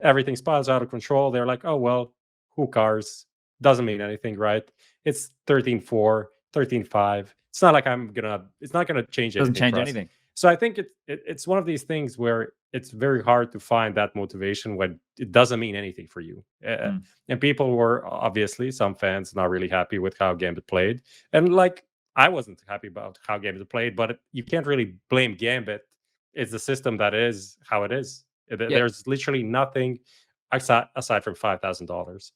Everything spirals out of control. They're like, oh, well, who cares? Doesn't mean anything, right? It's 13-4, 13-5. It's not like it's not gonna change anything. Doesn't change for us. anything. So I think it's one of these things where it's very hard to find that motivation when it doesn't mean anything for you. And people were obviously, some fans, not really happy with how Gambit played. And like, I wasn't happy about how Gambit played, but you can't really blame Gambit. It's the system that is how it is. There's literally nothing aside from $5,000.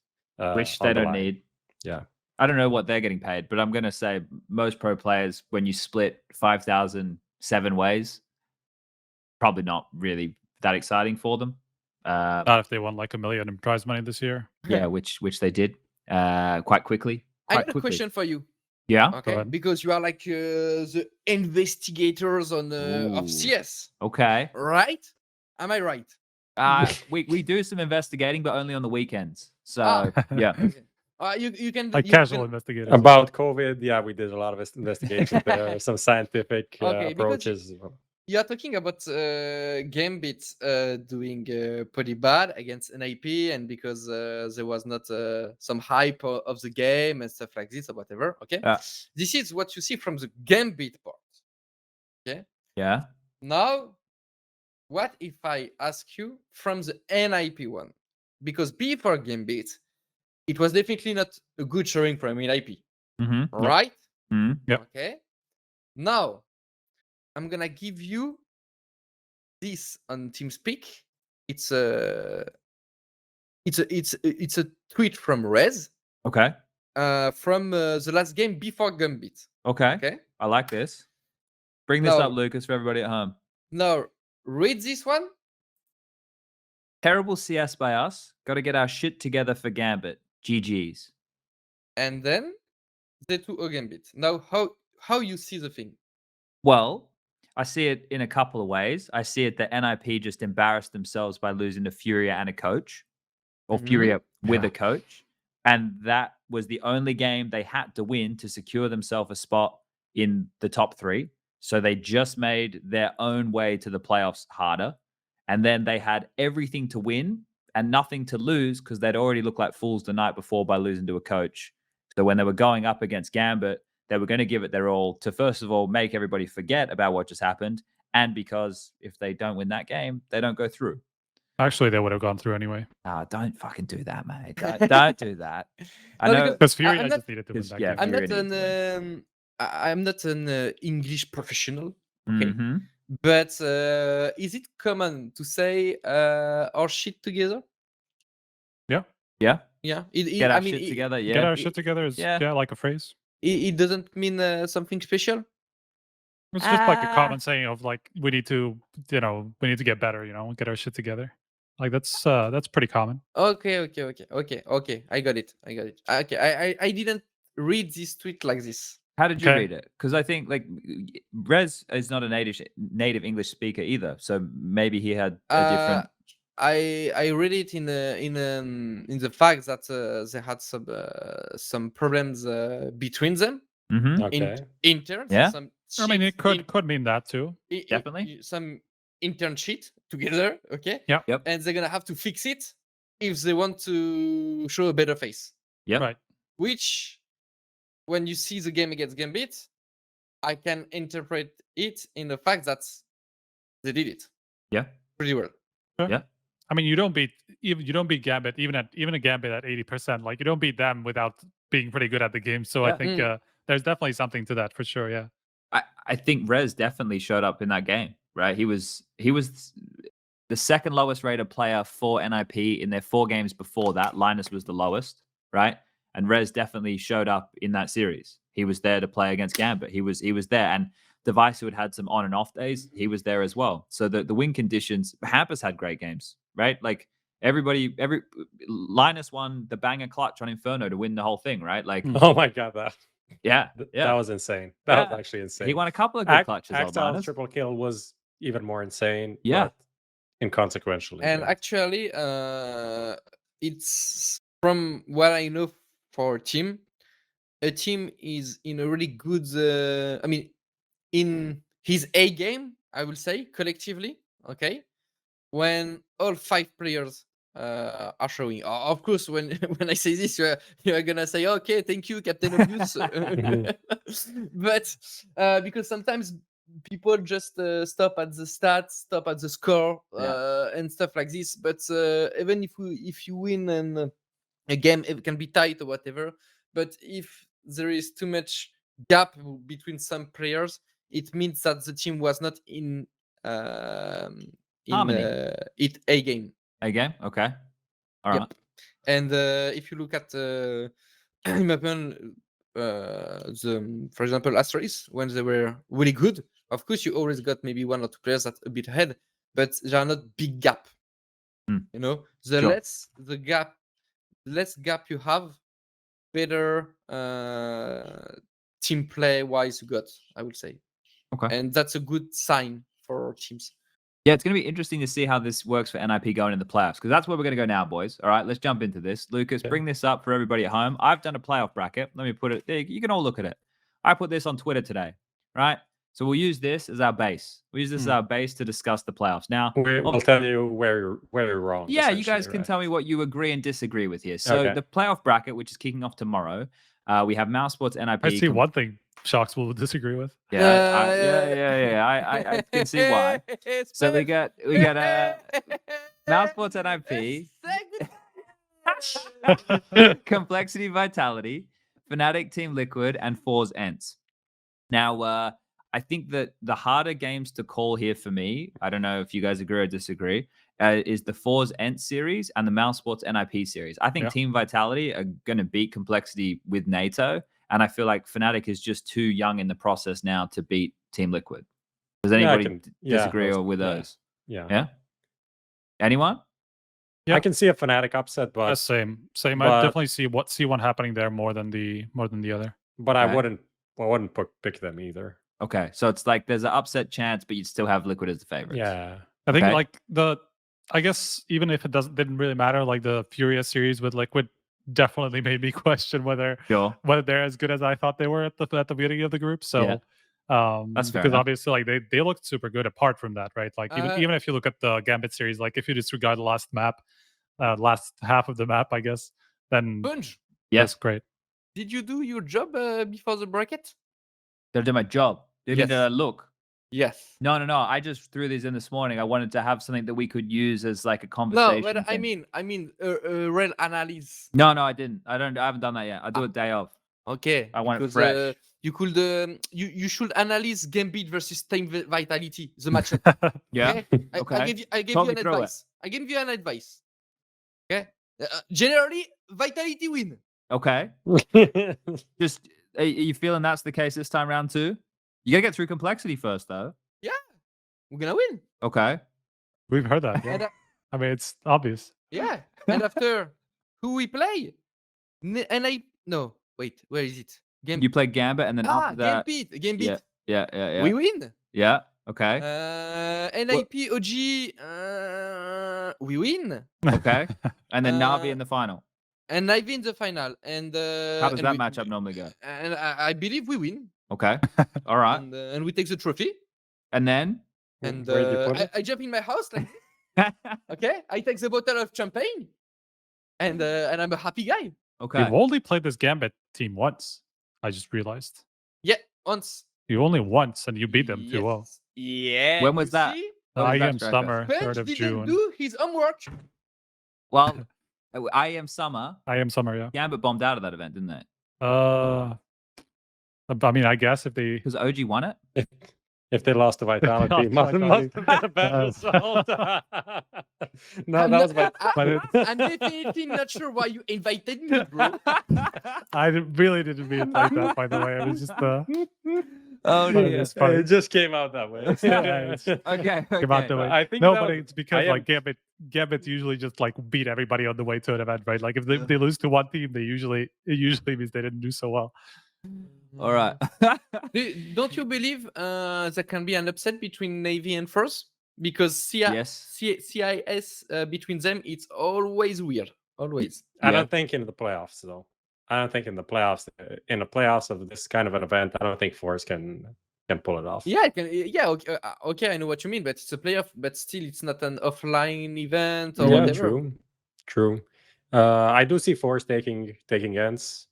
Which they don't need. Yeah. I don't know what they're getting paid, but I'm going to say most pro players, when you split 5,000 7 ways, probably not really that exciting for them. Not if they won like $1 million in prize money this year. Yeah, which they did quite quickly. I got a question for you. Yeah. Okay. Because you are like the investigators on of CS. Okay. Right? Am I right? We do some investigating, but only on the weekends. So yeah. Okay. You can like casual investigators about COVID. Yeah, we did a lot of investigations there, some scientific approaches. You are talking about Gambit doing pretty bad against NIP, and because there was not some hype of the game and stuff like this or whatever. Okay, this is what you see from the Gambit part. Okay. Yeah. Now, what if I ask you from the NIP one? Because before Gambit, it was definitely not a good showing from NIP. Right? Yeah. Okay. Now, I'm gonna give you this on TeamSpeak. It's a tweet from Rez. Okay. From the last game before Gambit. Okay. Okay. I like this. Bring this up, Lucas, for everybody at home. Now, read this one. Terrible CS by us. Got to get our shit together for Gambit. GG's. And then the two Gambit. Now, how you see the thing? Well, I see it in a couple of ways. I see it that NIP just embarrassed themselves by losing to Furia and a coach, or Furia with a coach. And that was the only game they had to win to secure themselves a spot in the top 3. So they just made their own way to the playoffs harder. And then they had everything to win and nothing to lose because they'd already looked like fools the night before by losing to a coach. So when they were going up against Gambit, they were going to give it their all to, first of all, make everybody forget about what just happened. And because if they don't win that game, they don't go through. Actually, they would have gone through anyway. Don't fucking do that, mate. Don't do that. I know. Because Furia just needed to win that game. I'm not an English professional. Okay. But is it common to say our shit together? Yeah. Yeah. Yeah. Get our shit together. Yeah. Get our shit together is like a phrase. It doesn't mean something special. It's just like a common saying of like we need to get better. Get our shit together. Like that's pretty common. Okay. I got it. Okay. I didn't read this tweet like this. How did you read it? Because I think like Rez is not a native English speaker either, so maybe he had a different. I read it in the fact that they had some problems between them. Interns. Yeah. I mean, it could mean that too. Definitely. Some intern shit together. Okay. Yeah. Yep. And they're gonna have to fix it if they want to show a better face. Yeah. Right. Which, when you see the game against Gambit, I can interpret it in the fact that they did it. Yeah. Pretty well. Sure. Yeah. I mean, you don't beat Gambit even a Gambit at 80%. Like you don't beat them without being pretty good at the game. So I think there's definitely something to that for sure. Yeah. I think Rez definitely showed up in that game, right? He was the second lowest rated player for NIP in their 4 games before that. Linus was the lowest, right? And Rez definitely showed up in that series. He was there to play against Gambit. He was there. And Device, who had some on and off days, he was there as well. So the win conditions, Hampus had great games, right? Like Linus won the banger clutch on Inferno to win the whole thing, right? Like, oh my god, that Yeah, That yeah. was insane. That was Yeah. actually insane. He won a couple of good clutches. Old Axel's Miners. triple kill was even more insane. Yeah. But inconsequentially. And good. actually, it's from what I know for a team is in a really good. I mean, in his A game, I will say collectively. Okay, when all 5 players are showing. Of course, when when I say this, you're gonna say, "Okay, thank you, Captain Obvious." But because sometimes people just stop at the stats, stop at the score, and stuff like this. But even if you win and a game, it can be tight or whatever. But if there is too much gap between some players, it means that the team was not in Harmony. it A game. A game. Okay. All right. Yep. And if you look at in my opinion, for example, Astralis, when they were really good, of course you always got maybe 1 or 2 players that a bit ahead, but they are not big gap. Mm. You know, the Sure. less gap you have, better team play wise you got, I would say. Okay. And that's a good sign for teams. Yeah, it's going to be interesting to see how this works for NIP going in the playoffs, because that's where we're going to go now, boys. All right, let's jump into this. Lucas, bring this up for everybody at home. I've done a playoff bracket. Let me put it there. You can all look at it. I put this on Twitter today, right? So we'll use this as our base. We'll use this as our base to discuss the playoffs. Now, We'll tell you where you're wrong. yeah, you guys essentially, can right? tell me what you agree and disagree with here. So Okay. the playoff bracket, which is kicking off tomorrow, we have Mouse Sports NIP. I see one thing shox will disagree with. Yeah, I can see why. So we got Mouse Sports NIP, Complexity Vitality, Fnatic Team Liquid, and FaZe Ents. Now, I think that the harder games to call here for me, I don't know if you guys agree or disagree, is the FaZe Ents series and the Mouse Sports NIP series. I think Team Vitality are going to beat Complexity with NATO, and I feel like Fnatic is just too young in the process now to beat Team Liquid. Does anybody disagree or with those? Yeah. Anyone? Yeah. I can see a Fnatic upset, but Same. I but- definitely see one happening there more than the other. but Okay. I wouldn't pick them either. Okay, so it's like there's an upset chance, but you'd still have Liquid as the favorite. Yeah. I think Okay. like I guess even if it didn't really matter, like the Furia series with Liquid definitely made me question whether they're as good as I thought they were at the beginning of the group. So That's fair because enough. obviously like they looked super good apart from that, right? Like even if you look at the Gambit series, like if you disregard the last half of the map, I guess, then SPUNJ, that's great. did you do your job before the bracket? Did I do my job? Did Yes. you look? Yes. No. I just threw these in this morning. I wanted to have something that we could use as like a No, conversation. but I thing. mean, real analysis. No, I didn't. I haven't done that yet. I do a day off. Okay. I want it because, fresh. you could you should analyze Gambit versus Team Vitality, the matchup. Yeah. Okay? I gave Talk you me an through it. advice. I gave you an advice. Okay. Generally, Vitality win. Okay. Just are you feeling that's the case this time round too? You gotta get through Complexity first, though. Yeah, we're gonna win. Okay. We've heard that. Yeah. And, I mean, it's obvious. yeah. And after who we play? No, wait, where is it? You play Gambit, and then after that, Gambit. yeah. We win. Yeah. Okay. NIP OG, we win. Okay. And then Navi in the final. And Navi in the final. And How does that matchup normally go? And I believe we win. Okay. All right. And we take the trophy. And then? And Where do you put it? I jump in my house like this. Okay. I take the bottle of champagne. And I'm a happy guy. Okay. You've only played this Gambit team once. I just realized. Yeah, once. You only once, and you beat them 2-0. Yeah. When was you that? see? I that am striker? summer, SPUNJ 3rd of didn't June. do his homework. Well, I am Summer. I am summer, yeah. Gambit bombed out of that event, didn't they? I mean, I guess if they Because OG won it. If they lost to Vitality, Lost to must Vitality. have been a bad result. No, that was my. I'm definitely not sure why you invited me, bro. I really didn't mean it like that, by the way. It was just Oh, it's funny. It just came out that way. Yeah, it's- Okay. Came out the way. I think No, that but was- it's because I like Gambit usually just like beat everybody on the way to an event, right? Like if they lose to one team, it usually means they didn't do so well. All right. Don't you believe there can be an upset between Navy and Force? Because Yes. CIS between them, it's always weird. Always. I Yeah. don't think in the playoffs though. I don't think in the playoffs of this kind of an event, I don't think Force can pull it off. Yeah, it can, yeah, okay, I know what you mean, but it's a playoff, but still it's not an offline event or Yeah, whatever. true. I do see Force taking ends.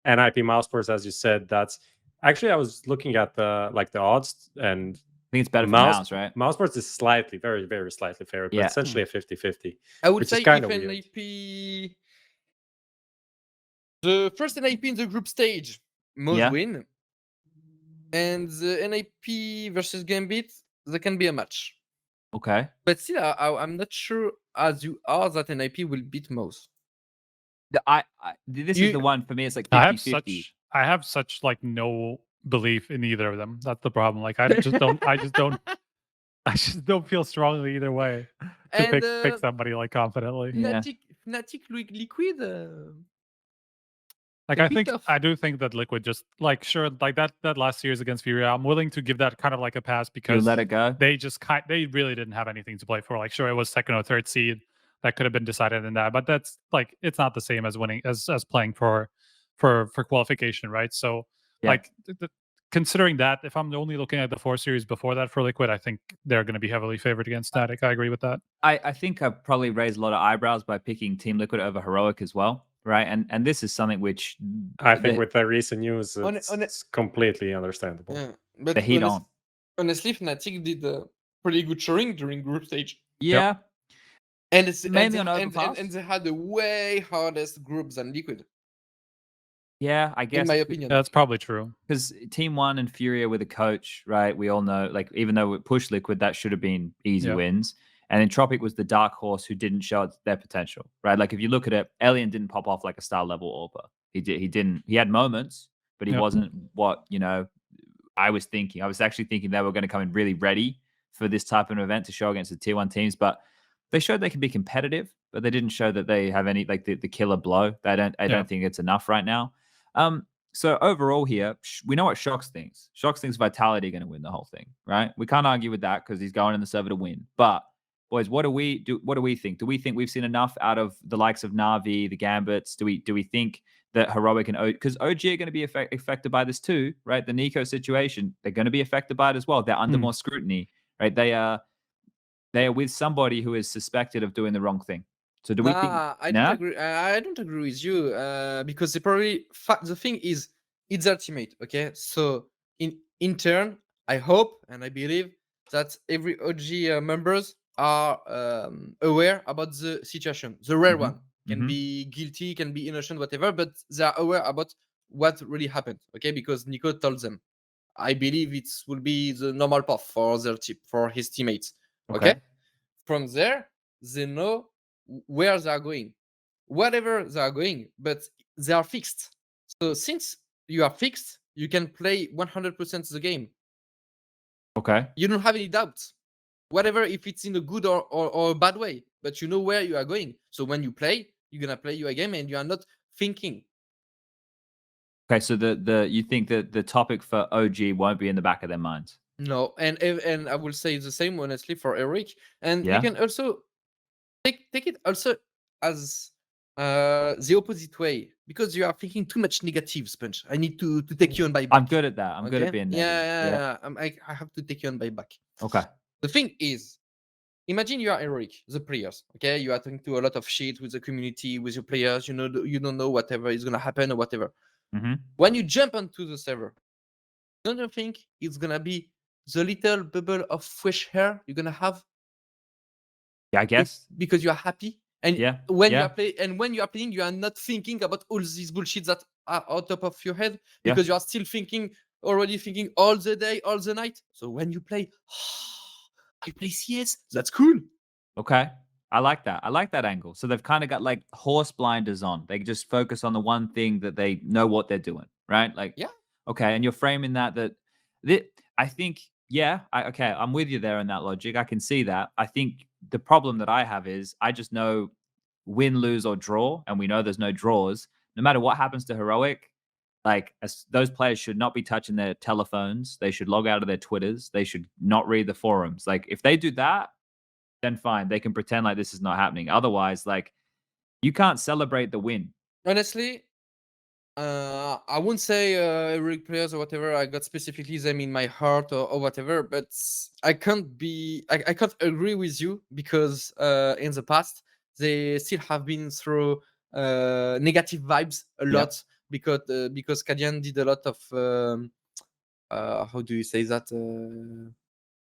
NIP Mousesports, as you said, that's actually I was looking at the odds, and I think it's better for Mouse, right? Mousesports is slightly, very, very slightly favored, but Yeah. essentially a 50-50. I would Which say is kind if of weird. NIP, the first NIP in the group stage, mouz Yeah. win, and the NIP versus Gambit, there can be a match. Okay. But still, I'm not sure as you are that NIP will beat mouz. This is the one for me. It's like I have 50-50. such like no belief in either of them. That's the problem. Like I just don't feel strongly either way to And pick somebody like confidently. Yeah. Fnatic Liquid. Like it'd be tough. I do think that Liquid just like sure like that last series against Furia, I'm willing to give that kind of like a pass You because let it go. they really didn't have anything to play for. Like sure it was second or third seed that could have been decided in that, but that's like it's not the same as winning as playing for qualification, right? So Yeah. like considering that, if I'm only looking at the 4 series before that for Liquid, I think they're going to be heavily favored against Fnatic. I agree with that. I think I've probably raised a lot of eyebrows by picking Team Liquid over Heroic as well, right? And this is something which I think with the recent news, it's completely understandable. Yeah, but the heat on. honestly, Fnatic did a pretty good showing during group stage. Yeah. And it's Mainly and, on and, overpass. and they had a way hardest group than Liquid, Yeah, I guess in my opinion. That's probably true. because Team One and Furia with a coach, right? We all know, like, even though it pushed Liquid, that should have been easy Yeah. wins. And Entropic was the dark horse who didn't show their potential, right? Like, if you look at it, Alien didn't pop off like a star level Orba. He didn't. He had moments, but he Yeah. wasn't what I was thinking. I was actually thinking they were going to come in really ready for this type of event to show against the tier 1 teams, but they showed they can be competitive, but they didn't show that they have any like the killer blow. I don't think it's enough right now. So overall here, we know what shox thinks. Shox thinks Vitality are going to win the whole thing, right? We can't argue with that because he's going in the server to win. But boys, what do we think? Do we think we've seen enough out of the likes of Na'Vi, the Gambits? Do we think that Heroic and because OG are going to be affected by this too, right? The niko situation, they're going to be affected by it as well. They're under more scrutiny, right? They are with somebody who is suspected of doing the wrong thing. So do we think? I don't agree. I don't agree with you because the thing is it's their teammate. Okay, so in turn, I hope and I believe that every OG members are aware about the situation. The rare one can be guilty, can be innocent, whatever, but they are aware about what really happened. Okay, because niko told them. I believe it will be the normal path for for his teammates. Okay. From there, they know where they are going, whatever they are going, but they are fixed. So since you are fixed, you can play 100% the game. Okay. You don't have any doubts, whatever, if it's in a good or a bad way, but you know where you are going. So when you play, you're gonna play your game, and you are not thinking. Okay, so you think that the topic for OG won't be in the back of their minds? No, and I will say the same honestly for Eric, and Yeah. you can also take it also as the opposite way, because you are thinking too much negative, SPUNJ. I need to take you on by back. I'm good at that. I'm good at being negative. Yeah. I have to take you on by back. Okay. The thing is, imagine you are Eric, the players. Okay, you are talking to a lot of shit with the community, with your players. You know, you don't know whatever is gonna happen or whatever. When you jump onto the server, don't you think it's gonna be the little bubble of fresh air you're gonna have? Yeah, I guess. Because you are happy. And when you are playing, you are not thinking about all these bullshit that are on top of your head, because you are still already thinking all the day, all the night. So when you play, I play CS, that's cool. Okay. I like that. I like that angle. So they've kind of got like horse blinders on. They just focus on the one thing that they know what they're doing, right? Like, okay. And you're framing that I think, I'm with you there in that logic. I can see that. I think the problem that I have is I just know win, lose, or draw, and we know there's no draws. No matter what happens to Heroic, Like, those players should not be touching their telephones. They should log out of their Twitters. They should not read the forums. Like, if they do that, then fine. They can pretend like this is not happening. Otherwise, like, you can't celebrate the win. Honestly, I wouldn't say every players or whatever. I got specifically them in my heart or whatever, but I can't agree with you because in the past they still have been through negative vibes a lot because Kyojin did a lot of how do you say that?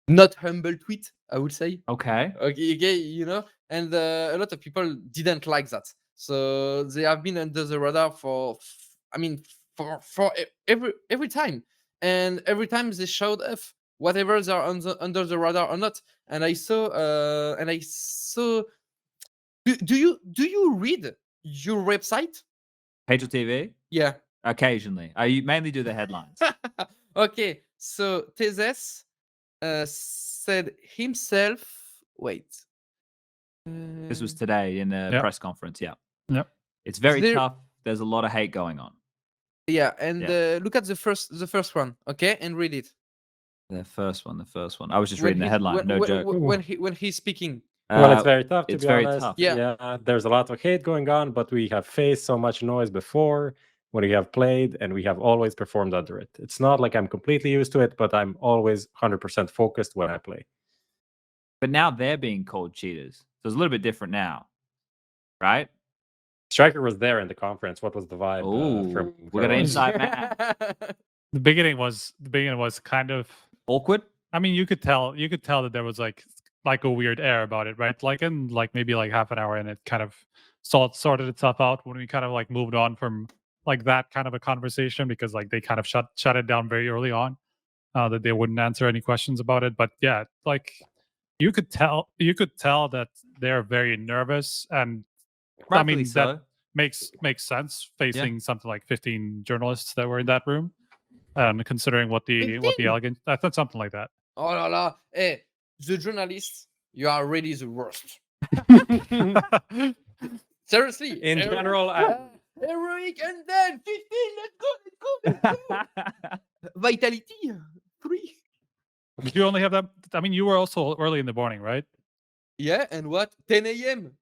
Not humble tweet, I would say. Okay. Okay, you know, and a lot of people didn't like that. So they have been under the radar for every time, and every time they showed up, whatever they're under the radar or not. And I saw. Do you read your website? HLTV? Yeah. Occasionally. I mainly do the headlines. Okay, so TeSeS said himself. Wait. This was today in the press conference. Yeah. Yep. It's very tough. There's a lot of hate going on. Yeah, and look at the first one, okay, and read it. The first one. I was just reading the headline. No joke. When he's speaking. Well, it's very tough, to it's be very honest. tough. Yeah. There's a lot of hate going on, but we have faced so much noise before when we have played, and we have always performed under it. It's not like I'm completely used to it, but I'm always 100% focused when I play. But now they're being called cheaters. So it's a little bit different now, right? Striker was there in the conference. What was the vibe? Oh, we got an inside man. The beginning was kind of Awkward. I mean, you could tell that there was like a weird air about it, right? Like in maybe half an hour, and it kind of sorted itself out when we kind of moved on from that kind of a conversation, because they kind of shut it down very early on, that they wouldn't answer any questions about it. But yeah, you could tell that they're very nervous, and Rightfully I mean so. that makes sense facing something like 15 journalists that were in that room, and considering what the elegant, I thought something like that. Oh la la! Hey, the journalists, you are really the worst. Seriously. In general, heroic and then 15. Let's go. Vitality 3. Did you only have that? I mean, you were also early in the morning, right? Yeah, and what? 10 a.m.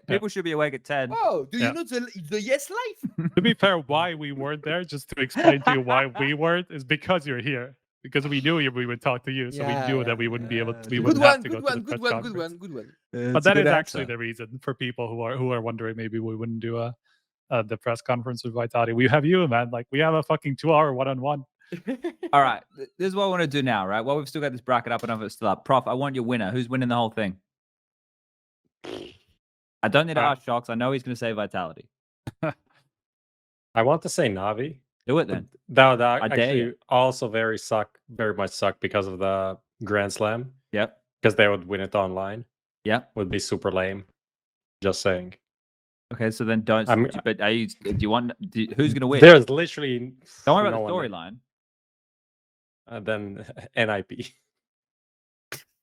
People should be awake at 10. Oh, do you know the yes life? To be fair, why we weren't there, just to explain to you why we weren't, is because you're here. Because we knew we would talk to you, so we knew that we wouldn't be able to. We wouldn't have to go to the press conference. Good one. But that is actually the reason for people who are wondering maybe we wouldn't do the press conference with Vitality. We have you, man. We have a fucking 2-hour one-on-one. All right, this is what I want to do now, right? Well, we've still got this bracket up and over, it's still up. Prof, I want your winner. Who's winning the whole thing? I don't need to ask shox. I know he's going to say Vitality. I want to say Navi. Do it then. That actually also very much suck because of the Grand Slam. Yep. Because they would win it online. Yep. Would be super lame. Just saying. Okay, so then don't. But who's going to win? There's literally. Don't worry about the storyline. Then NIP.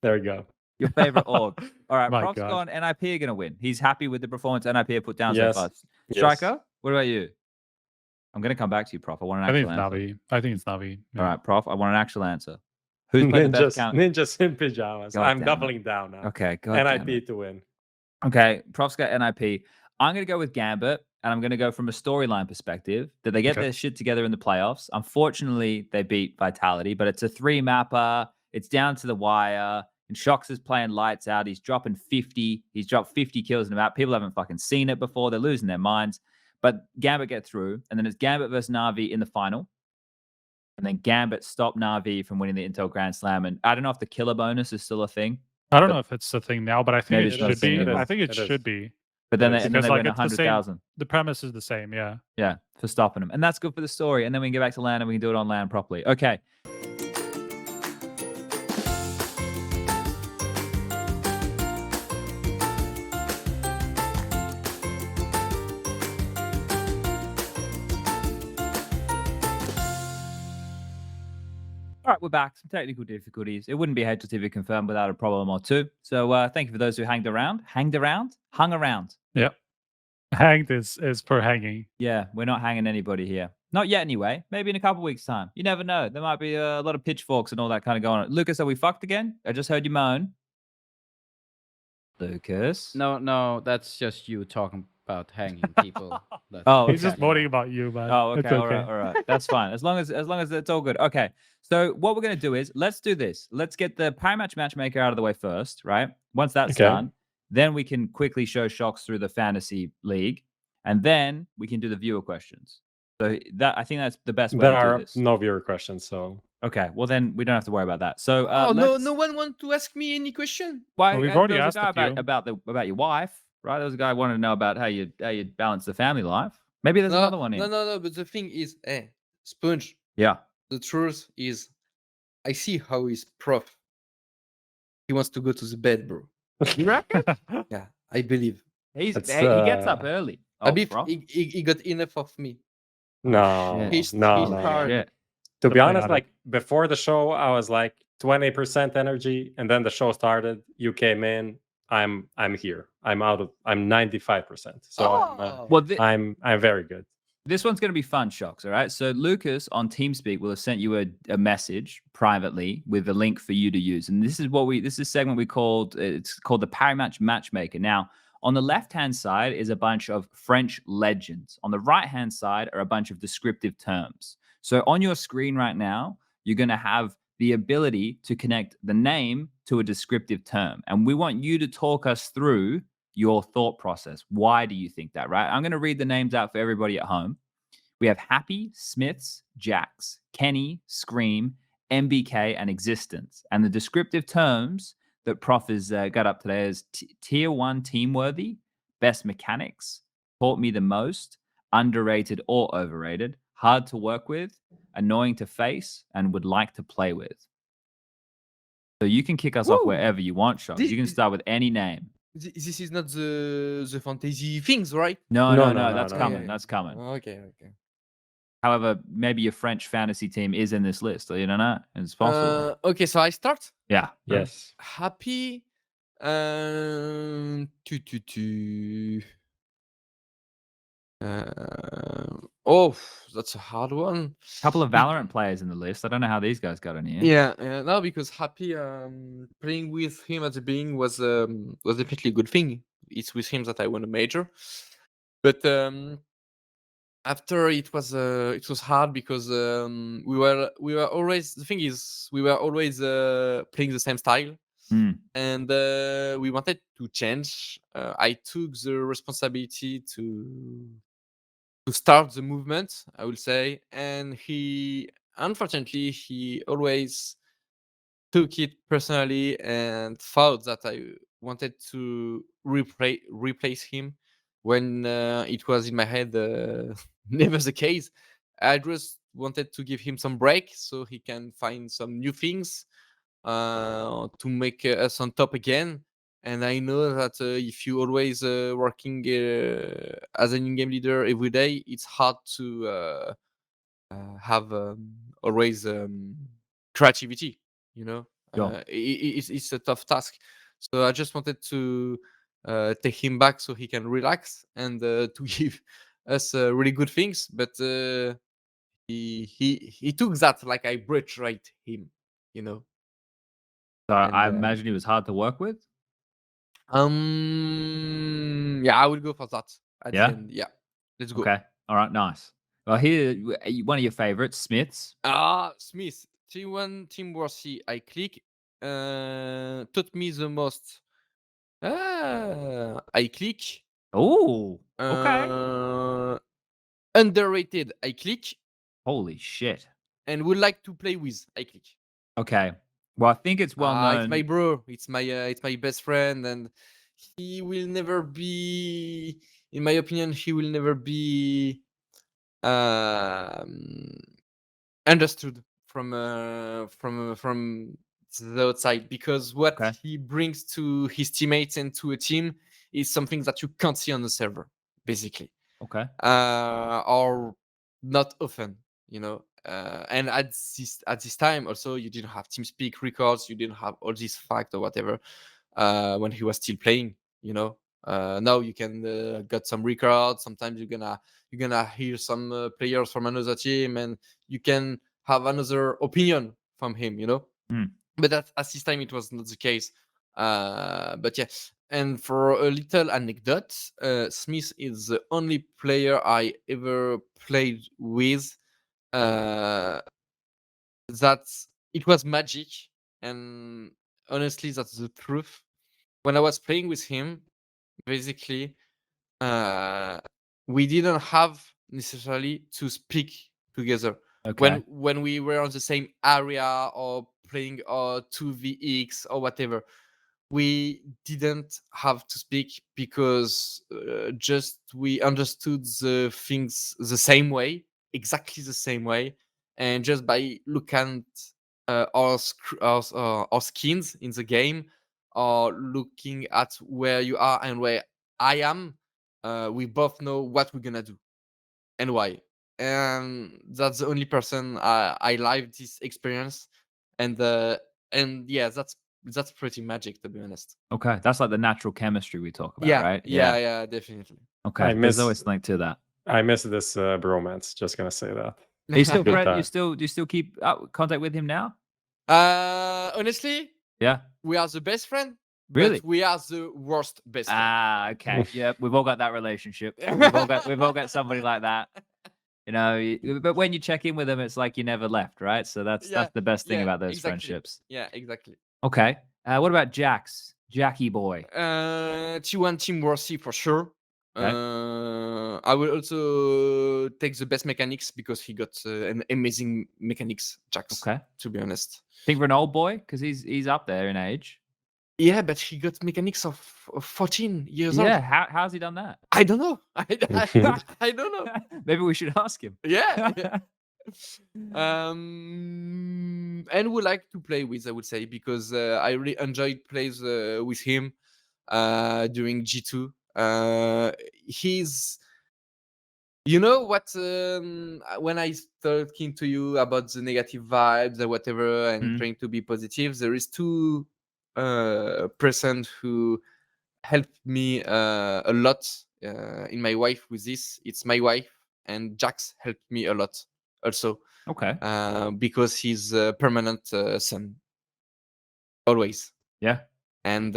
There we go. Your favorite org. All right, My Prof's God. gone. NIP are going to win. He's happy with the performance NIP have put down so Yes. far. Yes. Striker, what about you? I'm going to come back to you, Prof. I want an I actual think it's answer. Navi. I think it's Navi. All right, Prof. I want an actual answer. Who's played the best count? Ninjas in pajamas. God I'm damn it. doubling down now. Okay, God damn it. NIP to win. Okay, Prof's got NIP. I'm going to go with Gambit, and I'm going to go from a storyline perspective that they get their shit together in the playoffs. Unfortunately, they beat Vitality, but it's a 3-mapper. It's down to the wire. And shox is playing lights out. He's dropping 50. He's dropped 50 kills in the map. People haven't fucking seen it before. They're losing their minds. But Gambit get through, and then it's Gambit versus Na'Vi in the final. And then Gambit stopped Na'Vi from winning the Intel Grand Slam. And I don't know if the killer bonus is still a thing. I don't know if it's a thing now, but I think Maybe it it's not a should thing be. anymore. I think it It is. should be. But then, Yes. and then they Because, win it's the same. 100,000. The premise is the same, yeah. Yeah, for stopping them. And that's good for the story. And then we can get back to land and we can do it on land properly. Okay. All right, we're back. Some technical difficulties. It wouldn't be HLTV Confirmed without a problem or two. So thank you for those who hung around. Yep. Hanged is for hanging. Yeah, we're not hanging anybody here. Not yet, anyway. Maybe in a couple weeks' time. You never know. There might be a lot of pitchforks and all that kind of going on. Lucas, are we fucked again? I just heard you moan. Lucas. No, that's just you talking about hanging people. That's Oh, He's just okay. voting about you, man. Oh, It's okay. okay. All right. That's fine. As long as it's all good. Okay. So what we're gonna do is let's do this. Let's get the Paramatch Matchmaker out of the way first, right? Once that's Okay. done, then we can quickly show shox through the fantasy league, and then we can do the viewer questions. So I think that's the best way There to do are this. no viewer questions, so Okay. Well, then we don't have to worry about that. So Oh no, let's- no one want to ask me any question. Why? Well, we've already there was asked a a guy few. about your wife, right? There was a guy who wanted to know about how you balance the family life. Maybe there's No, another one here. no. But the thing is, SPUNJ. Yeah. The truth is, I see how he's prof. He wants to go to the bed, bro. You reckon? Yeah, I believe. He That's, gets up early. I Oh, believe bro. he got enough of me. no, He's- no, he's no. hard. Shit. To be Definitely honest, not like before the show, I was like 20% energy, and then the show started. You came in. I'm here. I'm 95%. So Oh. Well, I'm very good. this one's going to be fun, shox. All right. So Lucas on TeamSpeak will have sent you a message privately with a link for you to use, and this is a segment it's called the Paramatch Matchmaker. Now, on the left-hand side is a bunch of French legends. On the right-hand side are a bunch of descriptive terms. So on your screen right now, you're going to have the ability to connect the name to a descriptive term. And we want you to talk us through your thought process. Why do you think that, right? I'm going to read the names out for everybody at home. We have Happy, SmithZz, JaCkz, Kenny, Scream, MBK, and Existence. And the descriptive terms that Prof has got up today is Tier 1 teamworthy, best mechanics, taught me the most, underrated or overrated, hard to work with, annoying to face, and would like to play with. So you can kick us off Woo! wherever you want, shox. You can This- start with any name. This is not the fantasy things, right? No, No, that's no. coming. Yeah. That's coming. Okay. However, maybe your French fantasy team is in this list. You don't know. It's possible. Okay, so I start. Yeah. Yes. Happy. Oh, that's a hard one. A couple of Valorant players in the list. I don't know how these guys got in here. Yeah, no, because Happy playing with him at the beginning was definitely a good thing. It's with him that I won a major, but after it was hard because we were always, the thing is, we were always playing the same style. And we wanted to change. I took the responsibility to start the movement, I will say, and he always took it personally and thought that I wanted to replace him when it was in my head never the case. I just wanted to give him some break so he can find some new things to make us on top again. And I know that if you always working as an in-game leader every day, it's hard to have always creativity. You know, Sure. it's a tough task. So I just wanted to take him back so he can relax and to give us really good things. But he took that like I betrayed him. You know. So I And, imagine he was hard to work with. Yeah, I will go for that at Yeah? the end. Yeah, let's go. Okay. All right. Nice. Well, here, one of your favorites, SmithZz. Smith, Team 1, Team Worthy. I click. Taught me the most. I click. Oh, okay. Underrated. I click. Holy shit. And would like to play with. I click. Okay. Well, I think it's well known. It's my bro. It's my best friend, and he will never be. In my opinion, he will never be understood from the outside, because what Okay. he brings to his teammates and to a team is something that you can't see on the server, basically, Okay. or not often, you know. And at this time also, you didn't have TeamSpeak records, you didn't have all this fact or whatever when he was still playing, you know. Now you can get some records. Sometimes you're gonna hear some players from another team, and you can have another opinion from him. But at this time it was not the case. But yeah, and for a little anecdote, Smith is the only player I ever played with that it was magic, and honestly that's the truth. When I was playing with him, basically we didn't have necessarily to speak together. Okay. When we were on the same area or playing 2vx or whatever, we didn't have to speak because just we understood the things the same way, exactly the same way, and just by looking at our skins in the game, or looking at where you are and where I am, we both know what we're gonna do and why. And that's the only person I lived this experience, and yeah, that's pretty magic, to be honest. Okay. That's like the natural chemistry we talk about, Yeah, right? yeah, definitely. Okay. I There's miss- always something to that. I miss this bromance. Just gonna say that. Are you still Good friend? time. Do you still keep contact with him now? Honestly, Yeah. we are the best friend. Really? But we are the worst best friend. Ah, okay. Yeah, we've all got that relationship. We've all got somebody like that. But when you check in with them, it's like you never left, right? So that's the best thing about those exactly. friendships. Yeah, exactly. Okay. What about JaCkz? Jackie boy. T1 Team Worthy for sure. Okay. I will also take the best mechanics because he got an amazing mechanics, JaCkz. Okay. To be honest. Think for an old boy because he's up there in age. Yeah, but he got mechanics of 14 years old. Yeah. How's he done that? I don't know. I don't know. Maybe we should ask him. Yeah. And we like to play with, I would say, because I really enjoyed plays with him during G2. He's, you know what? When I talking to you about the negative vibes or whatever, and trying to be positive, there is two person who helped me a lot in my wife with this. It's my wife, and JaCkz helped me a lot also. Okay. Because he's a permanent son. Always. Yeah. And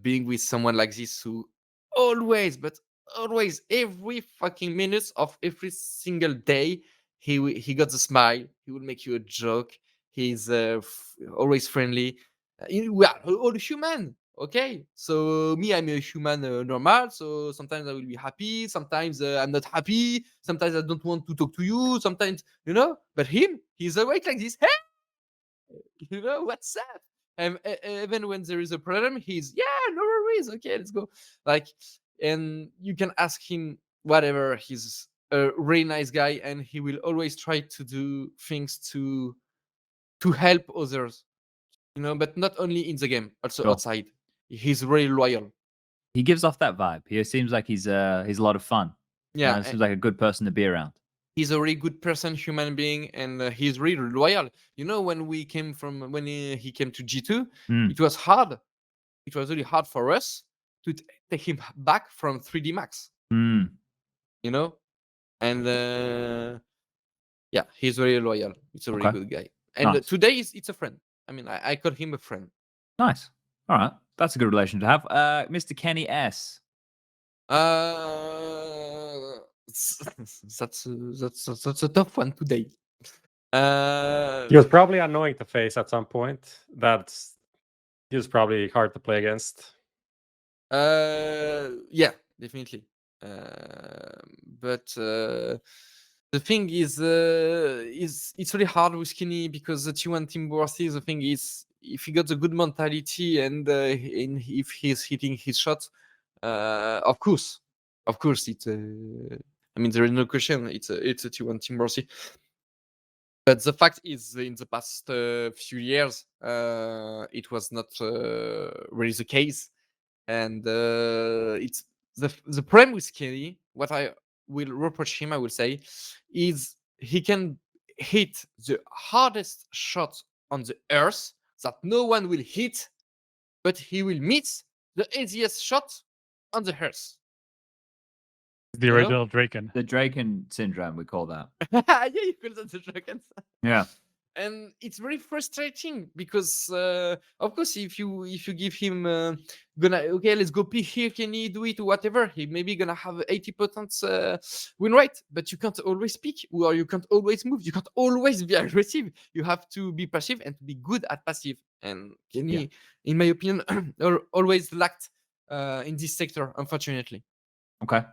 being with someone like this who always, but always, every fucking minute of every single day, he got the smile. He will make you a joke. He's always friendly. We are all human. Okay, so me, I'm a human normal. So sometimes I will be happy. Sometimes I'm not happy. Sometimes I don't want to talk to you. Sometimes, but him, he's always like this. Hey, what's up? And even when there is a problem, he's no worries. Okay, let's go. And you can ask him whatever. He's a really nice guy, and he will always try to do things to help others. But not only in the game, also outside. He's really loyal. He gives off that vibe. He seems like he's a lot of fun. Yeah, seems like a good person to be around. He's a really good person, human being, and he's really loyal. When he came to G2, it was hard. It was really hard for us to take him back from 3D Max. And yeah, he's really loyal. It's a really good guy. And today it's a friend. I mean, I call him a friend. Nice. All right, that's a good relation to have. Mr. Kenny S. That's a tough one today. He was probably annoying to face at some point. He was probably hard to play against. Yeah, definitely. But the thing is it's really hard with Skinny because the T1 Team Worthy. The thing is, if he got a good mentality and if he's hitting his shots, of course, it's. I mean, there is no question. It's a T1 Team Worthy. But the fact is, in the past few years, it was not really the case, and it's the problem with Kenny. What I will reproach him, I will say, is he can hit the hardest shot on the earth that no one will hit, but he will miss the easiest shot on the hearth. The You know? original Draken. The Draken syndrome, we call that. Yeah, you call that the dragons. Yeah. And it's very frustrating because of course if you give him okay, let's go pick here, can he do it or whatever, he maybe gonna have 80% win rate, but you can't always pick, or you can't always move, you can't always be aggressive, you have to be passive and to be good at passive. And Kenny, in my opinion, always lacked in this sector, unfortunately. Okay.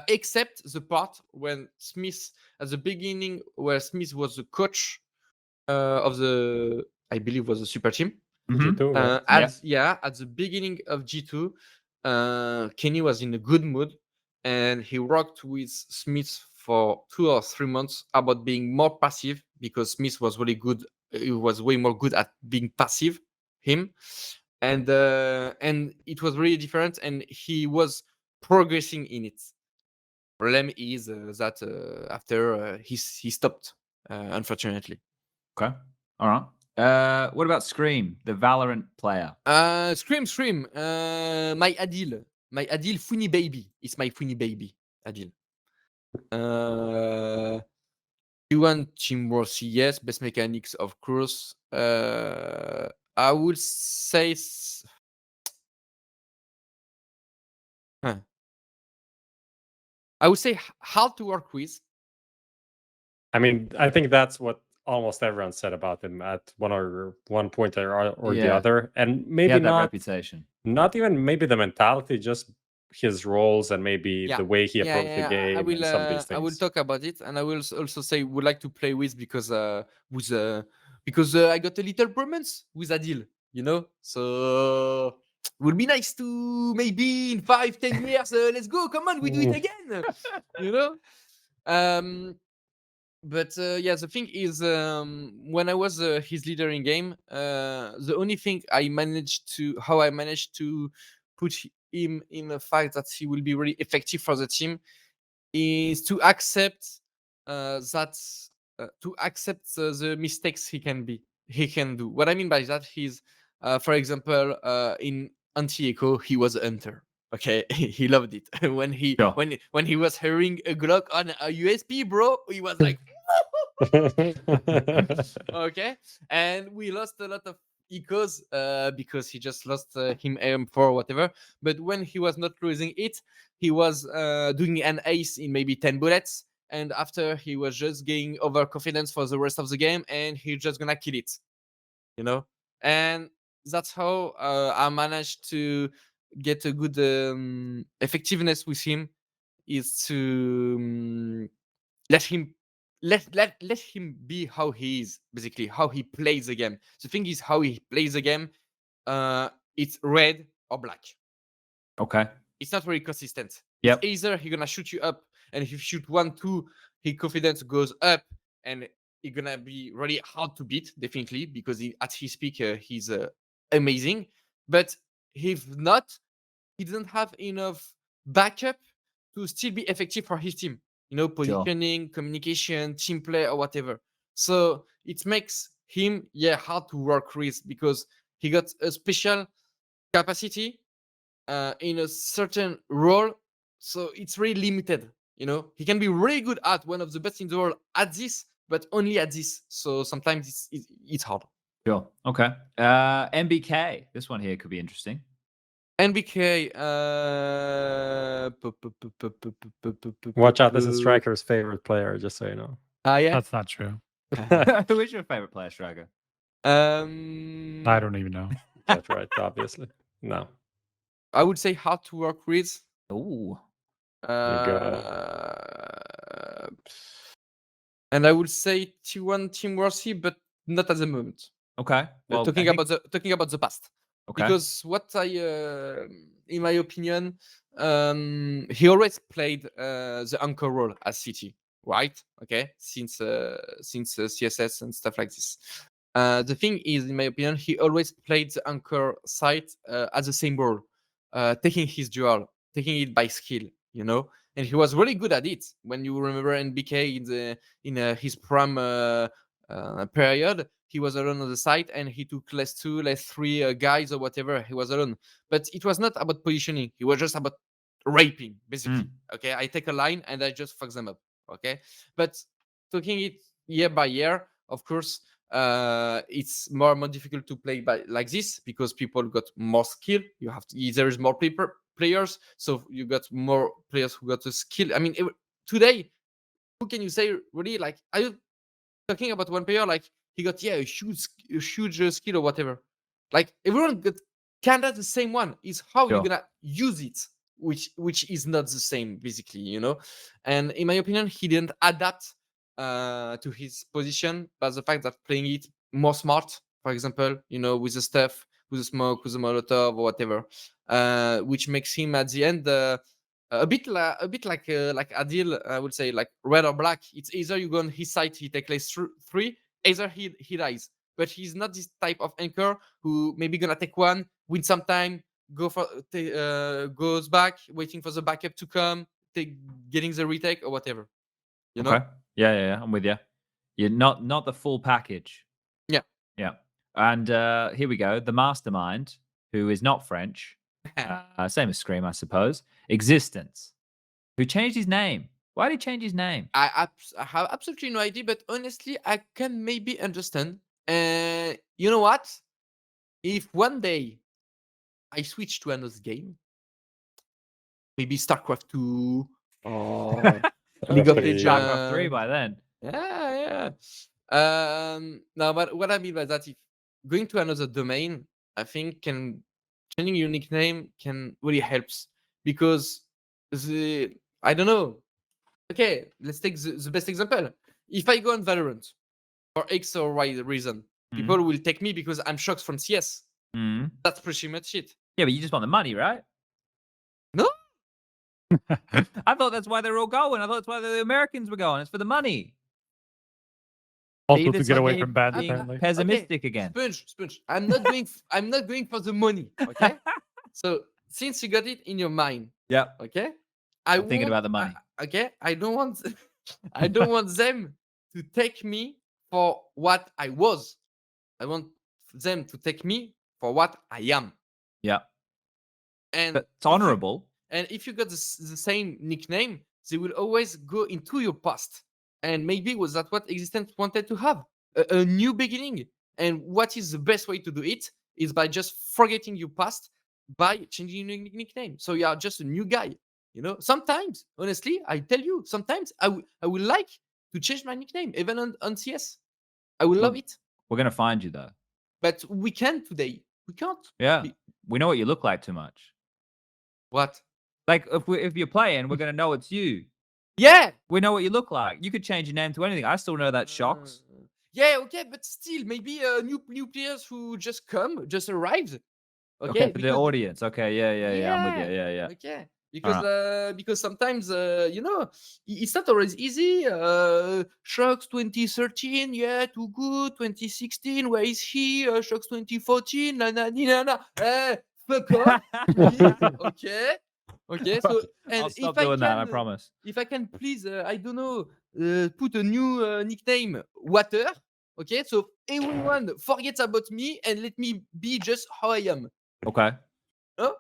Except the part when Smith, at the beginning, where Smith was the coach of the, I believe, was a super team. Mhm. G2, At the beginning of G2, Kenny was in a good mood, and he worked with Smith for 2 or 3 months about being more passive, because Smith was really good. He was way more good at being passive, and it was really different, and he was progressing in it. Problem is that after he stopped, unfortunately. Okay. All right. What about Scream, the Valorant player? Scream. My Adil funny baby. It's my funny baby, Adil. You want Team Worthy? Yes. Best mechanics, of course. I would say. I would say hard to work with. I mean, I think that's what almost everyone said about him at one point or the Yeah. other, and He maybe had that not reputation. not even maybe the mentality, just his roles and maybe Yeah. the way he approached the game I will. and some of these I will things. talk about it, and I will also say would like to play with because I got a little romance with Adil. You know, so would be nice to maybe in 5-10 years. Let's go, come on, we do it again. You know. But yeah, the thing is, when I was his leader in game, the only thing I managed to put him in the fact that he will be really effective for the team is to accept the mistakes he can do. What I mean by that is, for example, in anti-echo, he was a hunter. Okay, he loved it when he Sure. when he was hearing a Glock on a USP, bro. He was like, okay, and we lost a lot of ecos because he just lost him AM4 or whatever. But when he was not losing it, he was doing an ace in maybe 10 bullets, and after he was just getting overconfidence for the rest of the game, and he just gonna kill it, you know. And that's how I managed to get a good effectiveness with him, is to let him be how he is, basically how he plays the game. The thing is, how he plays the game, it's red or black. Okay. It's not very consistent. Yep. It's either he's gonna shoot you up, and if you shoot 1-2, his confidence goes up, and it's gonna be really hard to beat, definitely, because at his peak he's amazing. But if not, he doesn't have enough backup to still be effective for his team. You know, positioning, communication, team play, or whatever. So it makes him, hard to work with, because he got a special capacity in a certain role. So it's really limited. You know, he can be really good at one of the best in the world at this, but only at this. So sometimes it's hard. Sure. Okay. MBK. This one here could be interesting. NBK. Watch out, this is Striker's favorite player, just so you know. Yeah. That's not true. Who is your favorite player, Striker? I don't even know. That's right, obviously. No. I would say hard to work with. Ooh. And I would say T1 Team Worthy, but not at the moment. Okay. Well, talking about the past. Okay. Because what in my opinion, he always played the anchor role as CT, right? Okay, since CSS and stuff like this. The thing is, in my opinion, he always played the anchor side as the same role, taking his duel, taking it by skill, you know. And he was really good at it. When you remember NBK in his prime period, he was alone on the site, and he took less 2, less 3 guys or whatever. He was alone, but it was not about positioning. It was just about raping, basically. Okay, I take a line and I just fuck them up. Okay, but talking it year by year, of course, it's more and more difficult to play like this because people got more skill. You have to, there is more players, so you got more players who got the skill. I mean, today, who can you say really like? Are you talking about one player like he got a huge skill or whatever? Like everyone got kind of the same one. Is how you're gonna use it, which is not the same basically, you know. And in my opinion, he didn't adapt to his position, but the fact that playing it more smart, for example, you know, with the stuff, with the smoke, with the molotov or whatever, which makes him at the end a bit like Adil, I would say, like red or black. It's either you go on his side, he take less 3, either he dies. But he's not this type of anchor who maybe gonna take one, win some time, go for goes back, waiting for the backup to come, getting the retake or whatever. You know? Yeah, I'm with you. You're not the full package. Yeah. And here we go. The mastermind, who is not French, same as Scream, I suppose. Existence, who changed his name. Why did he change his name? I have absolutely no idea, but honestly, I can maybe understand. You know what? If one day I switch to another game, maybe StarCraft 2 or League of Legends. StarCraft 3 by then. Yeah. No, but what I mean by that, if going to another domain, I think changing your nickname can really helps because I don't know. Okay, let's take the best example. If I go on Valorant for X or Y reason, people will take me because I'm shox from CS. That's pretty much it. Yeah, but you just want the money, right? No. I thought that's why they were all going. I thought that's why the Americans were going. It's for the money. Also to get away from bad, being apparently. pessimistic again. SPUNJ. I'm not going. I'm not going for the money. Okay. So since you got it in your mind, okay. I'm thinking about the money. Okay. I don't want. I don't want them to take me for what I was. I want them to take me for what I am. Yeah. And it's honorable. And if you got the same nickname, they will always go into your past. And maybe was that what Existence wanted to have? A new beginning. And what is the best way to do it is by just forgetting your past by changing your nickname. So you are just a new guy. You know, sometimes, honestly, I tell you, sometimes I would like to change my nickname, even on CS. I would love it. We're going to find you, though. But we can't today. We can't. Yeah. We know what you look like too much. What? Like, if you're playing, we're going to know it's you. Yeah. We know what you look like. You could change your name to anything. I still know that shox. Yeah, okay, but still, maybe new players who just arrived. Okay, for the audience. Okay, yeah. I'm with you. Yeah. Okay. Because sometimes you know, it's not always easy. shox 2013, yeah, too good. 2016, where is he? shox 2014, na. Fuck off. Okay. So and I'll stop doing that. I promise. If I can please, I don't know, put a new nickname, Water. Okay, so everyone forgets about me and let me be just how I am. Okay. Oh?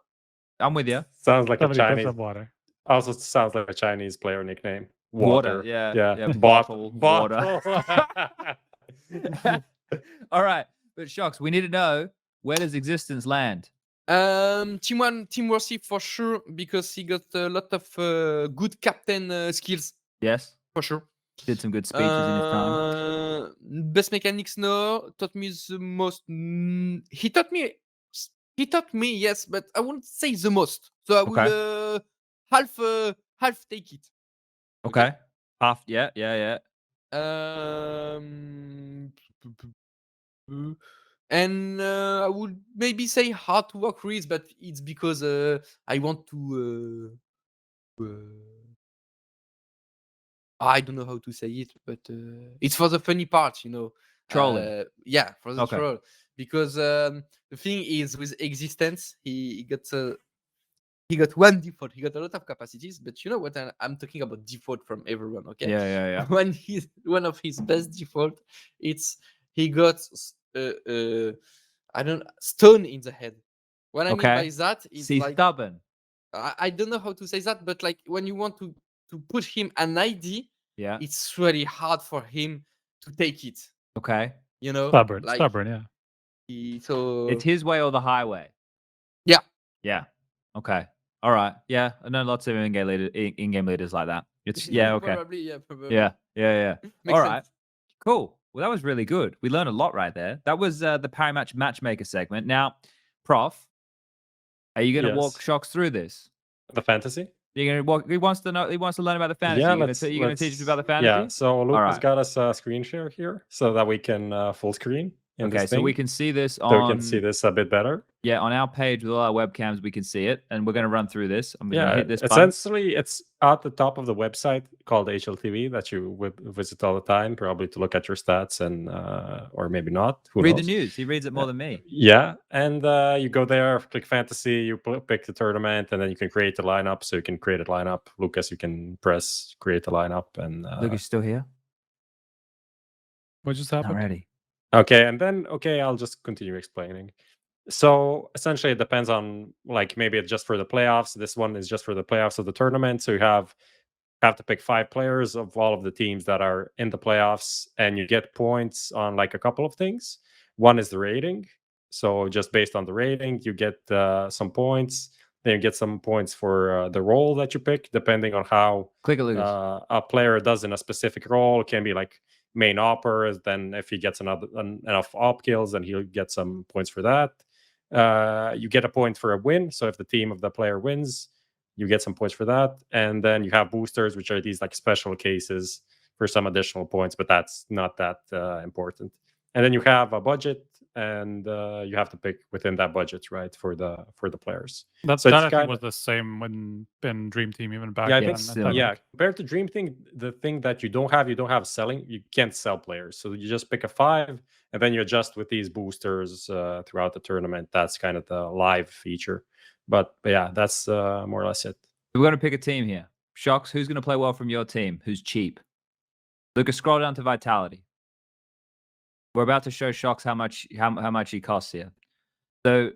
I'm with you. Sounds like Somebody a put Chinese. some water. Also sounds like a Chinese player nickname. Water. Yeah. Bottle. Water. All right, but shox, we need to know, where does Existence land? Team 1, Team Worthy for sure, because he got a lot of good captain skills. Yes, for sure. Did some good speeches in his time. Best mechanics, no. Taught me the most. He taught me, yes, but I wouldn't say the most. So I will half take it. Okay. Half. Yeah. And I would maybe say hard to work with, but it's because I want to. I don't know how to say it, but it's for the funny part, you know. Trolling. Yeah, for the troll. Because the thing is, with Existence, he got one default. He got a lot of capacities, but you know what? I'm talking about default from everyone. Okay. Yeah. One of his best default, he got stone in the head. What I mean by that is he's like stubborn. I don't know how to say that, but like when you want to put him an ID, Yeah. it's really hard for him to take it. Okay. You know, Stubborn, like stubborn, yeah. so It's his way or the highway. yeah. Yeah. Okay. All right. Yeah. I know lots of in-game leaders like that. It's yeah. Okay. Probably, yeah, probably. Yeah. Yeah. Makes All sense. right. Cool. Well, that was really good. We learned a lot right there. That was the Parimatch Matchmaker segment. Now, Prof, are you going to walk Yes. shox through this? The fantasy? You're going to walk. He wants to know. He wants to learn about the fantasy. Yeah, You're going to teach us about the fantasy. Yeah, so Luke has right. got us a screen share here so that we can full screen in Okay, this so thing. we can see this on. So we can see this a bit better. Yeah, on our page with all our webcams, we can see it, and we're going to run through this. I'm going to hit this button. Essentially, it's at the top of the website called HLTV that you would visit all the time, probably to look at your stats and or maybe not. Who Read knows? the news. He reads it more than me. Yeah, and you go there, click fantasy, you pick the tournament, and then you can create a lineup. So you can create a lineup. Lucas, you can press create a lineup, and Lucas still here? What just happened? Already. Okay, and then I'll just continue explaining. So essentially, it depends on like maybe it's just for the playoffs. This one is just for the playoffs of the tournament. So you have to pick 5 players of all of the teams that are in the playoffs, and you get points on like a couple of things. One is the rating. So just based on the rating, you get some points. Then you get some points for the role that you pick, depending on how Click it, Lucas. a player does in a specific role. It can be like main opper. Then if he gets enough op kills, then he'll get some points for that. You get a point for a win. So if the team of the player wins, you get some points for that. And then you have boosters, which are these like special cases for some additional points, but that's not that important. And then you have a budget, and you have to pick within that budget, right, for the players. That I think was the same when in Dream Team even back yeah, then. Compared to Dream Team, the thing that you don't have selling. You can't sell players, so you just pick a 5, and then you adjust with these boosters throughout the tournament. That's kind of the live feature. But yeah, that's more or less it. We're going to pick a team here. shox, who's going to play well from your team? Who's cheap? Lucas, scroll down to Vitality. We're about to show shox how much he costs here. So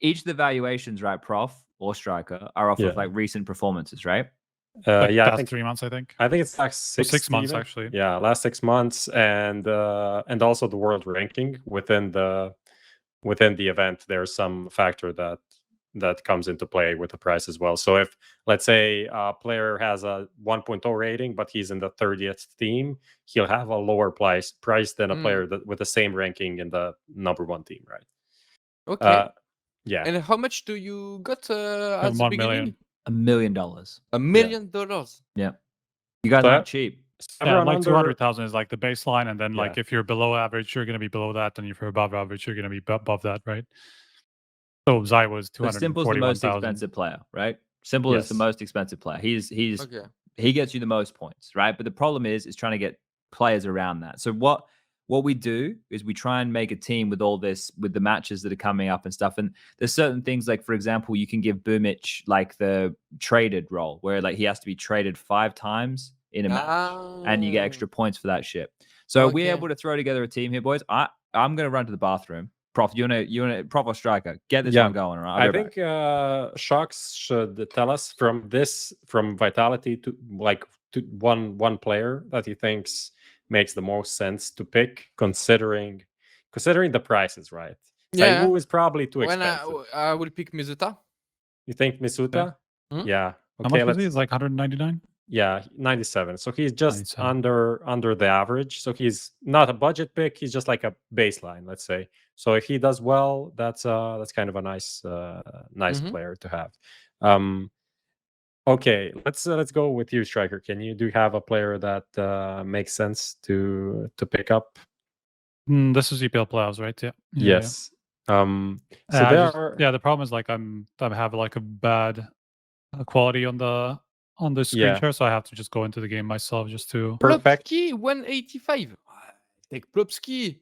each of the valuations, right, Prof or Striker, are off of like recent performances, right? Like yeah, I think 3 months. I think it's like 6 months even. actually. Yeah, last 6 months, and also the world ranking within the event. There's some factor that comes into play with the price as well. So if, let's say, a player has a 1.0 rating, but he's in the 30th team, he'll have a lower price than a player with the same ranking in the number 1 team, right? Okay. Yeah. And how much do you got at the 1 beginning? million. $1 million. $1 million. Yeah. You guys aren't cheap. Yeah, like 200,000 is like the baseline, and then like if you're below average, you're going to be below that, and if you're above average, you're going to be above that, right? So ZywOo was 241,000. Simple is the most expensive player, right? Simple is the most expensive player. He gets you the most points, right? But the problem is trying to get players around that. So what we do is we try and make a team with all this, with the matches that are coming up and stuff. And there's certain things like, for example, you can give Boomich like the traded role, where like he has to be traded 5 times in a match, and you get extra points for that shit. So we're able to throw together a team here, boys. I'm gonna run to the bathroom. Prof, you wanna Prof or Striker, get this one going. All right, I think shox should tell us from Vitality to one player that he thinks makes the most sense to pick, considering the prices, right? Yeah. ZywOo is probably too expensive. I will pick misutaa. You think misutaa? Yeah. How much was he? It's like 199. Yeah, 97. So he's just under the average. So he's not a budget pick. He's just like a baseline, let's say. So if he does well, that's kind of a nice player to have. Okay, let's go with you, Striker. Do you have a player that makes sense to pick up? This is EPL Playoffs, right? Yeah. Yes. So the problem is like I have like a bad quality on the screen share, so I have to just go into the game myself just to. Plopski 185. Take Plopski.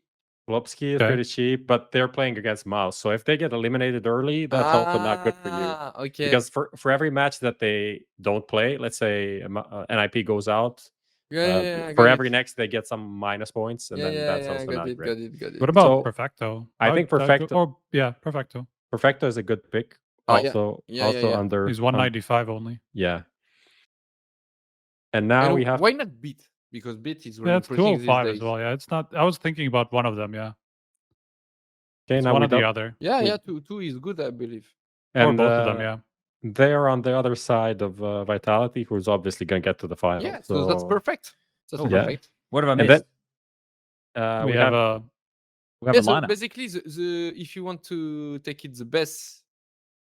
Plopski is pretty cheap, but they're playing against mouz. So if they get eliminated early, that's also not good for you. Okay. Because for every match that they don't play, let's say NIP goes out, for every next they get some minus points, and then that's also not great. What about Perfecto? I think Perfecto. Perfecto. Perfecto is a good pick. Oh, yeah. Also, Yeah, also yeah. under. He's 195 only. Yeah. And now And we have. why not Beat? Because Beat is Yeah, really it's pushing these 205 as days. well. Yeah, it's not. I was thinking about one of them. Yeah, Okay, it's now one we or the don't. other, Yeah, We- yeah. Two is good, I believe. or And both of them. Yeah. they're on the other side of Vitality, who's obviously going to get to the final. Yeah, so that's perfect. That's Oh, yeah. perfect. What have I And missed? then We have a. we have Yeah, a so lineup. basically, if you want to take it the best,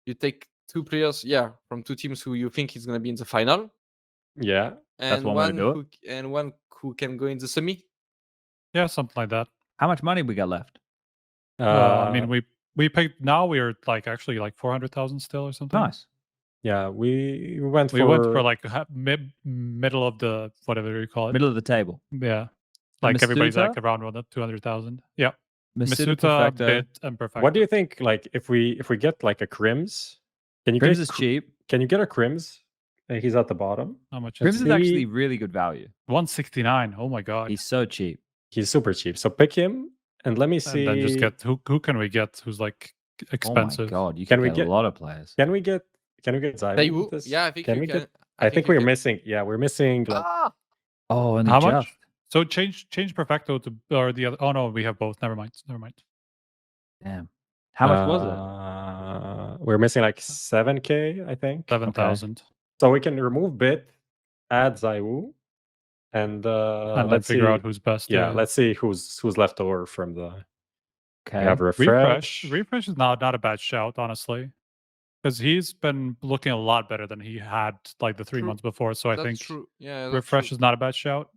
you take two players, from two teams who you think is gonna be in the final, yeah, That's and one way to do one who can go in the semi. Yeah, something like that. How much money we got left? I mean, we picked. Now we're like actually like 400,000 still or something. Nice. yeah, we went We for went for like middle of the whatever you call it. Middle of the table. Yeah, like everybody's like Misutaa? around 200,000. Yeah, Misutaa, Misutaa, Perfecto. Bit, and Perfecto. What do you think? Like, if we get like a Crims, can you Crims get is cheap. Can you get a Crims? He's at the bottom. How much Crims is is it? actually really good value. 169. Oh my god. He's so cheap. He's super cheap. So pick him, and let me see. And then just get who can we get who's like expensive? Oh my god, you Can can we get get- a lot of players. Can we get ZywOo? ZywOo? with this? Yeah, I think Can you we can. get? I think we're missing. Yeah, we're missing. Like, Oh, and How just. much? So change Perfecto to or the other. Oh no, we have both. Never mind. Damn. How much was it? We're missing like 7K, I think. 7,000. So we can remove Bit, add ZywOo, and And then let's figure see. out who's best. Yeah, let's see who's left over from the. Okay. We have refresh. Refresh is not a bad shout, honestly, because he's been looking a lot better than he had like the 3 True. months before. So I That's think true. Yeah, refresh is not a bad shout.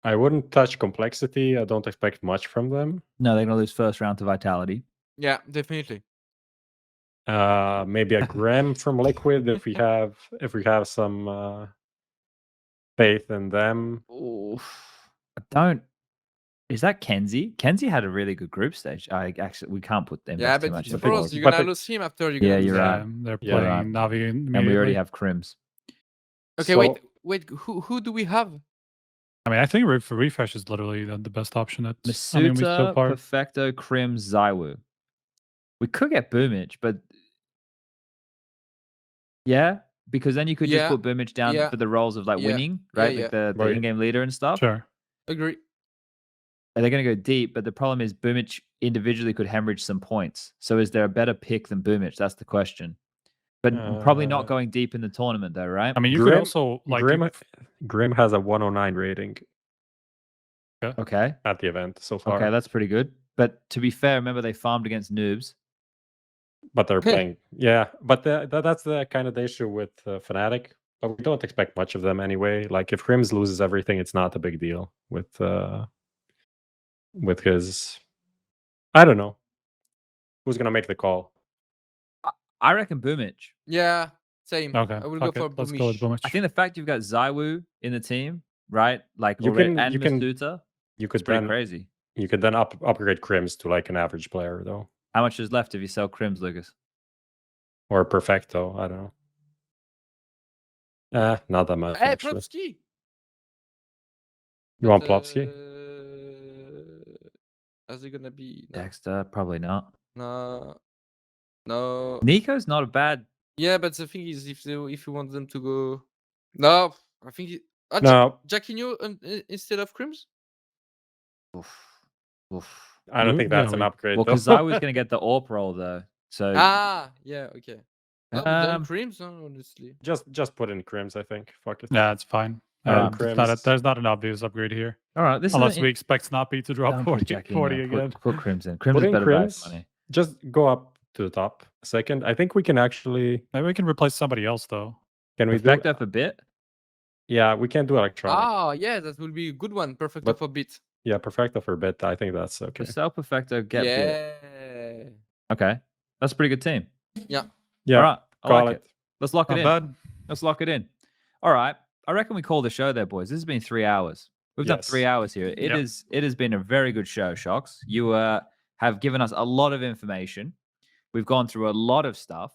I wouldn't touch complexity. I don't expect much from them. No, they're gonna lose first round to Vitality. Yeah, definitely. Maybe a Graham from Liquid if we have some faith in them. I don't. Is that Kenzie? Kenzie had a really good group stage. We can't put them. Yeah, too but much of into course it. you're But gonna the- lose him after you. Yeah, you're right. They're Yeah. playing Right. Navi And we already immediately. have Crims. Okay, So- wait. Who do we have? I mean, I think refresh is literally the best option. That's I mean, we so Misutaa, far. Perfecto, Crims, ZywOo. We could get Boomage, but yeah, because then you could just Yeah, put Boomage down yeah, for the roles of like yeah, winning, yeah, right? yeah. Like the Right. in-game leader and stuff. Sure. Agree. And they're going to go deep, but the problem is Boomage individually could hemorrhage some points. So is there a better pick than Boomage? That's the question. But probably not going deep in the tournament, though, right? I mean, you could Grim- also like Grim has a 109 rating Okay. at the event so far. Okay, that's pretty good. But to be fair, remember they farmed against noobs. But they're playing. Yeah, but that's the kind of the issue with Fnatic. But we don't expect much of them anyway. Like if Crims loses everything, it's not a big deal with his. I don't know who's gonna make the call. I reckon Boomage. Yeah, same. Okay. I will go for Let's go with Bumish. Boomage. I think the fact you've got ZywOo in the team, right? Like You already, can- and you can- Misutaa, You it's could pretty then crazy. you could then upgrade Crims to like an average player though, How much is left if you sell Crims, Lucas? or Perfecto. I don't know. Not that much. Hey, actually. Plopsky. You want Plopsky? Is it gonna be? No, Dexter, probably not. no. Nico's not a bad. Yeah, but the thing is, if you want them to go, no, I think No, JaCkz instead of Crims. Oof. I don't think that's an upgrade. Well, though. because ZywOo's going to get the AWP role, though. So Yeah, okay. No, then Um, Crims, honestly. just put in Crims. I think. Fuck it. Yeah, it's fine. Alright, There's not an obvious upgrade here. all right, this Unless is we expect Snappy to drop Don't 40, put Jackie in 40 there. again. Put Crims in. Crims Put is in better value Crims. for money. Just go up to the top a second. I think we can actually. Maybe we can replace somebody else, though. Can we do? Perfecto for bit. Yeah, we can do electronic. Ah, yeah, that will be a good one. Perfect But- for bit. Yeah, Perfecto for a bit. I think that's okay. Just sell Perfecto, get bit. Yeah. Okay, that's a pretty good team. Yeah, All right, I call like it. it. Let's lock it Not in. bad. Let's lock it in. All right. I reckon we call the show there, boys. This has been 3 hours. We've done Yes. 3 hours here. It has been a very good show, shox. You have given us a lot of information. We've gone through a lot of stuff.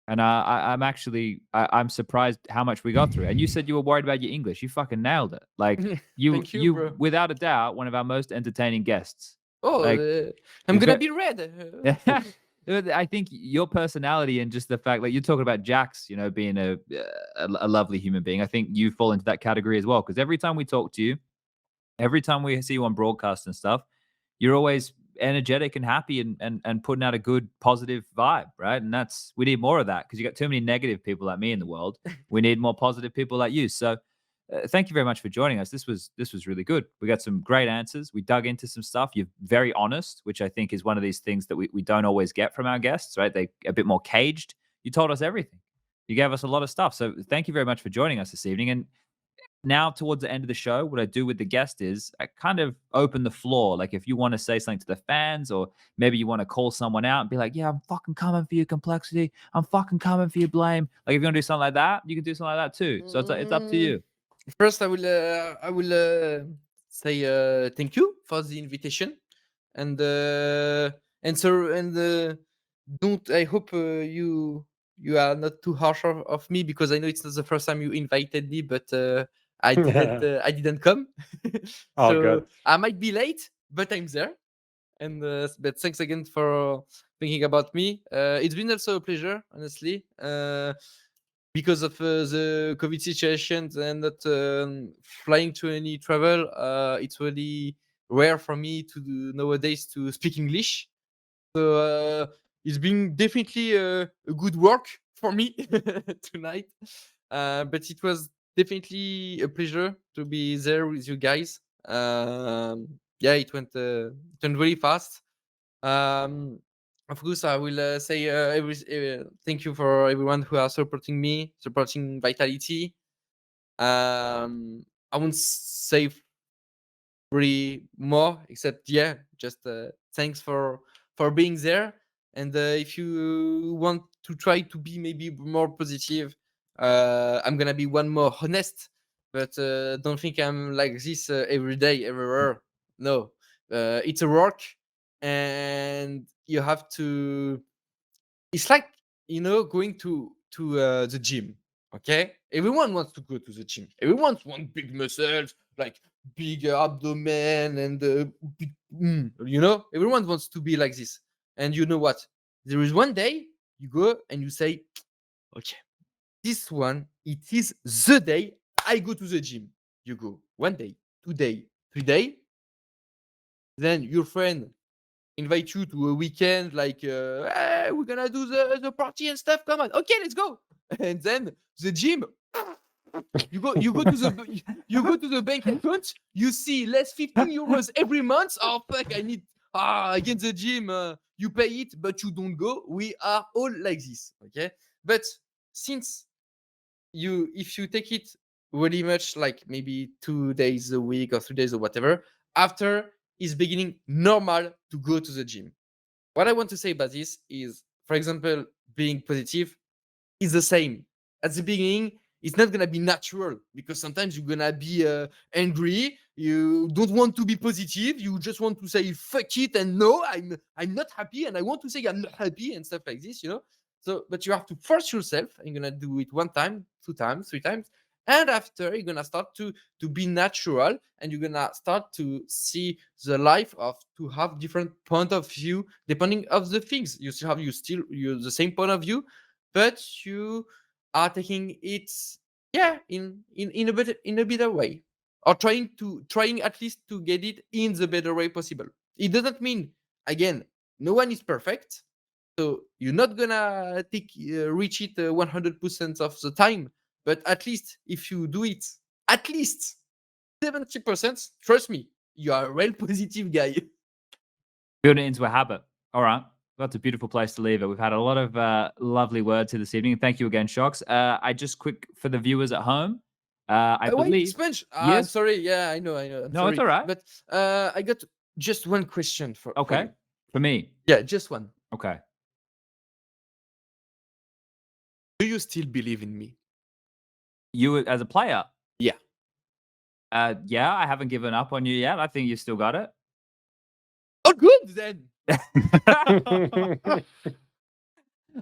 And I'm surprised how much we got through. And you said you were worried about your English. You fucking nailed it. Like Thank you, bro. without a doubt, one of our most entertaining guests. Oh, Like, I'm you've gonna got- be red. I think your personality and just the fact, like you're talking about JaCkz, you know, being a lovely human being. I think you fall into that category as well. Because every time we talk to you, every time we see you on broadcast and stuff, you're always energetic and happy and putting out a good positive vibe, right? And we need more of that because you got too many negative people like me in the world. We need more positive people like you. So thank you very much for joining us. This was really good. We got some great answers. We dug into some stuff. You're very honest, which I think is one of these things that we don't always get from our guests, right? They're a bit more caged. You told us everything. You gave us a lot of stuff. So thank you very much for joining us this evening. And now towards the end of the show, what I do with the guest is I kind of open the floor. Like if you want to say something to the fans, or maybe you want to call someone out and be like, yeah, I'm fucking coming for your complexity. I'm fucking coming for your blame. Like if you want to do something like that, you can do something like that too. So it's up to you. First, I will say thank you for the invitation, and don't. I hope you are not too harsh of me, because I know it's not the first time you invited me, but I didn't come. All So good. I might be late, but I'm there. And but thanks again for thinking about me. It's been also a pleasure, honestly. Because of the COVID situation and not flying to any travel, it's really rare for me to nowadays to speak English. So it's been definitely a good work for me tonight. But it was definitely a pleasure to be there with you guys. Yeah, it went really fast. Of course, I will say thank you for everyone who are supporting me, supporting Vitality. I won't say really more, except just thanks for being there. And if you want to try to be maybe more positive, I'm gonna be one more honest. But don't think I'm like this every day, everywhere. No, it's a work, and you have to. It's like going to the gym. Okay, everyone wants to go to the gym. Everyone wants big muscles, like big abdomen, and big, everyone wants to be like this. And you know what? There is one day you go and you say, okay, this one, it is the day I go to the gym. You go 1 day, 2 day, 3 day. Then your friend invite you to a weekend, like hey, we're gonna do the party and stuff. Come on, okay, let's go. And then the gym. You go to the bank account. You see less 15 euros every month. Oh fuck! I need again the gym. You pay it, but you don't go. We are all like this, okay? But since if you take it really much, like maybe 2 days a week or 3 days or whatever, after is beginning normal to go to the gym. What I want to say about this is, for example, being positive is the same. At the beginning, it's not gonna be natural, because sometimes you're gonna be angry. You don't want to be positive. You just want to say fuck it and no, I'm not happy, and I want to say I'm not happy and stuff like this, So, but you have to force yourself. And you're gonna do it 1 time, 2 times, 3 times, and after you're gonna start to be natural, and you're gonna start to see the life to have different point of view depending of the things. You still have the same point of view, but you are taking it in a better way, or trying at least to get it in the better way possible. It doesn't mean, again, no one is perfect, so you're not gonna reach it 100% of the time, but at least if you do it at least 70%, trust me, you are a real positive guy. Build it into a habit. All right. That's a beautiful place to leave it. We've had a lot of lovely words here this evening. Thank you again, shox. I just quick for the viewers at home. I believe. Wait, SPUNJ. Yes? I'm sorry. Yeah, I know. I'm No, sorry. it's all right. But I got just one question for Okay. you. For me. Yeah, just one. Okay. Do you still believe in me? You as a player? Yeah. Yeah, I haven't given up on you yet. I think you still got it. Oh, good then.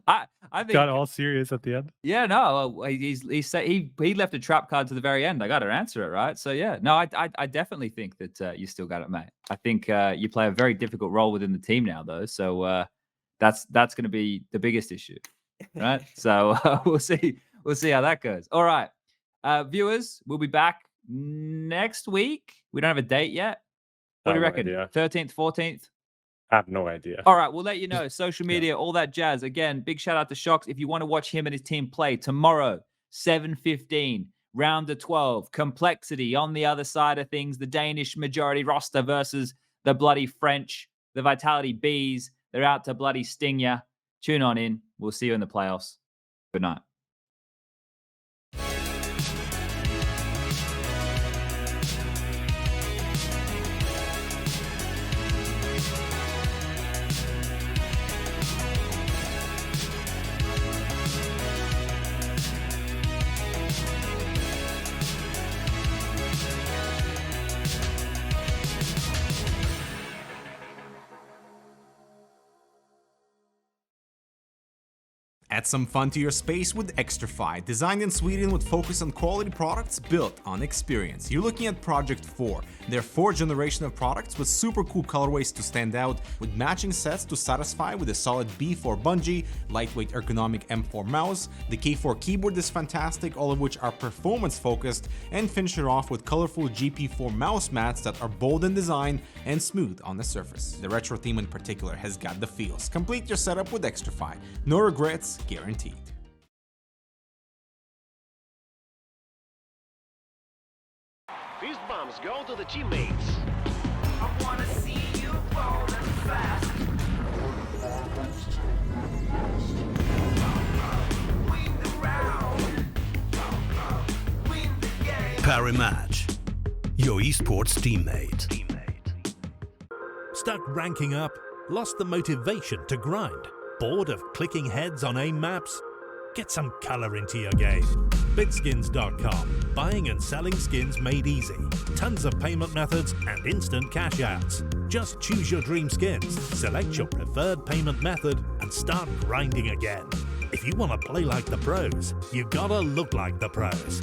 I think Got all serious at the end. Yeah, no, he left a trap card to the very end. I got to answer it, right? So yeah, no, I definitely think that you still got it, mate. I think you play a very difficult role within the team now, though. So That's going to be the biggest issue, right? So we'll see how that goes. All right, viewers, we'll be back next week. We don't have a date yet. What do you reckon? 13th, 14th? I have no idea. All right, we'll let you know. Social media, all that jazz. Again, big shout out to shox. If you want to watch him and his team play tomorrow, 7:15, round of 12, complexity on the other side of things. The Danish majority roster versus the bloody French, the Vitality Bees. They're out to bloody sting ya. Tune on in. We'll see you in the playoffs. Good night. Add some fun to your space with Xtrfy, designed in Sweden with focus on quality products built on experience. You're looking at Project 4, their 4th generation of products with super cool colorways to stand out, with matching sets to satisfy with a solid B4 bungee, lightweight ergonomic M4 mouse, the K4 keyboard is fantastic, all of which are performance focused, and finish it off with colorful GP4 mouse mats that are bold in design and smooth on the surface. The retro theme in particular has got the feels. Complete your setup with Xtrfy. No regrets, guaranteed. Fist bumps go to the teammates. I wanna see you falling fast. Win the round. Win the game. Parimatch, your esports teammate. Stuck ranking up? Lost the motivation to grind? Bored of clicking heads on aim maps? Get some color into your game. Bitskins.com. Buying and selling skins made easy. Tons of payment methods and instant cash outs. Just choose your dream skins, select your preferred payment method, and start grinding again. If you want to play like the pros, you gotta look like the pros.